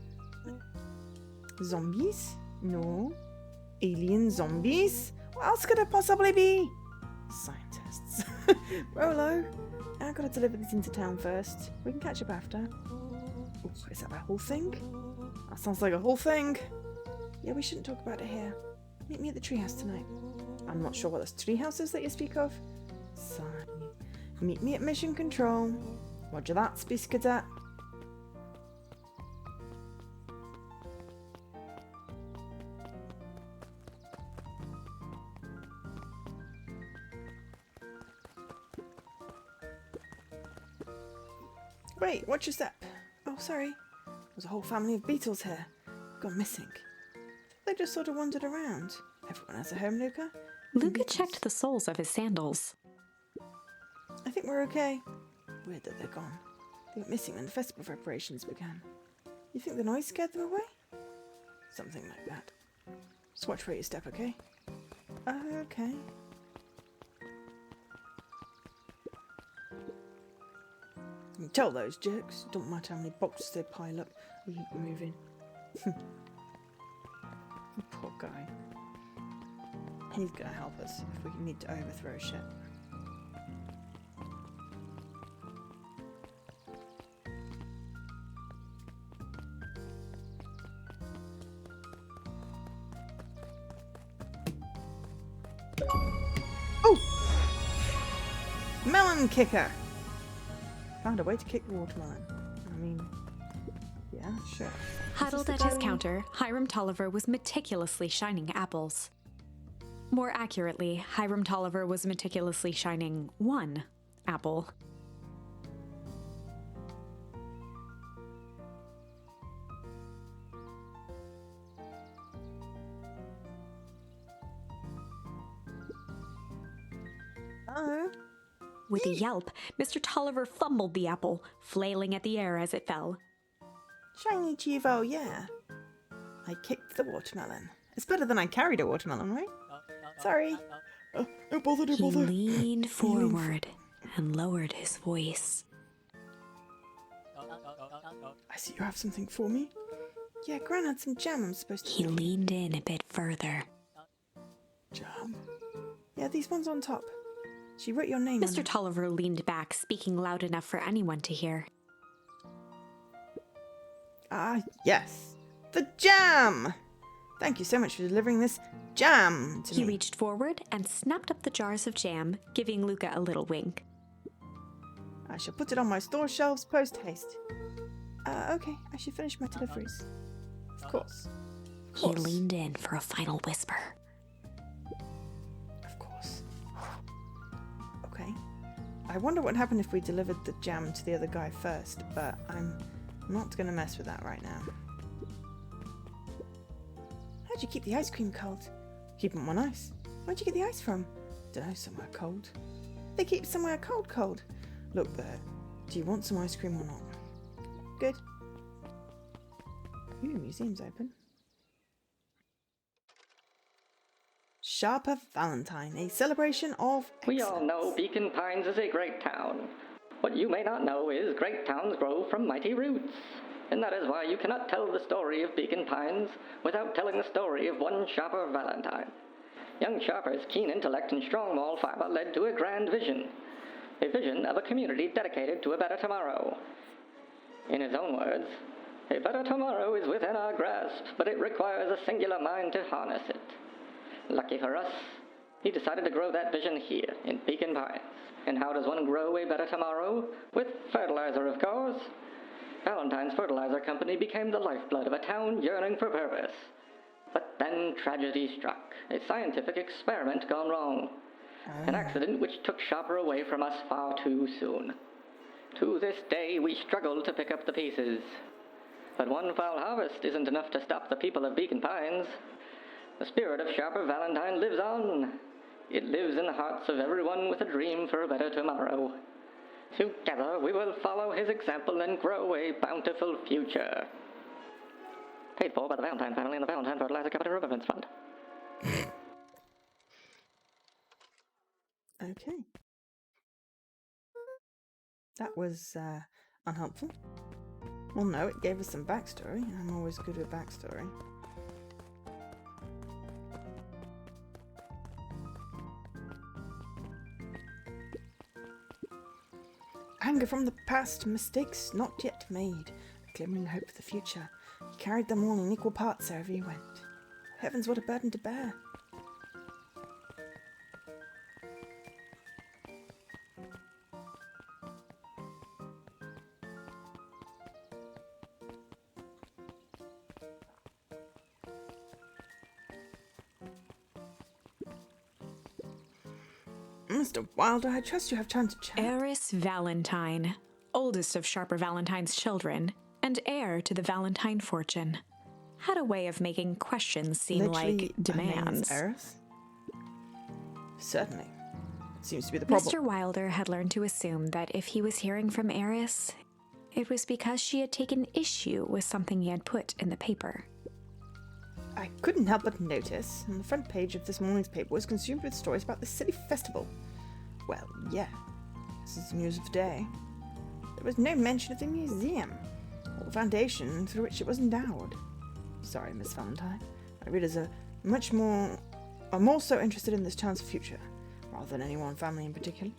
C: Zombies? No. Alien zombies? What else could it possibly be? Scientists. Rolo, I've got to deliver this into town first. We can catch up after. Ooh, is that a whole thing? That sounds like a whole thing. Yeah, we shouldn't talk about it here. Meet me at the treehouse tonight. I'm not sure what this treehouse is that you speak of. Sorry. Meet me at Mission Control. Roger that, Space Cadet. Wait, watch your step. Oh, sorry. There's a whole family of beetles here. Gone missing. They just sort of wandered around. Everyone has a home, Luca.
B: Luca checked the soles of his sandals.
C: I think we're okay. Weird that they're gone. They went missing when the festival preparations began. You think the noise scared them away? Something like that. Just watch where you step, okay? Okay. You tell those jerks. Don't matter how many boxes they pile up. We keep moving. Poor guy. He's gonna help us if we need to overthrow shit. Oh! Melon kicker! Found a way to kick the watermelon. I mean, yeah, sure.
B: Huddled at his counter, Hiram Tolliver was meticulously shining apples. More accurately, Hiram Tolliver was meticulously shining one apple.
C: Oh.
B: With a yelp, Mr. Tolliver fumbled the apple, flailing at the air as it fell.
C: Shiny Chivo, yeah. I kicked the watermelon. It's better than I carried a watermelon, right? Sorry. Don't bother, don't
B: He
C: bother.
B: leaned forward and lowered his voice.
C: I see you have something for me. Yeah, Gran had some jam I'm supposed to...
B: He leaned in a bit further.
C: Jam? Yeah, these ones on top. She wrote your name on
B: Mr.
C: them.
B: Tolliver leaned back, speaking loud enough for anyone to hear.
C: Ah, yes. The jam! Thank you so much for delivering this jam to me.
B: He reached forward and snapped up the jars of jam, giving Luca a little wink.
C: I shall put it on my store shelves post-haste. Okay, I should finish my deliveries. Of course.
B: He leaned in for a final whisper.
C: Of course. Okay. I wonder what happened if we delivered the jam to the other guy first, but I'm not going to mess with that right now. How'd you keep the ice cream cold? Keep them on ice. Where'd you get the ice from? Dunno, somewhere cold. They keep somewhere cold. Look there. Do you want some ice cream or not? Good. Ooh, museum's open. Sharper Valentine, a celebration of excellence.
D: We all know Beacon Pines is a great town. What you may not know is great towns grow from mighty roots. And that is why you cannot tell the story of Beacon Pines without telling the story of one Sharper Valentine. Young Sharper's keen intellect and strong moral fiber led to a grand vision. A vision of a community dedicated to a better tomorrow. In his own words, a better tomorrow is within our grasp, but it requires a singular mind to harness it. Lucky for us, he decided to grow that vision here in Beacon Pines. And how does one grow a better tomorrow? With fertilizer, of course. Valentine's Fertilizer Company became the lifeblood of a town yearning for purpose. But then tragedy struck, a scientific experiment gone wrong. An accident which took Sharper away from us far too soon. To this day, we struggle to pick up the pieces. But one foul harvest isn't enough to stop the people of Beacon Pines. The spirit of Sharper Valentine lives on. It lives in the hearts of everyone with a dream for a better tomorrow. Together, we will follow his example and grow a bountiful future. Paid for by the Valentine family and the Valentine Fertilizer Company Remembrance Fund.
C: Okay. That was unhelpful. Well, no, it gave us some backstory. I'm always good with backstory. Anger from the past, mistakes not yet made, a glimmering hope for the future. He carried them all in equal parts wherever he went. Heavens, what a burden to bear. Mr. Wilder, I trust you have time to chat.
B: Eris Valentine, oldest of Sharper Valentine's children, and heir to the Valentine fortune, had a way of making questions seem
C: Literally,
B: like
C: her name is
B: demands.
C: Eris? Certainly. It seems to be the problem.
B: Mr. Wilder had learned to assume that if he was hearing from Eris, it was because she had taken issue with something he had put in the paper.
C: I couldn't help but notice, on the front page of this morning's paper was consumed with stories about the city festival. Well, yeah, this is the news of the day. There was no mention of the museum, or the foundation through which it was endowed. Sorry, Miss Valentine. I read as a much more I'm also interested in this town's future, rather than any one family in particular.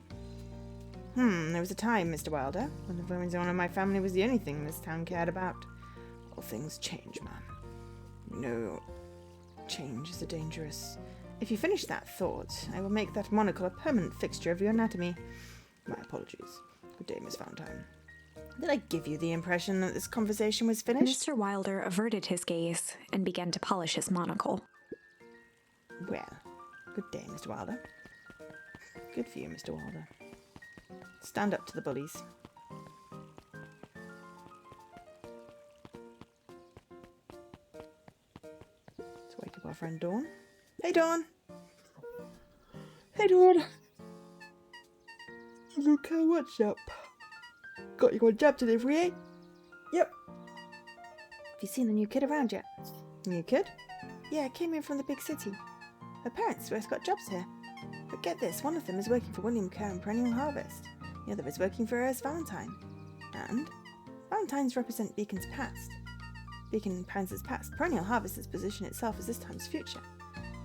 C: There was a time, Mr. Wilder, when the goings-on of my family was the only thing this town cared about. All things change, man. You know, change is dangerous. If you finish that thought, I will make that monocle a permanent fixture of your anatomy. My apologies. Good day, Miss Valentine. Did I give you the impression that this conversation was finished?
B: Mr. Wilder averted his gaze and began to polish his monocle.
C: Well, good day, Mr. Wilder. Good for you, Mr. Wilder. Stand up to the bullies. Let's wake up our friend Dawn. Hey, Dawn! Hey, Dawn! Look, what's up? Got your job delivery, eh? Yep. Have you seen the new kid around yet? New kid? Yeah, came in from the big city. Her parents both got jobs here. But get this, one of them is working for William Kerr and Perennial Harvest. The other is working for her as Valentine. And Valentines represent Beacon's past. Beacon Pines' past. Perennial Harvest's position itself as this time's future.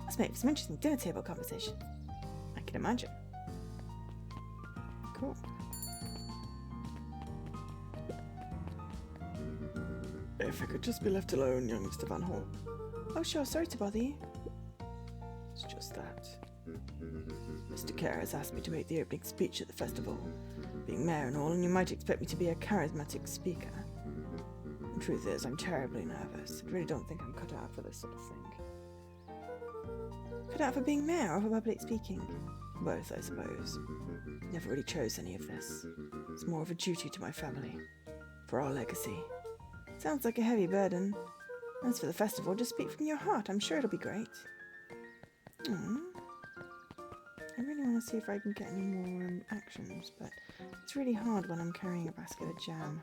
C: Let's make for some interesting dinner table conversation. I can imagine. Cool. If I could just be left alone, young Mr. Van Hall. Oh sure, sorry to bother you. It's just that. Mr. Kerr has asked me to make the opening speech at the festival. Being mayor and all, and you might expect me to be a charismatic speaker. The truth is, I'm terribly nervous. I really don't think I'm cut out for this sort of thing. Cut out for being mayor or for public speaking? Both, I suppose. Never really chose any of this. It's more of a duty to my family. For our legacy. Sounds like a heavy burden. As for the festival, just speak from your heart. I'm sure it'll be great. I really want to see if I can get any more actions, but it's really hard when I'm carrying a basket of jam.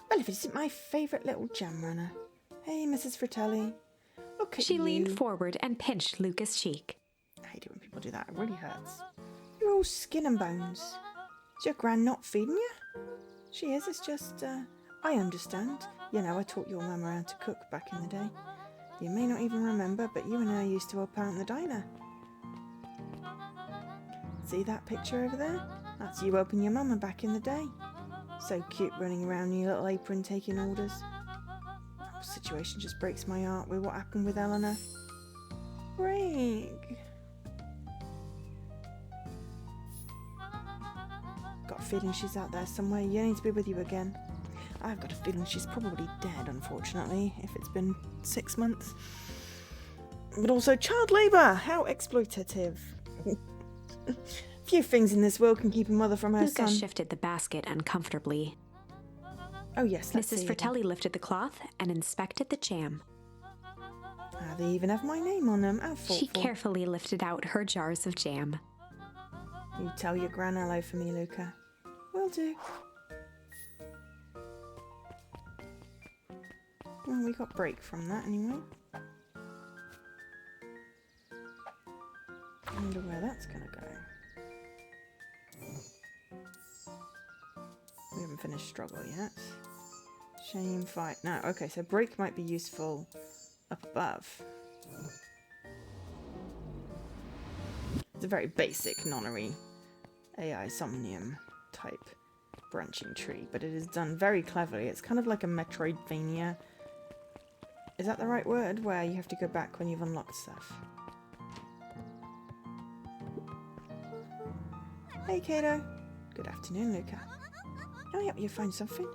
C: Well, if it isn't my favourite little jam runner. Hey, Mrs. Fratelli. Look at
B: She
C: you.
B: leaned forward and pinched Lucas' cheek.
C: I hate it when people do that. It really hurts. You're all skin and bones. Is your gran not feeding you? She is. It's just, I understand. You know, I taught your mum how to cook back in the day. You may not even remember, but you and I used to help out in the diner. See that picture over there? That's you helping your mama back in the day. So cute running around in your little apron taking orders. That whole situation just breaks my heart with what happened with Eleanor. Greg. Got a feeling she's out there somewhere yearning to be with you again. I've got a feeling she's probably dead, unfortunately, if it's been 6 months. But also child labour! How exploitative. Few things in this world can keep a mother from her son.
B: Lucas shifted the basket uncomfortably.
C: Oh yes, let's
B: Mrs.
C: see.
B: Fratelli lifted the cloth and inspected the jam.
C: They even have my name on them. How thoughtful.
B: She carefully lifted out her jars of jam.
C: You tell your gran hello for me, Luca. Will do. Well, we got break from that anyway. I wonder where that's gonna go. We haven't finished struggle yet. Shame, fight. No, okay, so break might be useful up above. It's a very basic nonary AI Somnium type branching tree, but it is done very cleverly. It's kind of like a Metroidvania. Is that the right word? Where you have to go back when you've unlocked stuff. Hey, Kato. Good afternoon, Luca. Can I help you find something?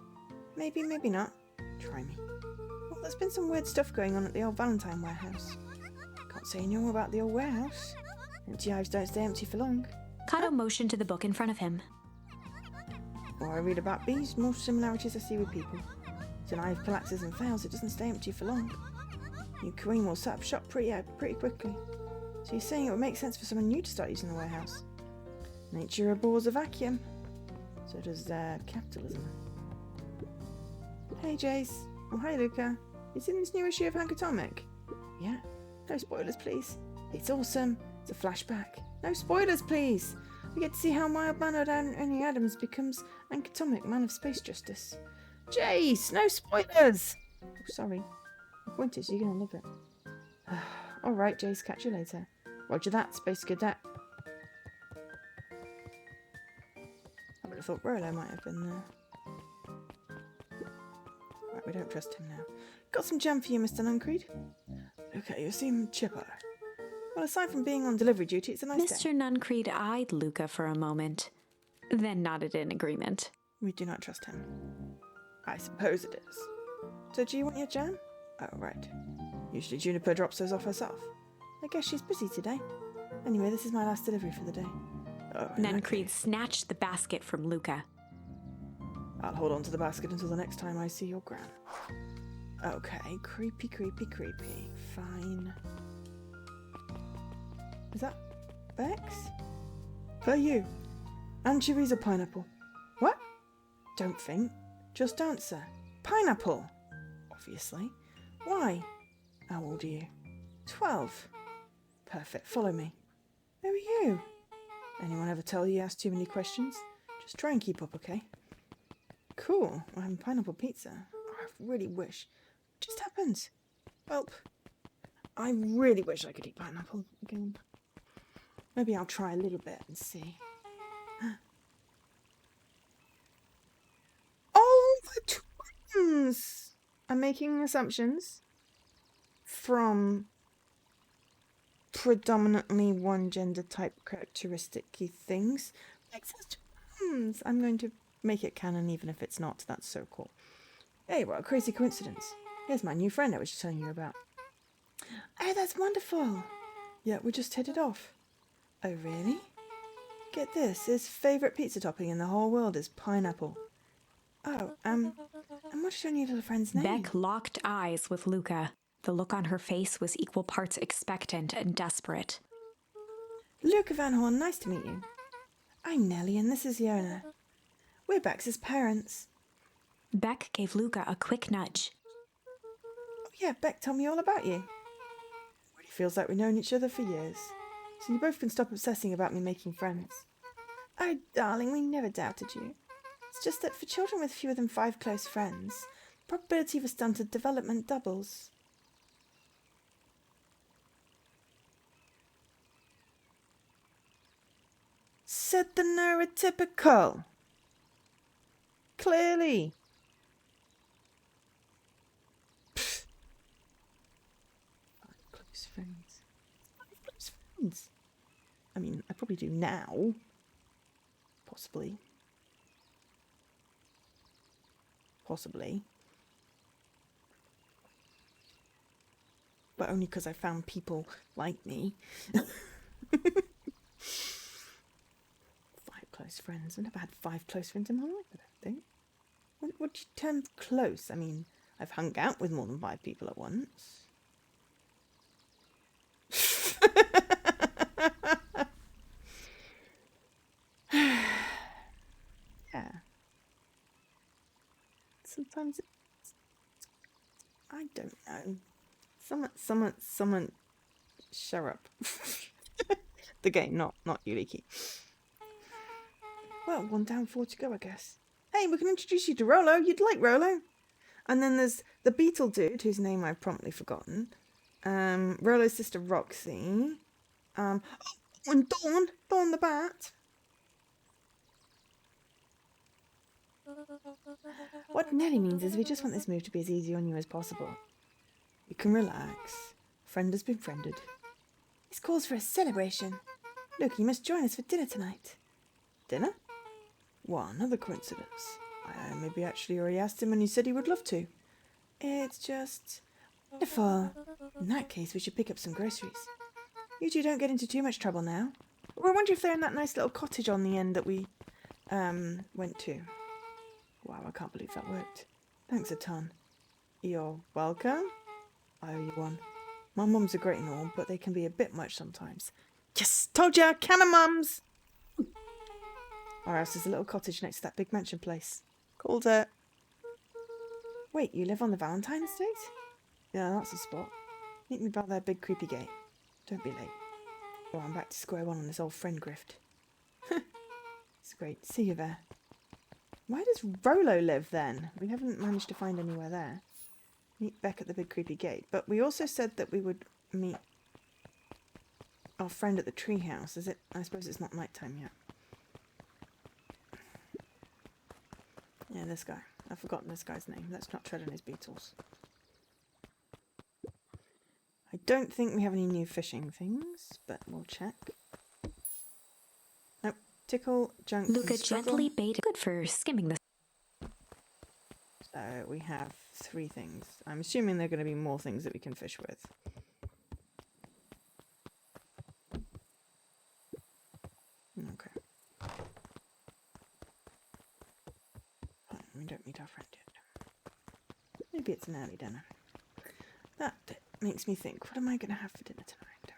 C: Maybe, maybe not. Try me. Well, there's been some weird stuff going on at the old Valentine warehouse. Can't say any more about the old warehouse. Empty hives don't stay empty for long.
B: Kato motioned to the book in front of him.
C: The more I read about bees, the more similarities I see with people. If an hive collapses and fails, it doesn't stay empty for long. New queen will set up shop pretty quickly. So you're saying it would make sense for someone new to start using the warehouse? Nature abhors a vacuum. So does capitalism. Hey, Jace. Oh, hi, Luca. You seen this new issue of Hankatomic? Yeah. No spoilers, please. It's awesome. It's a flashback. No spoilers, please. We get to see how mild-mannered Annie Adams becomes Hankatomic, man of space justice. Jace, no spoilers! Oh, sorry. The point is, you're going to love it. All right, Jace, catch you later. Roger that, Space Cadet. I would have thought Rolo might have been there. Right, we don't trust him now. Got some jam for you, Mr. Nuncreed. Okay, you seem chipper. Well, aside from being on delivery duty, it's a nice day.
B: Mr. Nuncreed eyed Luca for a moment, then nodded in agreement.
C: We do not trust him. I suppose it is. So do you want your jam? Oh, right. Usually Juniper drops those off herself. I guess she's busy today. Anyway, this is my last delivery for the day. Oh,
B: Nuncreed snatched the basket from Luca.
C: I'll hold on to the basket until the next time I see your gran. Okay, creepy. Fine. Is that Bex? For you. Anchovies or pineapple? What? Don't think. Just answer. Pineapple. Obviously. Why? How old are you? 12. Perfect. Follow me. Who are you? Anyone ever tell you ask too many questions? Just try and keep up, okay? Cool. We're having pineapple pizza. Oh, I really wish. What just happened? Well, I really wish I could eat pineapple again. Maybe I'll try a little bit and see. Oh, the twins! I'm making assumptions from predominantly one gender type characteristic-y things. Bex has twins. I'm going to make it canon even if it's not. That's so cool. Hey, what a crazy coincidence. Here's my new friend I was just telling you about. Oh, that's wonderful. Yeah, we just hit it off. Oh, really? Get this, his favourite pizza topping in the whole world is pineapple. Oh, and what's your new little friend's name?
B: Beck locked eyes with Luca. The look on her face was equal parts expectant and desperate.
C: Luca Van Horn, nice to meet you. I'm Nellie and this is Yona. We're Bex's parents.
B: Beck gave Luca a quick nudge.
C: Oh yeah, Beck told me all about you. Really feels like we've known each other for years. So you both can stop obsessing about me making friends. Oh, darling, we never doubted you. It's just that for children with fewer than 5 close friends, the probability of a stunted development doubles. Said the neurotypical. Clearly. Pfft. 5 close friends. 5 close friends. I mean, I probably do now. Possibly. But only because I found people like me. 5 close friends. I've never had 5 close friends in my life, I don't think. What do you term close? I mean, I've hung out with more than 5 people at once. Yeah. Sometimes it's, I don't know. Someone, shut up. The game, not Yuriki. Well, 1 down, 4 to go, I guess. Hey, we can introduce you to Rolo. You'd like Rolo. And then there's the beetle dude, whose name I've promptly forgotten. Rolo's sister Roxy. And Dawn the bat. What Nelly means is we just want this move to be as easy on you as possible. You can relax. Friend has been friended. This calls for a celebration. Look, you must join us for dinner tonight. Dinner? Well, another coincidence. I maybe actually already asked him and he said he would love to. It's just wonderful. In that case, we should pick up some groceries. You two don't get into too much trouble now. Well, I wonder if they're in that nice little cottage on the end that we went to. Wow, I can't believe that worked. Thanks a ton. You're welcome. I owe you one. My mums are great and all, but they can be a bit much sometimes. Yes, told ya, cannon mums! Our house is a little cottage next to that big mansion place. Called it. Wait, you live on the Valentine estate? Yeah, that's the spot. Meet me by that big creepy gate. Don't be late. Or I'm back to square one on this old friend grift. It's great. See you there. Where does Rolo live then? We haven't managed to find anywhere there. Meet Beck at the big creepy gate. But we also said that we would meet our friend at the treehouse, is it? I suppose it's not nighttime yet. Yeah, this guy. I've forgotten this guy's name. Let's not tread on his beetles. I don't think we have any new fishing things, but we'll check. Nope. Tickle, junk,
B: Luca
C: and struggle.
B: gently baited. Good for skimming the.
C: So we have 3 things. I'm assuming there are going to be more things that we can fish with. Okay. Fine, we don't meet our friend yet. Maybe it's an early dinner. That makes me think, what am I going to have for dinner tonight?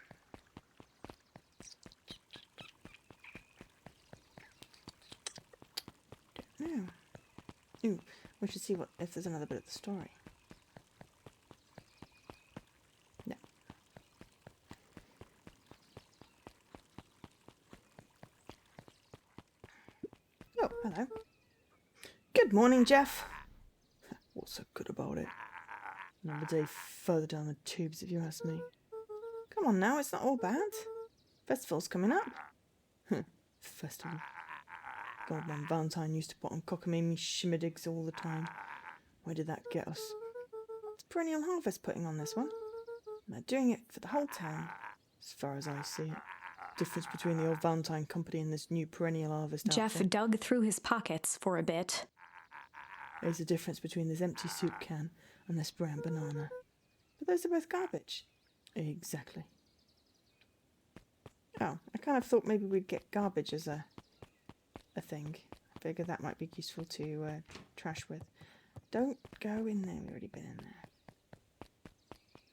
C: Don't know. Ooh, we should see if there's another bit of the story. No. Oh, hello. Good morning, Jeff. What's so good about it? Another day further down the tubes, if you ask me. Come on now, it's not all bad. Festival's coming up. Festival. God, when Valentine used to put on cockamamie shimmerdigs all the time. Where did that get us? It's Perennial Harvest putting on this one. And they're doing it for the whole town, as far as I see it. Difference between the old Valentine company and this new Perennial Harvest
B: Jeff
C: outfit.
B: dug through his pockets for a bit.
C: There's a difference between this empty soup can and this brown banana. But those are both garbage. Exactly. Oh, I kind of thought maybe we'd get garbage as a thing. I figured that might be useful to trash with. Don't go in there, we've already been in there.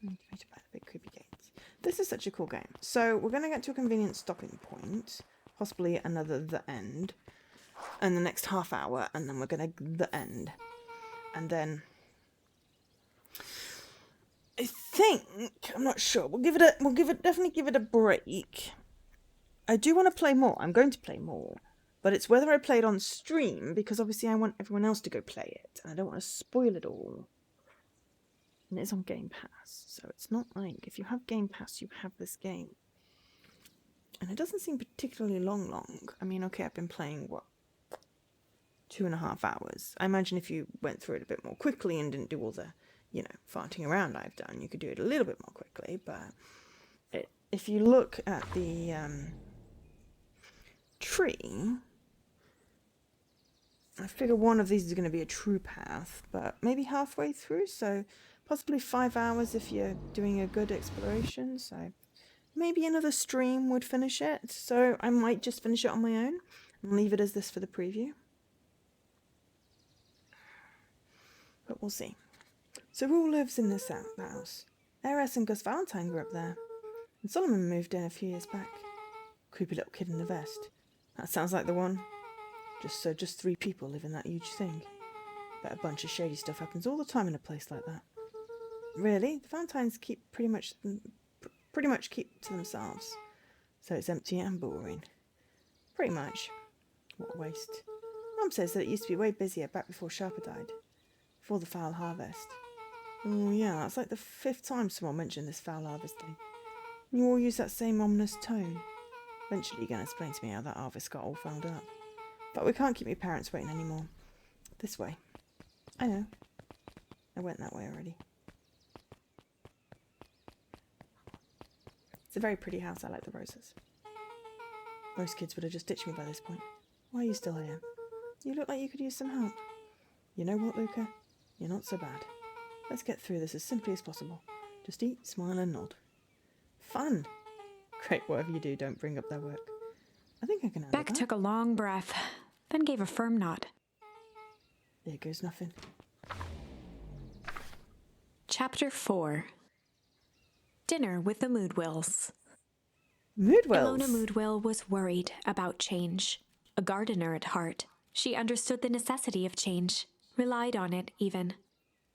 C: I need to buy the big creepy gates. This is such a cool game. So we're going to get to a convenient stopping point, possibly another the end, and the next half hour, and then we're going to the end. And then I think, I'm not sure, definitely give it a break. I do want to play more. I'm going to play more. But it's whether I play it on stream, because obviously I want everyone else to go play it. And I don't want to spoil it all. And it's on Game Pass. So it's not like, if you have Game Pass, you have this game. And it doesn't seem particularly long. I mean, okay, I've been playing, 2.5 hours. I imagine if you went through it a bit more quickly and didn't do all the, farting around I've done, you could do it a little bit more quickly. But if you look at the tree, I figure one of these is going to be a true path, but maybe halfway through, so possibly 5 hours if you're doing a good exploration, so maybe another stream would finish it, so I might just finish it on my own and leave it as this for the preview. But we'll see. So who lives in this house? Heiress and Gus Valentine grew up there, and Solomon moved in a few years back. Creepy little kid in the vest. That sounds like the one. Just 3 people live in that huge thing. Bet a bunch of shady stuff happens all the time in a place like that. Really? The Valentines keep pretty much keep to themselves. So it's empty and boring. Pretty much. What a waste. Mum says that it used to be way busier back before Sharper died. Before the foul harvest. Oh yeah, that's like the 5th time someone mentioned this foul harvest thing. You all use that same ominous tone. Eventually you're going to explain to me how that harvest got all fouled up. But we can't keep your parents waiting anymore. This way. I know. I went that way already. It's a very pretty house. I like the roses. Most kids would have just ditched me by this point. Why are you still here? You look like you could use some help. You know what, Luca? You're not so bad. Let's get through this as simply as possible. Just eat, smile and nod. Fun! Great, whatever you do, don't bring up their work. I think I can handle
B: Beck
C: that.
B: took a long breath, then gave a firm nod.
C: There goes nothing.
B: Chapter 4. Dinner with the Moodwills.
C: Moodwells.
B: Ilona Moodwill was worried about change. A gardener at heart, she understood the necessity of change, relied on it even.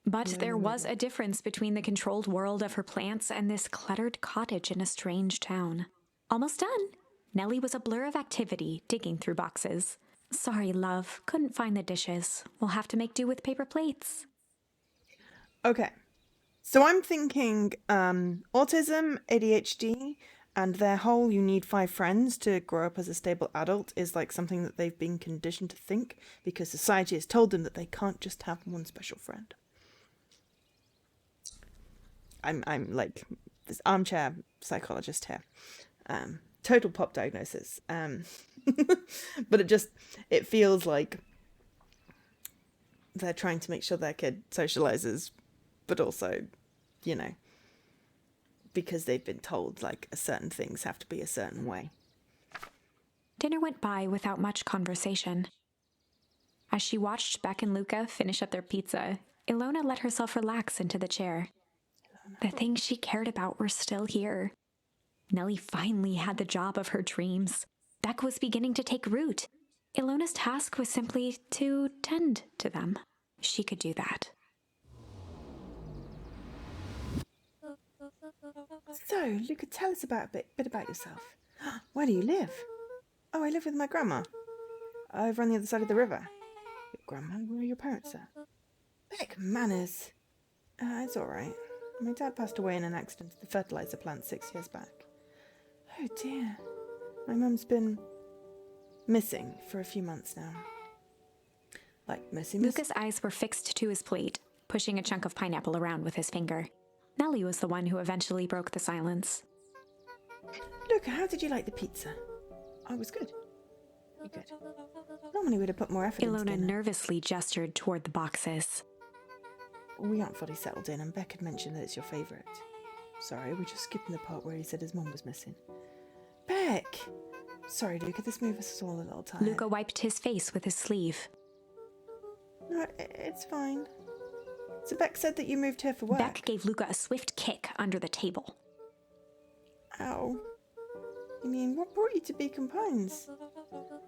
B: But there was a difference between the controlled world of her plants and this cluttered cottage in a strange town. Almost done. Nellie was a blur of activity, digging through boxes. Sorry, love, couldn't find the dishes. We'll have to make do with paper plates.
C: Okay. So I'm thinking autism, ADHD,
A: And their whole "you need 5 friends to grow up as a stable adult" is like something that they've been conditioned to think because society has told them that they can't just have one special friend. I'm like this armchair psychologist here. Total pop diagnosis. But it feels like they're trying to make sure their kid socializes, but also, you know, because they've been told like certain things have to be a certain way.
B: Dinner went by without much conversation. As she watched Beck and Luca finish up their pizza, Ilona let herself relax into the chair. The things she cared about were still here. Nellie finally had the job of her dreams. Beck was beginning to take root. Ilona's task was simply to tend to them. She could do that.
A: So, Luca, tell us a bit about yourself. Where do you live? Oh, I live with my grandma. Over on the other side of the river. Your grandma? Where are your parents at? Beck, manners. It's alright. My dad passed away in an accident at the fertilizer plant 6 years back. Oh dear. My mum's been missing for a few months now. Like, missing.
B: Luca's eyes were fixed to his plate, pushing a chunk of pineapple around with his finger. Nellie was the one who eventually broke the silence.
A: Luca, how did you like the pizza? Oh, it was good. Good. Normally we'd have put more effort into
B: Ilona nervously gestured toward the boxes.
A: We aren't fully settled in, and Beck had mentioned that it's your favourite. Sorry, we're just skipping the part where he said his mum was missing. Beck! Sorry, Luca, this move us all a little tired.
B: Luca wiped his face with his sleeve.
A: No, it's fine. So Beck said that you moved here for work.
B: Beck gave Luca a swift kick under the table.
A: Ow. You mean, what brought you to Beacon Pines?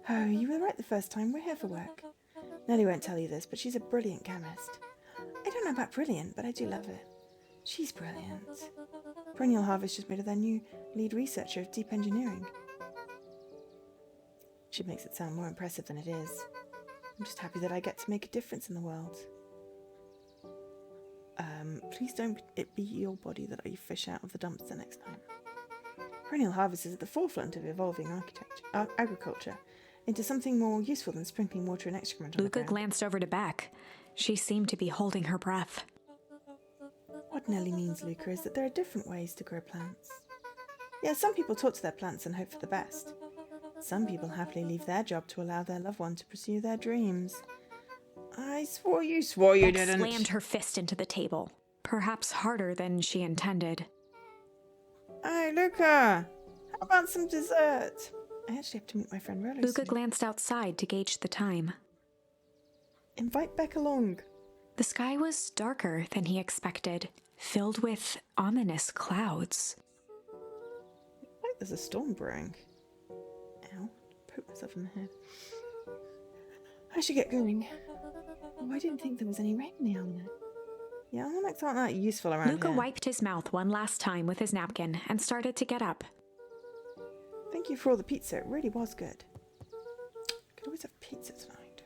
A: Oh, you were right the first time. We're here for work. Nellie won't tell you this, but she's a brilliant chemist. I don't know about brilliant, but I do love it. She's brilliant. Perennial Harvest just made her their new lead researcher of deep engineering. She makes it sound more impressive than it is. I'm just happy that I get to make a difference in the world. Please don't it be your body that I fish out of the dumpster next time. Perennial Harvest is at the forefront of evolving agriculture into something more useful than sprinkling water and excrement on the ground.
B: Luca glanced over to Beck. She seemed to be holding her breath.
A: What Nellie means, Luca, is that there are different ways to grow plants. Yeah, some people talk to their plants and hope for the best. Some people happily leave their job to allow their loved one to pursue their dreams. I swore you
B: Beck
A: didn't.
B: slammed her fist into the table, perhaps harder than she intended.
A: Hey, Luca! How about some dessert? I actually have to meet my friend Rolo
B: Luca
A: soon.
B: glanced outside to gauge the time.
A: Invite Beck along.
B: The sky was darker than he expected, filled with ominous clouds.
A: Like there's a storm brewing. Ow, poke myself in the head. I should get going. Oh, I didn't think there was any rain in the almanac. Yeah, almanacs aren't that useful around
B: Luca
A: here.
B: wiped his mouth one last time with his napkin and started to get up.
A: Thank you for all the pizza. It really was good. Could always have pizza tonight.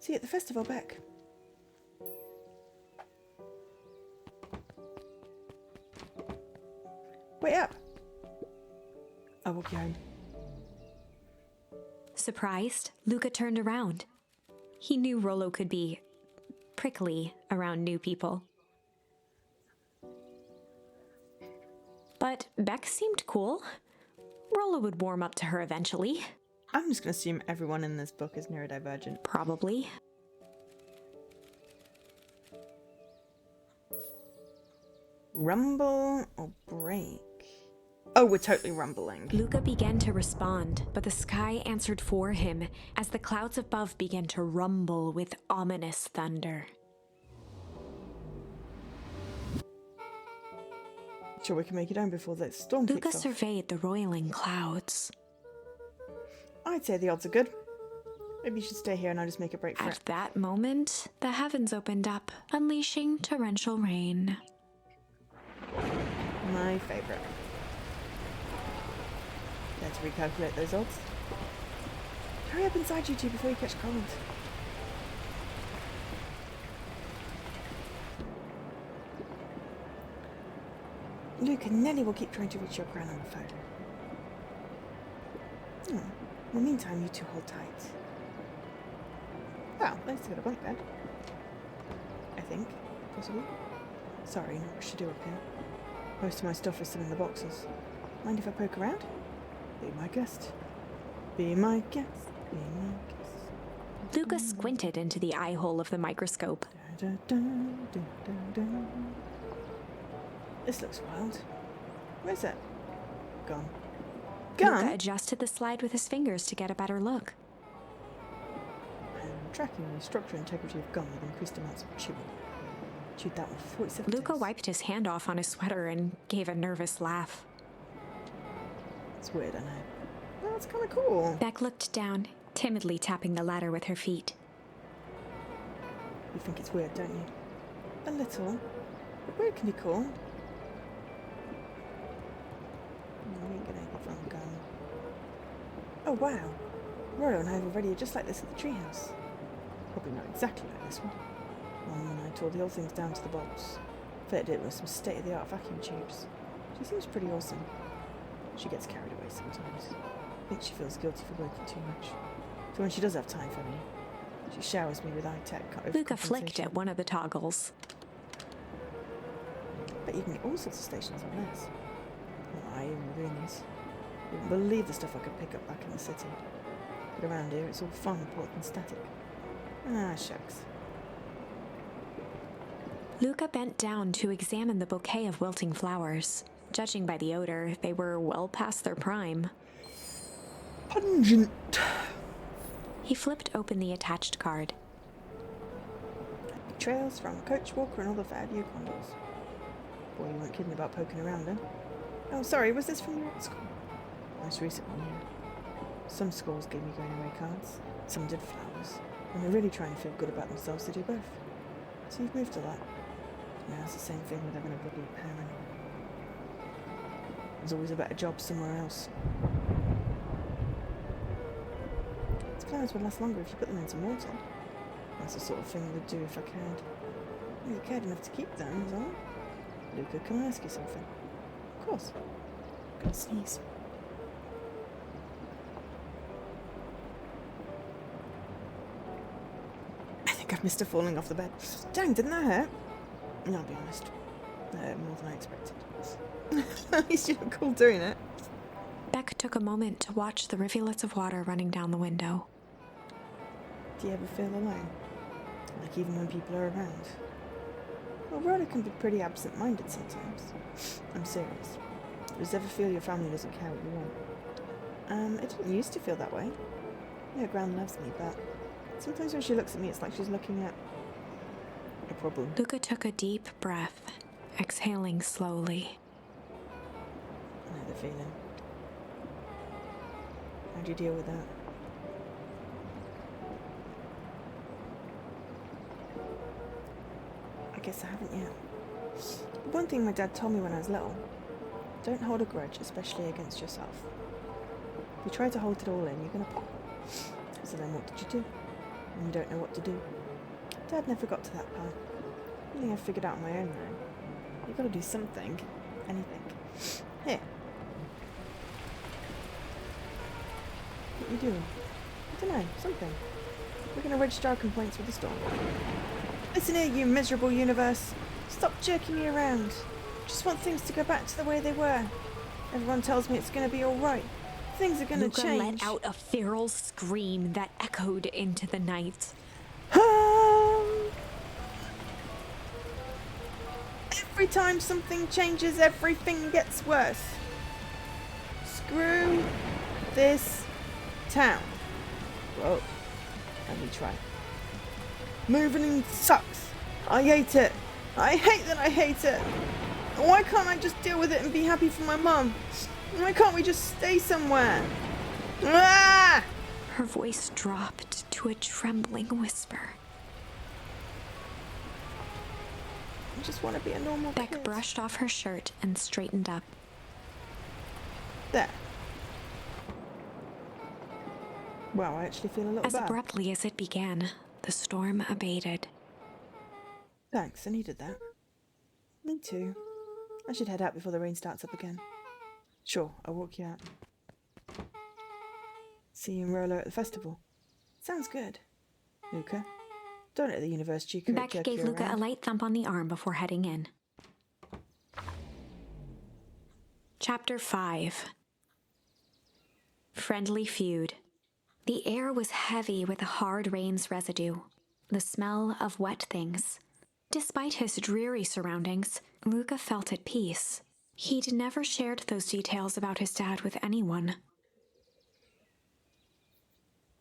A: See you at the festival, Beck. Wait up. I'll walk you home.
B: Surprised, Luca turned around. He knew Rollo could be prickly around new people. But Beck seemed cool. Rollo would warm up to her eventually.
A: I'm just going to assume everyone in this book is neurodivergent.
B: Probably.
A: Rumble or break? Oh, we're totally rumbling.
B: Luca began to respond, but the sky answered for him as the clouds above began to rumble with ominous thunder.
A: Sure we can make it home before the storm
B: Luca
A: kicks off.
B: surveyed the roiling clouds.
A: I'd say the odds are good. Maybe you should stay here and I'll just make a break for
B: At
A: it.
B: that moment, the heavens opened up, unleashing torrential rain.
A: My favourite. There to recalculate those odds. Hurry up inside, you two, before you catch cold.
C: Luke and Nellie will keep trying to reach your gran on the phone. Oh, in the meantime, you two hold tight. Well, nice to get a bunk bed. I think, possibly. Sorry, not much to do up here. Most of my stuff is still in the boxes. Mind if I poke around? Be my guest. Be my guest. Be my guest.
B: Luca squinted into the eye hole of the microscope.
C: Da, da, da, da, da. This looks wild. Where's it? Gone.
B: Luca
C: Gone?
B: adjusted the slide with his fingers to get a better look.
C: I'm tracking the structural integrity of gum with increased amounts of chewing. Chewed that one for 47
B: Luca
C: days.
B: wiped his hand off on his sweater and gave a nervous laugh.
C: It's weird, I know. Well, that's kind of cool.
B: Beck looked down, timidly tapping the ladder with her feet.
C: You think it's weird, don't you? A little. But weird can be cool. No, we ain't getting anything from gum. Oh, wow. Roro and I have already just like this at the treehouse. Probably not exactly like this one. Mum and I tore the old things down to the box. Fitted it with some state-of-the-art vacuum tubes. She seems pretty awesome. She gets carried away sometimes. I think she feels guilty for working too much. So when she does have time for me, she showers me with high-tech
B: Luca flicked at one of the toggles.
C: But you can get all sorts of stations on this. Well, I even doing this. You wouldn't believe the stuff I could pick up back in the city. But around here, it's all fun, port and static. Ah, shucks.
B: Luca bent down to examine the bouquet of wilting flowers. Judging by the odor, they were well past their prime.
C: Pungent.
B: He flipped open the attached card.
C: Trails from Coach Walker and all the Fairview condos. Boy, you weren't kidding about poking around then. Oh, sorry, was this from your school? Most recent one, yeah. Some schools gave me going away cards. Some did flowers. When they're really trying to feel good about themselves, they do both. So you've moved a lot. Now it's the same thing with having a bloody parent. There's always a better job somewhere else. These flowers would last longer if you put them in some water. That's the sort of thing I would do if I cared. If you cared enough to keep them, is all. Luca, can I ask you something? Of course. I'm gonna sneeze. I think I've missed her falling off the bed. Dang, didn't that hurt? No, I'll be honest. More than I expected. At least you look cool doing it.
B: Beck took a moment to watch the rivulets of water running down the window.
C: Do you ever feel alone? Like even when people are around? Well, Rhoda can be pretty absent-minded sometimes. I'm serious. Does it ever feel your family doesn't care what you want? It didn't used to feel that way. Yeah, Gran loves me, but sometimes when she looks at me, it's like she's looking at a problem.
B: Luca took a deep breath, exhaling slowly.
C: I know the feeling. How do you deal with that? I guess I haven't yet. One thing my dad told me when I was little: don't hold a grudge, especially against yourself. If you try to hold it all in, you're gonna pop. So then what did you do? When you don't know what to do. Dad never got to that part. I think I figured out on my own now. You've got to do something. Anything. Here. What are you doing? I don't know. Something. We're going to register our complaints with the store. Listen here, you miserable universe. Stop jerking me around. Just want things to go back to the way they were. Everyone tells me it's going to be all right. Things are going to
B: Luca
C: change.
B: let out a feral scream that echoed into the night.
C: Every time something changes, everything gets worse. Screw this town. Whoa. Let me try. Moving sucks. I hate it. I hate that I hate it. Why can't I just deal with it and be happy for my mum? Why can't we just stay somewhere? Ah!
B: Her voice dropped to a trembling whisper.
C: I just want to be a normal
B: Beck
C: kid.
B: brushed off her shirt and straightened up.
C: There. Wow, I actually feel a little
B: As
C: bad.
B: abruptly as it began, the storm abated.
C: Thanks, I needed that. Me too. I should head out before the rain starts up again. Sure, I'll walk you out. See you and Rolo at the festival. Sounds good. Luca, don't let the university
B: Beck
C: jerk
B: gave
C: you
B: Luca a
C: around.
B: light thump on the arm before heading in. Chapter 5. Friendly Feud. The air was heavy with the hard rain's residue, the smell of wet things. Despite his dreary surroundings, Luca felt at peace. He'd never shared those details about his dad with anyone.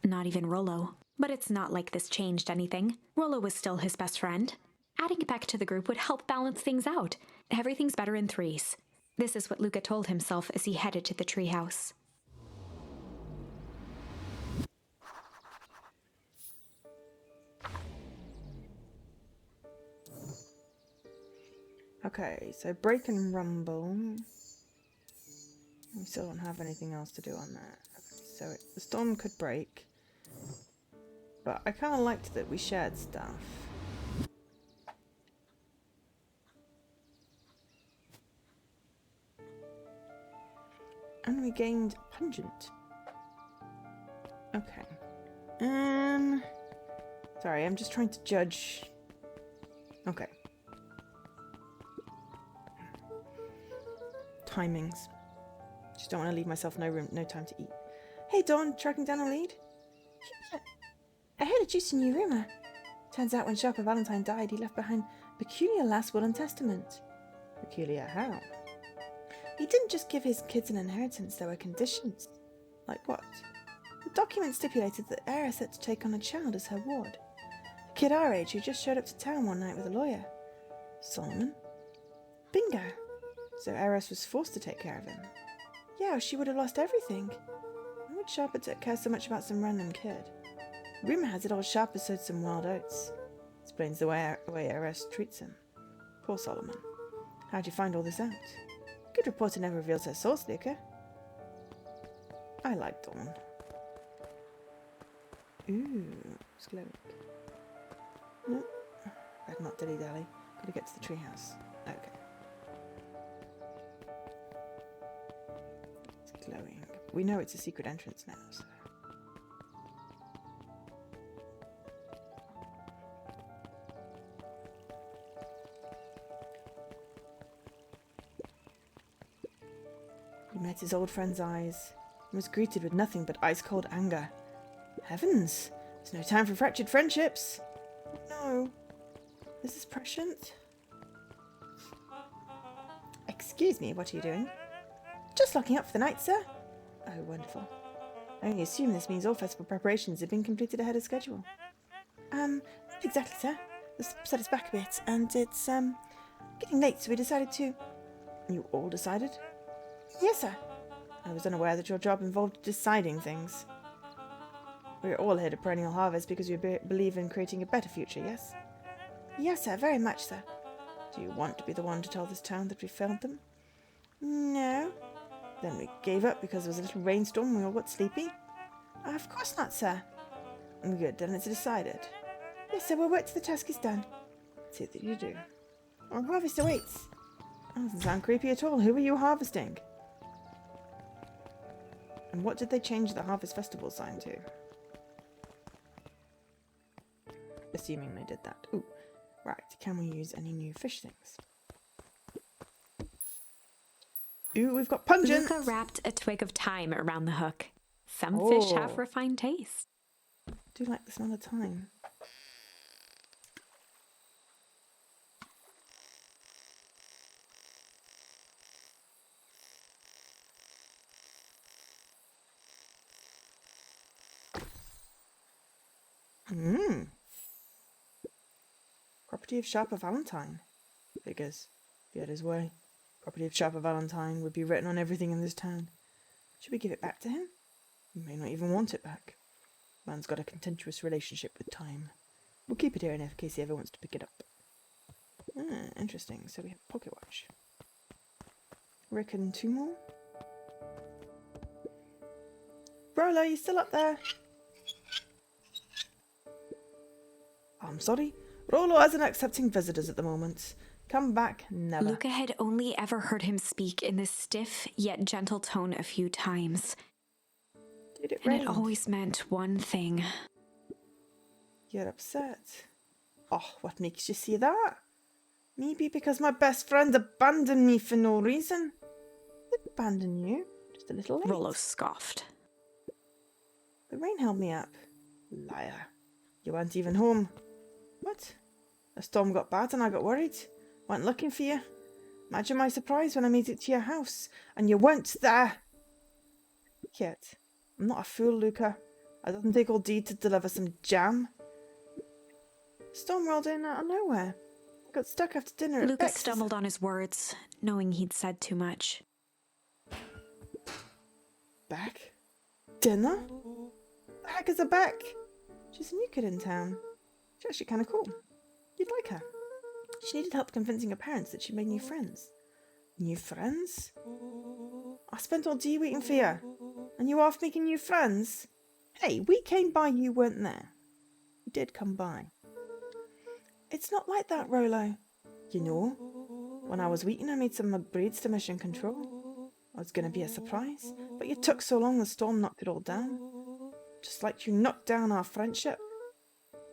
B: Not even Rollo. But it's not like this changed anything. Rollo was still his best friend. Adding Beck to the group would help balance things out. Everything's better in threes. This is what Luca told himself as he headed to the treehouse.
C: Okay, so break and rumble. We still don't have anything else to do on that. Okay, so the storm could break. But I kind of liked that we shared stuff. And we gained pungent. Okay. Sorry, I'm just trying to judge. Okay. Timings. Just don't want to leave myself no time to eat. Hey Dawn, tracking down a lead? I heard a juicy new rumour. Turns out when Sharper Valentine died, he left behind a peculiar last will and testament. Peculiar how? He didn't just give his kids an inheritance, there were conditions. Like what? The document stipulated that Eris had to take on a child as her ward. A kid our age who just showed up to town one night with a lawyer. Solomon? Bingo! So Eris was forced to take care of him. Yeah, or she would have lost everything. Why would Sharper care so much about some random kid? Rumour has it old Sharper sowed some wild oats. Explains the way Eris treats him. Poor Solomon. How'd you find all this out? Good reporter never reveals her source, Luca. I like Dawn. Ooh, it's glowing. No, better not dilly-dally. Gotta get to the treehouse. Okay. It's glowing. We know it's a secret entrance now, so... He met his old friend's eyes and was greeted with nothing but ice-cold anger. Heavens! There's no time for fractured friendships! No. Is this prescient? Excuse me, what are you doing? Just locking up for the night, sir. Oh, wonderful. I only assume this means all festival preparations have been completed ahead of schedule. Not exactly, sir. The storm set us back a bit, and it's, getting late, so we decided to... You all decided? Yes, sir. I was unaware that your job involved deciding things. We're all here to perennial harvest because we believe in creating a better future, yes? Yes, sir, very much, sir. Do you want to be the one to tell this town that we failed them? No. Then we gave up because there was a little rainstorm and we all got sleepy? Of course not, sir. Good, then it's decided. Yes, sir, we'll work till the task is done. See that you do. Our harvest awaits. That doesn't sound creepy at all. Who are you harvesting? And what did they change the Harvest Festival sign to? Assuming they did that. Ooh, right. Can we use any new fish things? Ooh, we've got pungent!
B: Luca wrapped a twig of thyme around the hook. Some fish have refined taste.
C: I do like the smell of thyme. Property of Sharper Valentine. Figures. If he had his way. Property of Sharper Valentine would be written on everything in this town. Should we give it back to him? He may not even want it back. Man's got a contentious relationship with time. We'll keep it here in case he ever wants to pick it up. Interesting. So we have a pocket watch. Reckon 2 more? Rolo, you still up there? I'm sorry. Rolo isn't accepting visitors at the moment. come back, never.
B: Luca had only ever heard him speak in this stiff yet gentle tone a few times.
C: Did it
B: And
C: rain?
B: it always meant one thing.
C: You're upset. Oh, what makes you say that? Maybe because my best friend abandoned me for no reason. Didn't abandon you, just a little late.
B: Rollo scoffed.
C: The rain held me up. Liar. You weren't even home. What? The storm got bad and I got worried. Went looking for you. Imagine my surprise when I made it to your house and you weren't there. Yet, I'm not a fool, Luca. I doesn't take all day to deliver some jam. Storm rolled in out of nowhere. I got stuck after dinner at
B: Luca
C: Bex's.
B: stumbled on his words, knowing he'd said too much.
C: Beck? Dinner? The heck is a Beck? She's a new kid in town. She's actually kind of cool. You'd like her. She needed help convincing her parents that she made new friends. New friends? I spent all day waiting for you. And you off making new friends? Hey, we came by, you weren't there. You did come by. It's not like that, Rollo. You know, when I was waiting, I made some upgrades to mission control. I was going to be a surprise, but you took so long the storm knocked it all down. Just like you knocked down our friendship.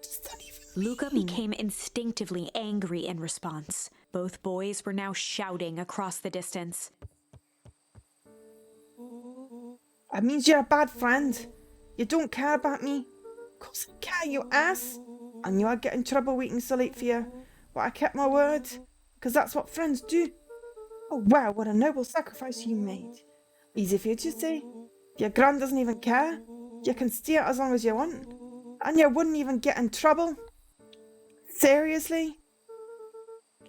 C: Does that even
B: Luca became instinctively angry in response. Both boys were now shouting across the distance.
C: That means you're a bad friend. You don't care about me. Of course I care, you ass. I knew I'd get in trouble waiting so late for you, but I kept my word, because that's what friends do. Oh wow, what a noble sacrifice you made. Easy for you to say. Your gran doesn't even care. You can stay out as long as you want, and you wouldn't even get in trouble. Seriously?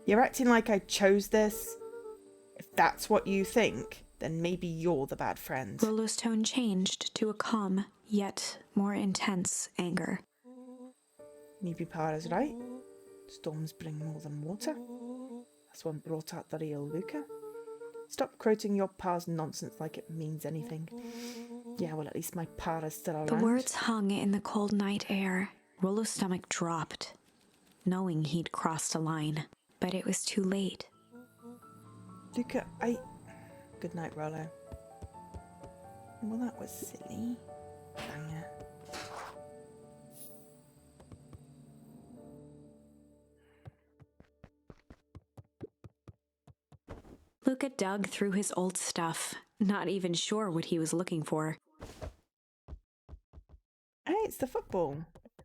C: You're acting like I chose this? If that's what you think, then maybe you're the bad friend.
B: Rollo's tone changed to a calm, yet more intense anger.
C: Maybe Para's right. Storms bring more than water. That's what brought out the real Luca. Stop quoting your pa's nonsense like it means anything. Yeah, well, at least my Para's still around.
B: The words hung in the cold night air. Rollo's stomach dropped, knowing he'd crossed a line. But it was too late.
C: Luca, Good night, Rollo. Well, that was silly. Banger.
B: Luca dug through his old stuff, not even sure what he was looking for.
C: Hey, it's the football.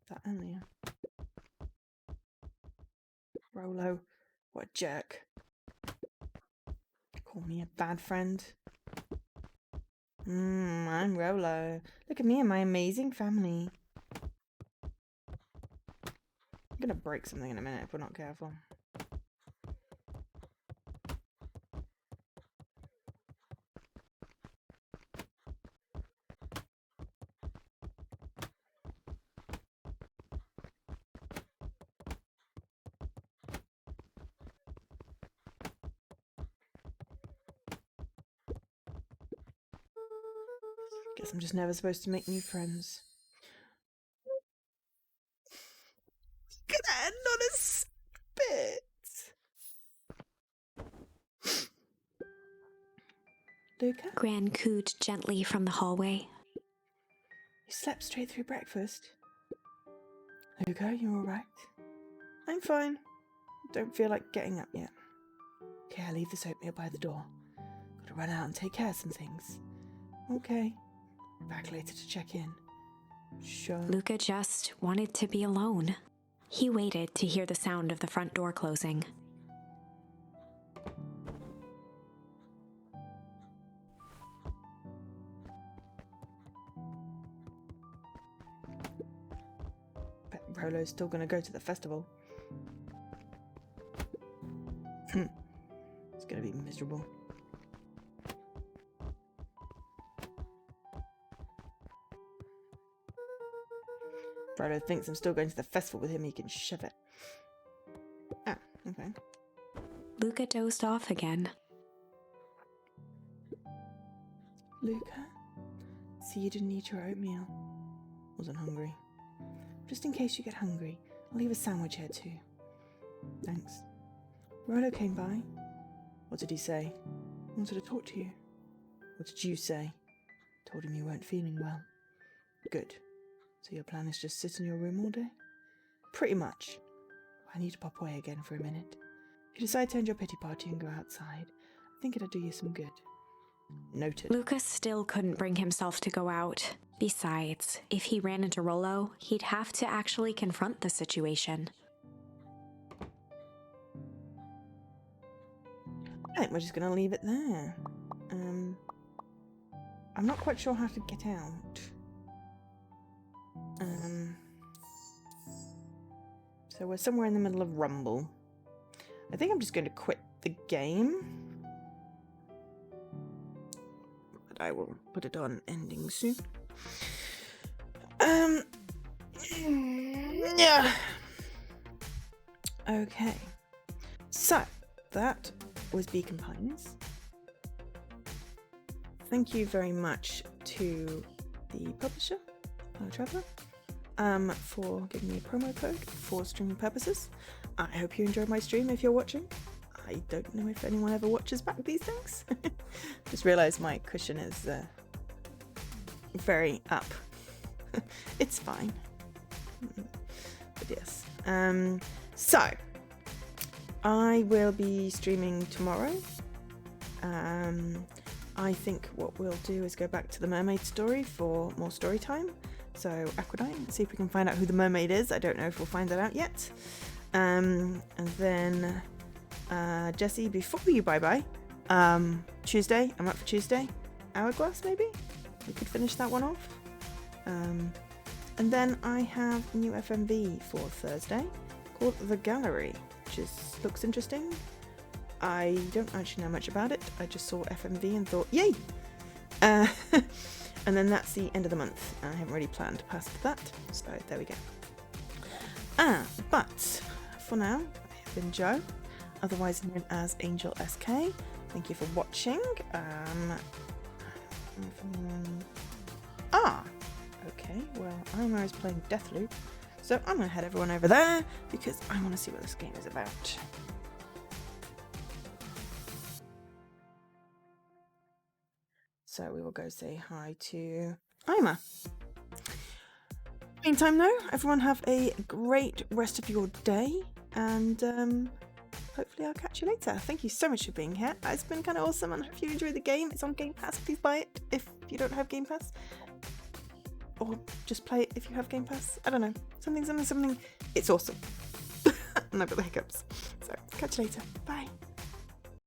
C: That earlier. Rollo, what a jerk. Call me a bad friend. I'm Rollo. Look at me and my amazing family. I'm gonna break something in a minute if we're not careful. Guess I'm just never supposed to make new friends. Gonna end on a spit. Luca?
B: Gran cooed gently from the hallway.
C: You slept straight through breakfast. Luca, you alright? I'm fine. Don't feel like getting up yet. Okay, I'll leave this oatmeal by the door. Gotta run out and take care of some things. Okay. Back later to check in. Sure.
B: Luca just wanted to be alone. He waited to hear the sound of the front door closing.
C: Bet Rollo's still gonna go to the festival. It's gonna be miserable. Rollo thinks I'm still going to the festival with him, he can shove it. Ah, okay.
B: Luca dozed off again.
C: Luca? See, you didn't eat your oatmeal. Wasn't hungry. Just in case you get hungry, I'll leave a sandwich here too. Thanks. Rolo came by. What did he say? Wanted to talk to you. What did you say? Told him you weren't feeling well. Good. So your plan is just sit in your room all day? Pretty much. I need to pop away again for a minute. If you decide to end your pity party and go outside, I think it'll do you some good. Noted.
B: Lucas still couldn't bring himself to go out. Besides, if he ran into Rolo, he'd have to actually confront the situation.
C: I think we're just going to leave it there. I'm not quite sure how to get out. So we're somewhere in the middle of Rumble. I think I'm just going to quit the game. But I will put it on ending soon. Yeah. Okay. So, that was Beacon Pines. Thank you very much to the publisher, Hello Traveller, for giving me a promo code for streaming purposes. I hope you enjoyed my stream if you're watching. I don't know if anyone ever watches back these things. Just realised my cushion is very up. It's fine. But yes. So, I will be streaming tomorrow. I think what we'll do is go back to the mermaid story for more story time. So Aquadine, see if we can find out who the mermaid is. I don't know if we'll find that out yet. And then Jesse, before you bye-bye, Tuesday, I'm up for Tuesday. Hourglass, maybe? We could finish that one off. And then I have a new FMV for Thursday called The Gallery, which looks interesting. I don't actually know much about it. I just saw FMV and thought, yay! And then that's the end of the month. I haven't really planned past that, so there we go. But for now, I have been Joe, otherwise known as Angel SK. Thank you for watching. Okay, well, I'm always playing Deathloop, so I'm going to head everyone over there because I want to see what this game is about. So we will go say hi to Ima. Meantime though, everyone have a great rest of your day, and hopefully I'll catch you later. Thank you so much for being here. It's been kind of awesome, and I hope you enjoy the game. It's on Game Pass. Please buy it if you don't have Game Pass. Or just play it if you have Game Pass. I don't know. Something. It's awesome. And I've got the hiccups. So, catch you later. Bye.